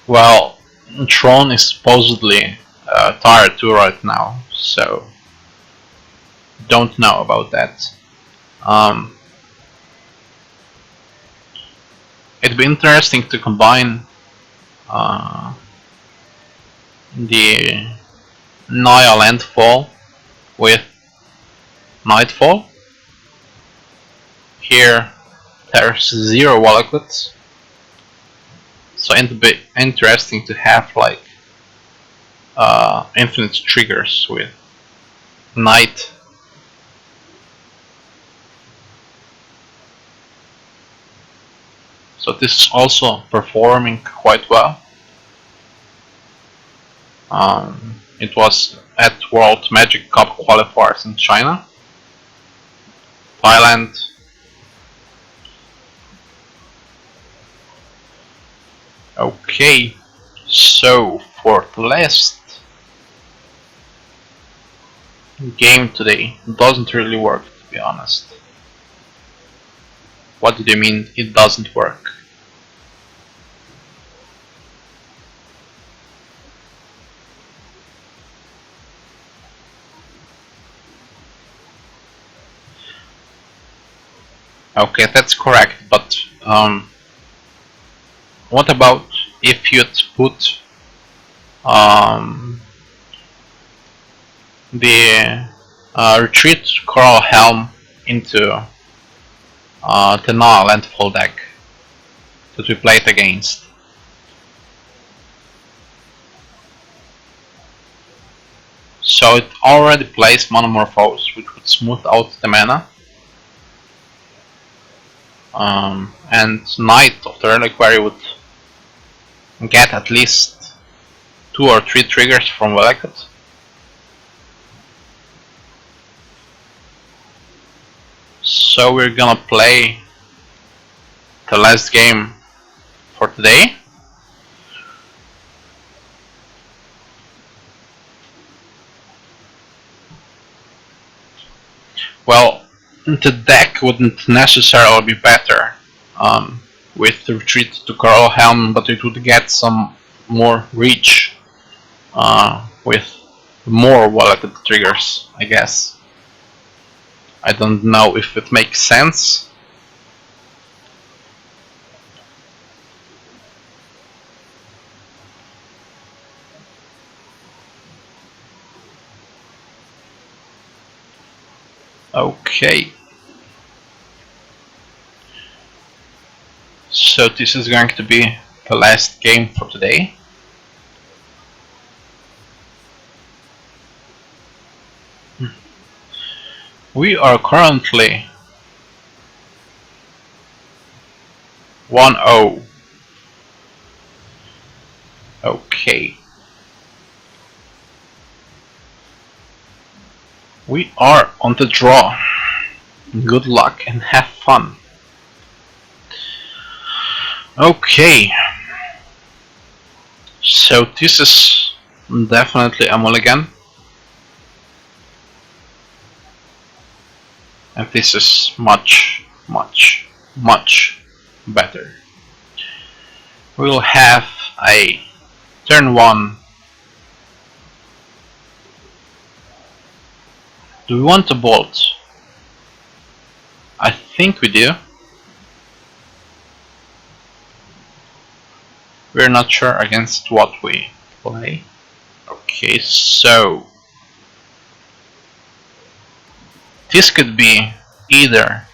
[SPEAKER 1] well, Tron is supposedly tier 2 right now, so don't know about that. It'd be interesting to combine the Naya Landfall with Nightfall. Here there's 0 Wallaclets, so it'd be interesting to have like infinite triggers with Night. So this is also performing quite well. It was at World Magic Cup qualifiers in China, Thailand. Okay, so for the last game today, it doesn't really work, to be honest. What do you mean it doesn't work? Okay, that's correct, but what about if you'd put the Retreat Coral Helm into the Null Landfall deck that we played against? So it already plays Monomorphose, which would smooth out the mana. And Knight of the Reliquary would get at least 2 or 3 triggers from Wellacott. So we're gonna play the last game for today. Well, the deck wouldn't necessarily be better with the retreat to Coralhelm, but it would get some more reach with more walleted triggers, I guess. I don't know if it makes sense. Okay. So this is going to be the last game for today. We are currently 1-0. Okay. We are on the draw. Good luck and have fun. Okay. So this is definitely a mulligan. And this is much, much, much better. We'll have a turn 1. Do we want a bolt? I think we do. We're not sure against what we play. Okay, so this could be either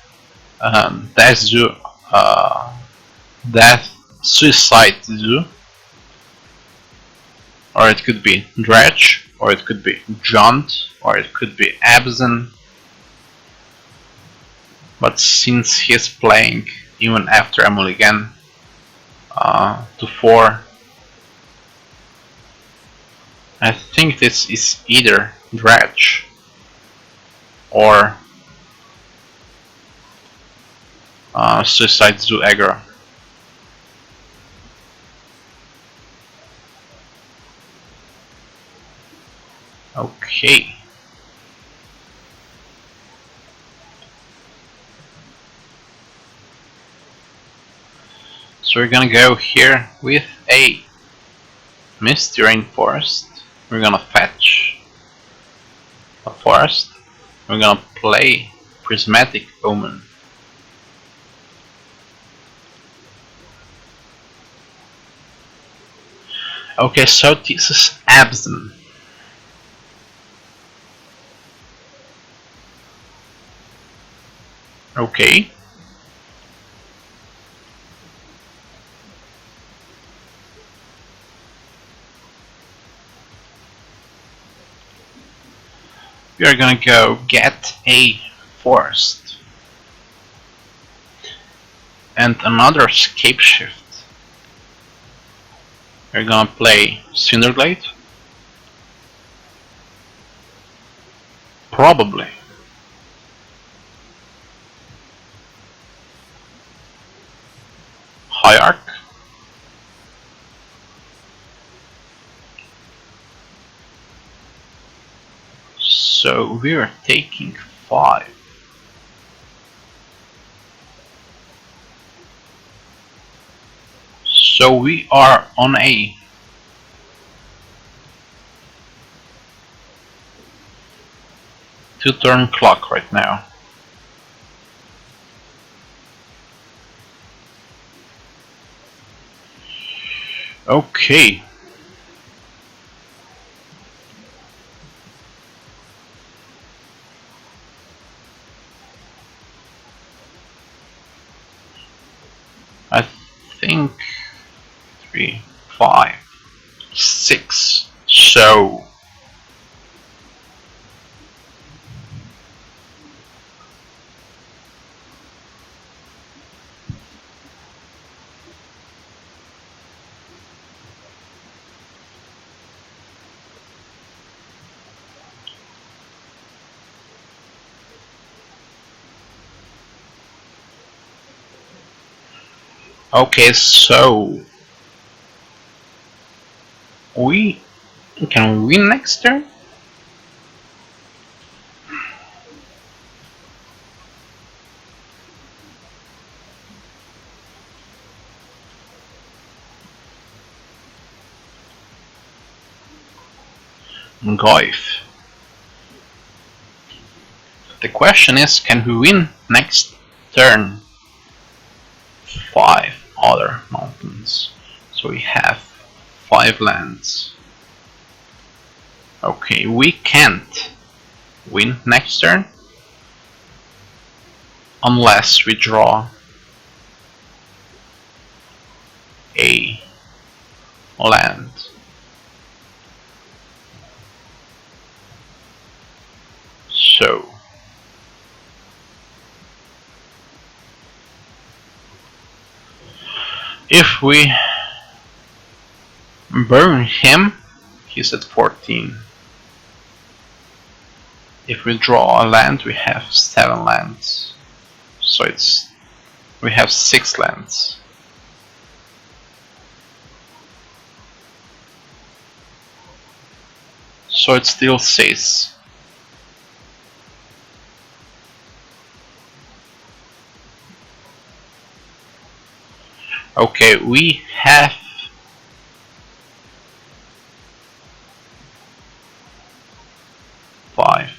[SPEAKER 1] Death Suicide Zoo, or it could be Dredge, or it could be Jaunt, or it could be Abzan. But since he's playing even after a mulligan to 4, I think this is either Dredge or Suicide Zoo aggro. Okay. So we're gonna go here with a Misty Rainforest. We're gonna fetch a forest. We're gonna play Prismatic Omen. Okay, so this is Abzan. Okay. We are gonna go get a forest and another Scapeshift. We're gonna play Cinderglade. Probably. Hierarch. So we are taking 5. So we are on a 2-turn clock right now. Okay. I think 3, 5, 6. So Okay, so we can we win next turn? Goif. The question is, can we win next turn? 5 other mountains. So we have 5 lands. Okay, we can't win next turn unless we draw a land. So if we burn him, he's at 14. If we draw a land, we have 7 lands. So we have 6 lands. So it still says okay, we have five.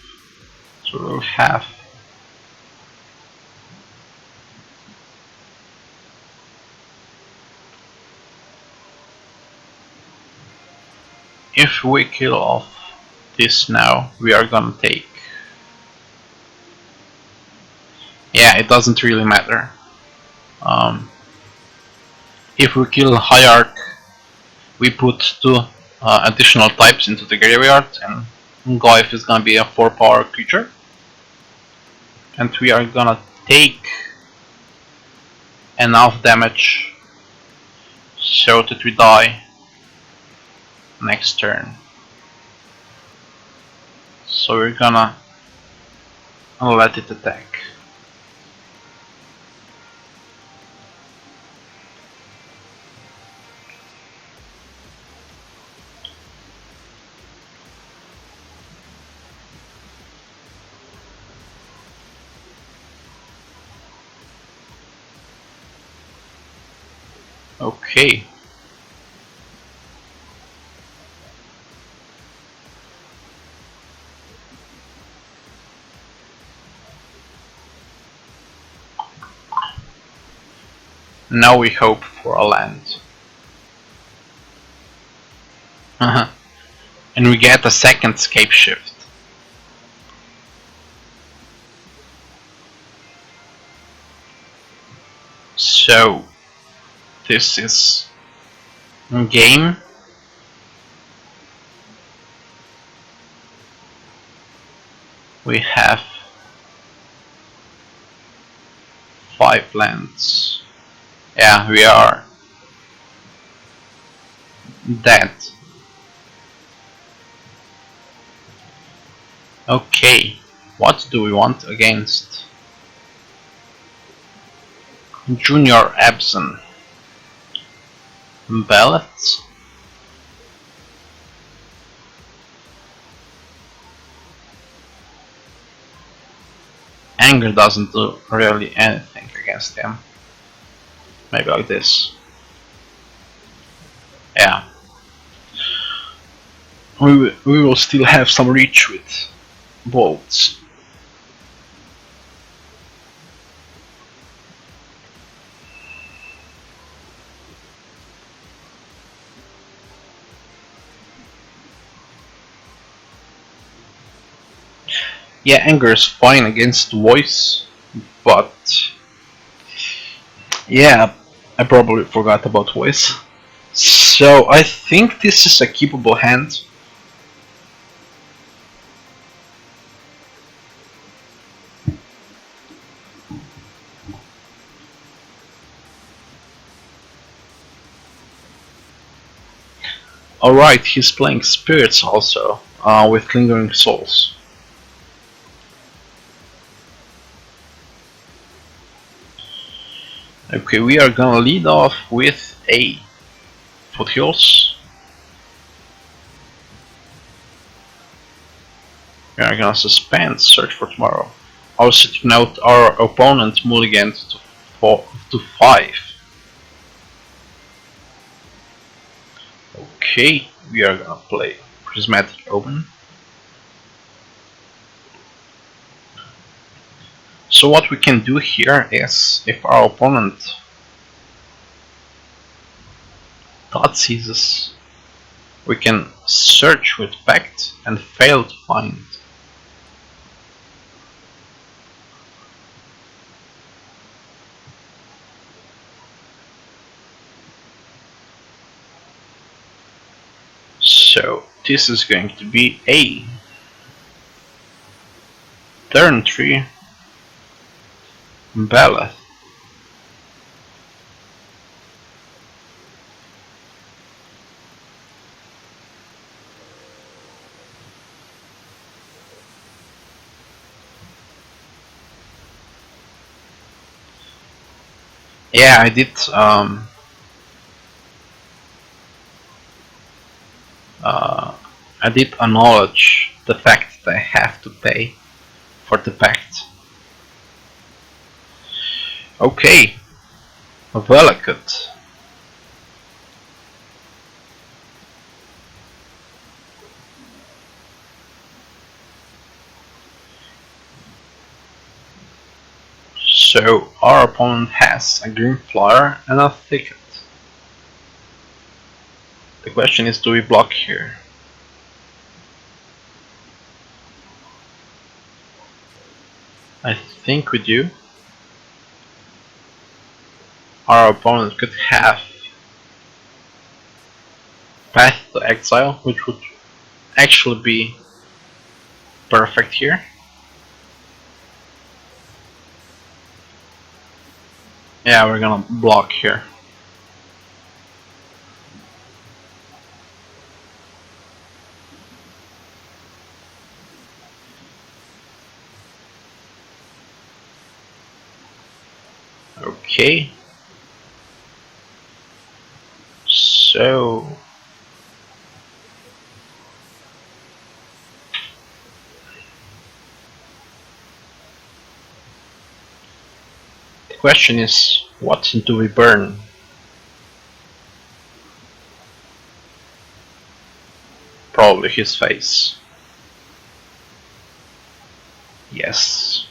[SPEAKER 1] So we'll have if we kill off this now, we are gonna take. Yeah, it doesn't really matter. If we kill Hierarch, we put 2 additional types into the graveyard, and Goif is gonna be a 4-power creature. And we are gonna take enough damage so that we die next turn. So we're gonna let it attack. Okay. Now we hope for a land. And we get a second scape shift. So this is game. We have 5 lands. Yeah, we are dead. Okay, what do we want against Junior Abson? Ballot? Anger doesn't do really anything against him. Maybe like this. Yeah. We will still have some reach with bolts. Yeah, anger is fine against voice, but yeah, I probably forgot about voice. So I think this is a keepable hand. Alright, he's playing spirits also, with lingering souls. Okay, we are gonna lead off with a foothills. We are gonna suspend search for tomorrow. Also to note, our opponent mulliganed to 5. Okay, we are gonna play Prismatic Omen. So what we can do here is, if our opponent dot seizes, we can search with Pact and fail to find. So this is going to be a turn 3 Ballad. Yeah, I did acknowledge the fact that I have to pay for the pact. Okay, Velakut. So our opponent has a green flyer and a thicket. The question is, do we block here? I think we do. Our opponent could have Path to Exile, which would actually be perfect here. Yeah, we're gonna block here. Okay. So the question is, what do we burn? Probably his face. Yes.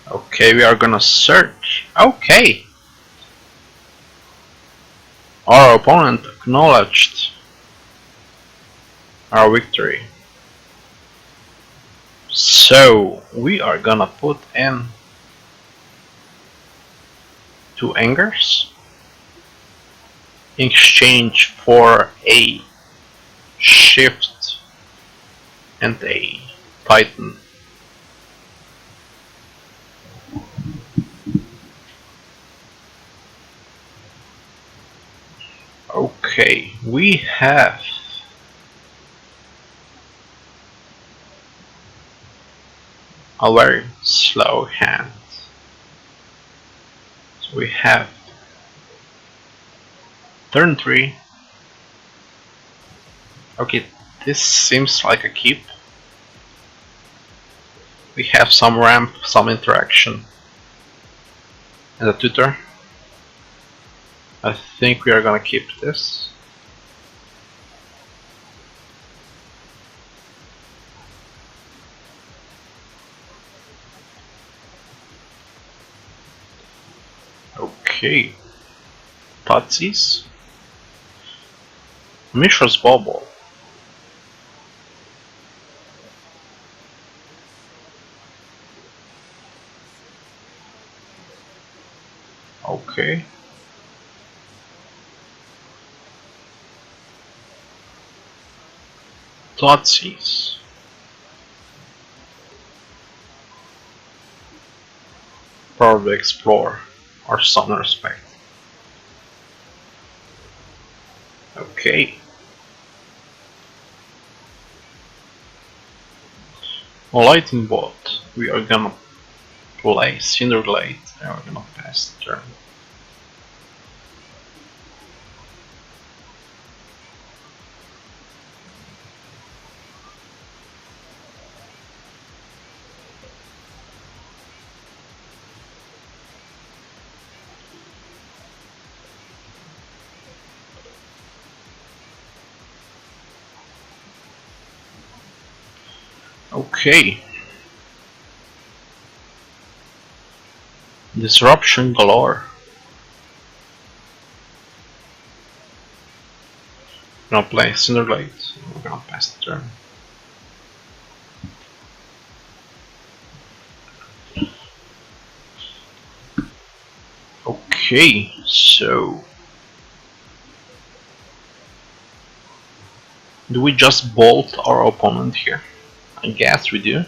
[SPEAKER 1] Okay, we are gonna search. Okay. Our opponent acknowledged our victory. So we are gonna put in 2 angers in exchange for a shift and a Titan. Okay, we have a very slow hand. So we have turn 3. Okay, this seems like a keep. We have some ramp, some interaction, and a tutor. I think we are gonna keep this. Okay. Totsis. Mishra's Bubble. Okay. Totsis. Probably explore or some respect. Okay. Lighting bot, we are gonna play Cinderglade and we're gonna pass the turn. Okay. Disruption galore. We're gonna play Cinderglade. We're gonna pass the turn. Okay, so do we just bolt our opponent here? I guess we do.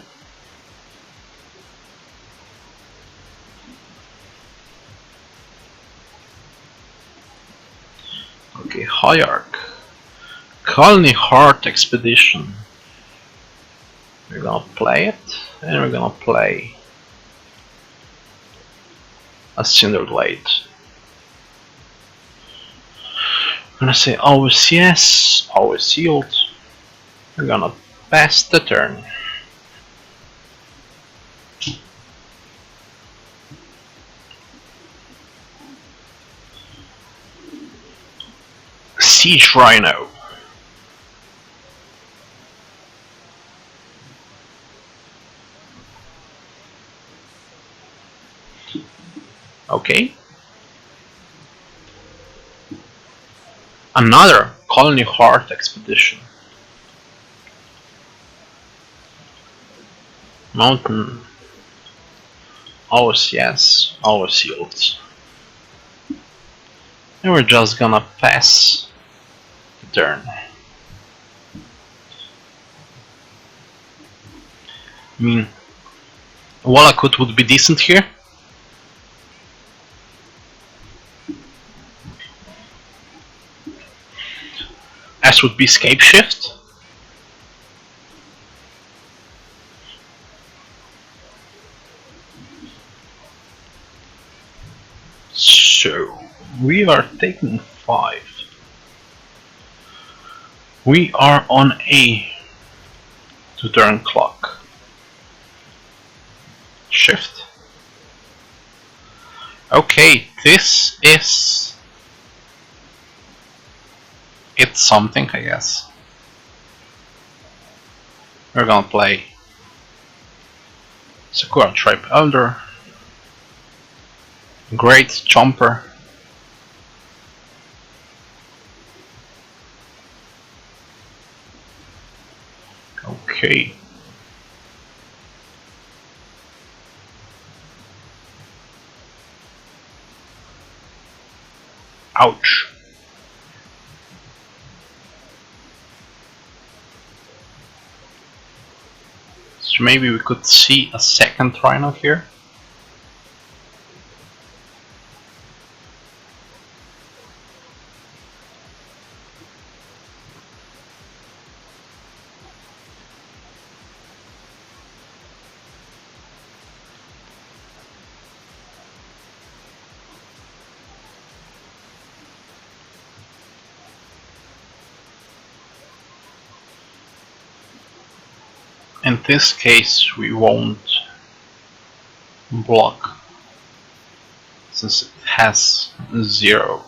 [SPEAKER 1] Okay, Hierarch. Colony Heart Expedition. We're gonna play it, and we're gonna play a Cinderglade. I'm gonna say always yes, always yield. We're gonna pass the turn. Siege Rhino. Okay. Another Colony Heart Expedition. Mountain. Always yes, always yields. And we're just gonna pass the turn. I mean, Wallakut would be decent here. As would be TitanShift. So we are taking 5. We are on a 2-turn clock. Shift. Okay, this is... it's something, I guess. We're gonna play Sakura Tribe Elder, Great Chomper, okay. Ouch. So maybe we could see a second Rhino here. In this case we won't block, since it has 0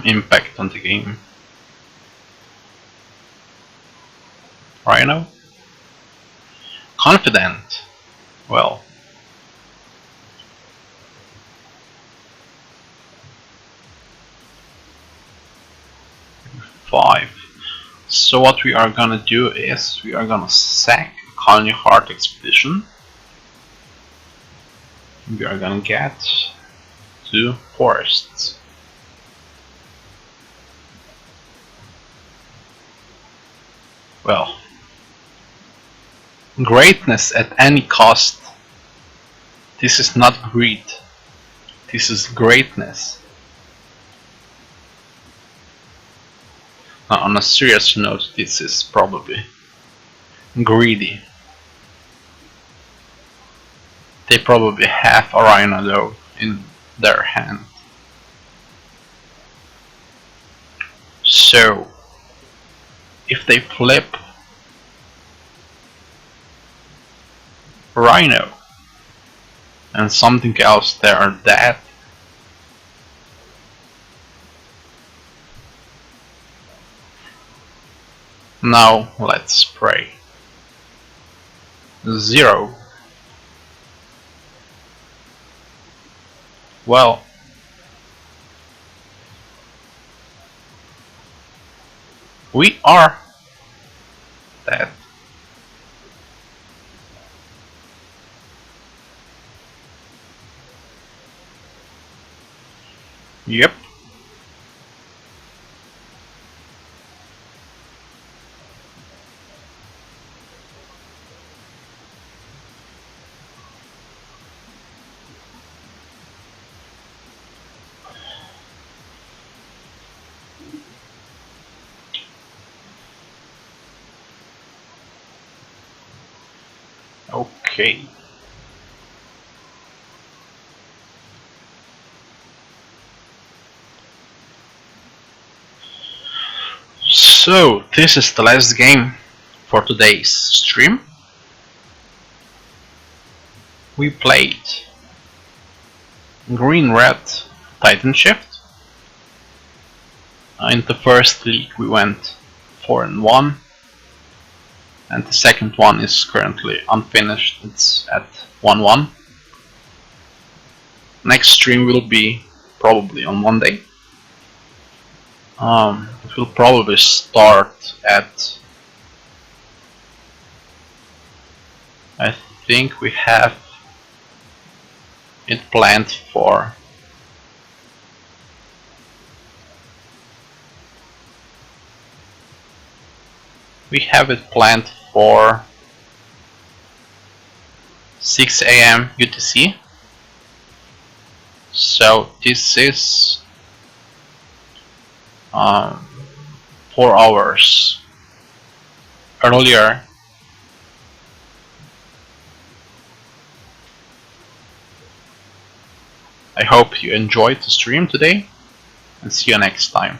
[SPEAKER 1] impact on the game. Rhino? Confident? Well, five. So what we are gonna do is we are gonna sack Colony Heart Expedition. We are gonna get 2 forests. Well, greatness at any cost. This is not greed. This is greatness. Now, on a serious note, this is probably greedy. They probably have a rhino though in their hand. So, if they flip rhino and something else, they are dead. Now let's pray. 0. Well, we are dead. Yep. Okay. So, this is the last game for today's stream. We played Green-Red TitanShift. In the first league we went 4-1, and the second one is currently unfinished, it's at 1-1. Next stream will be probably on Monday. It will probably start at, I think we have it planned for we have it planned for 6 AM UTC. So this is 4 hours earlier. I hope you enjoyed the stream today, and see you next time.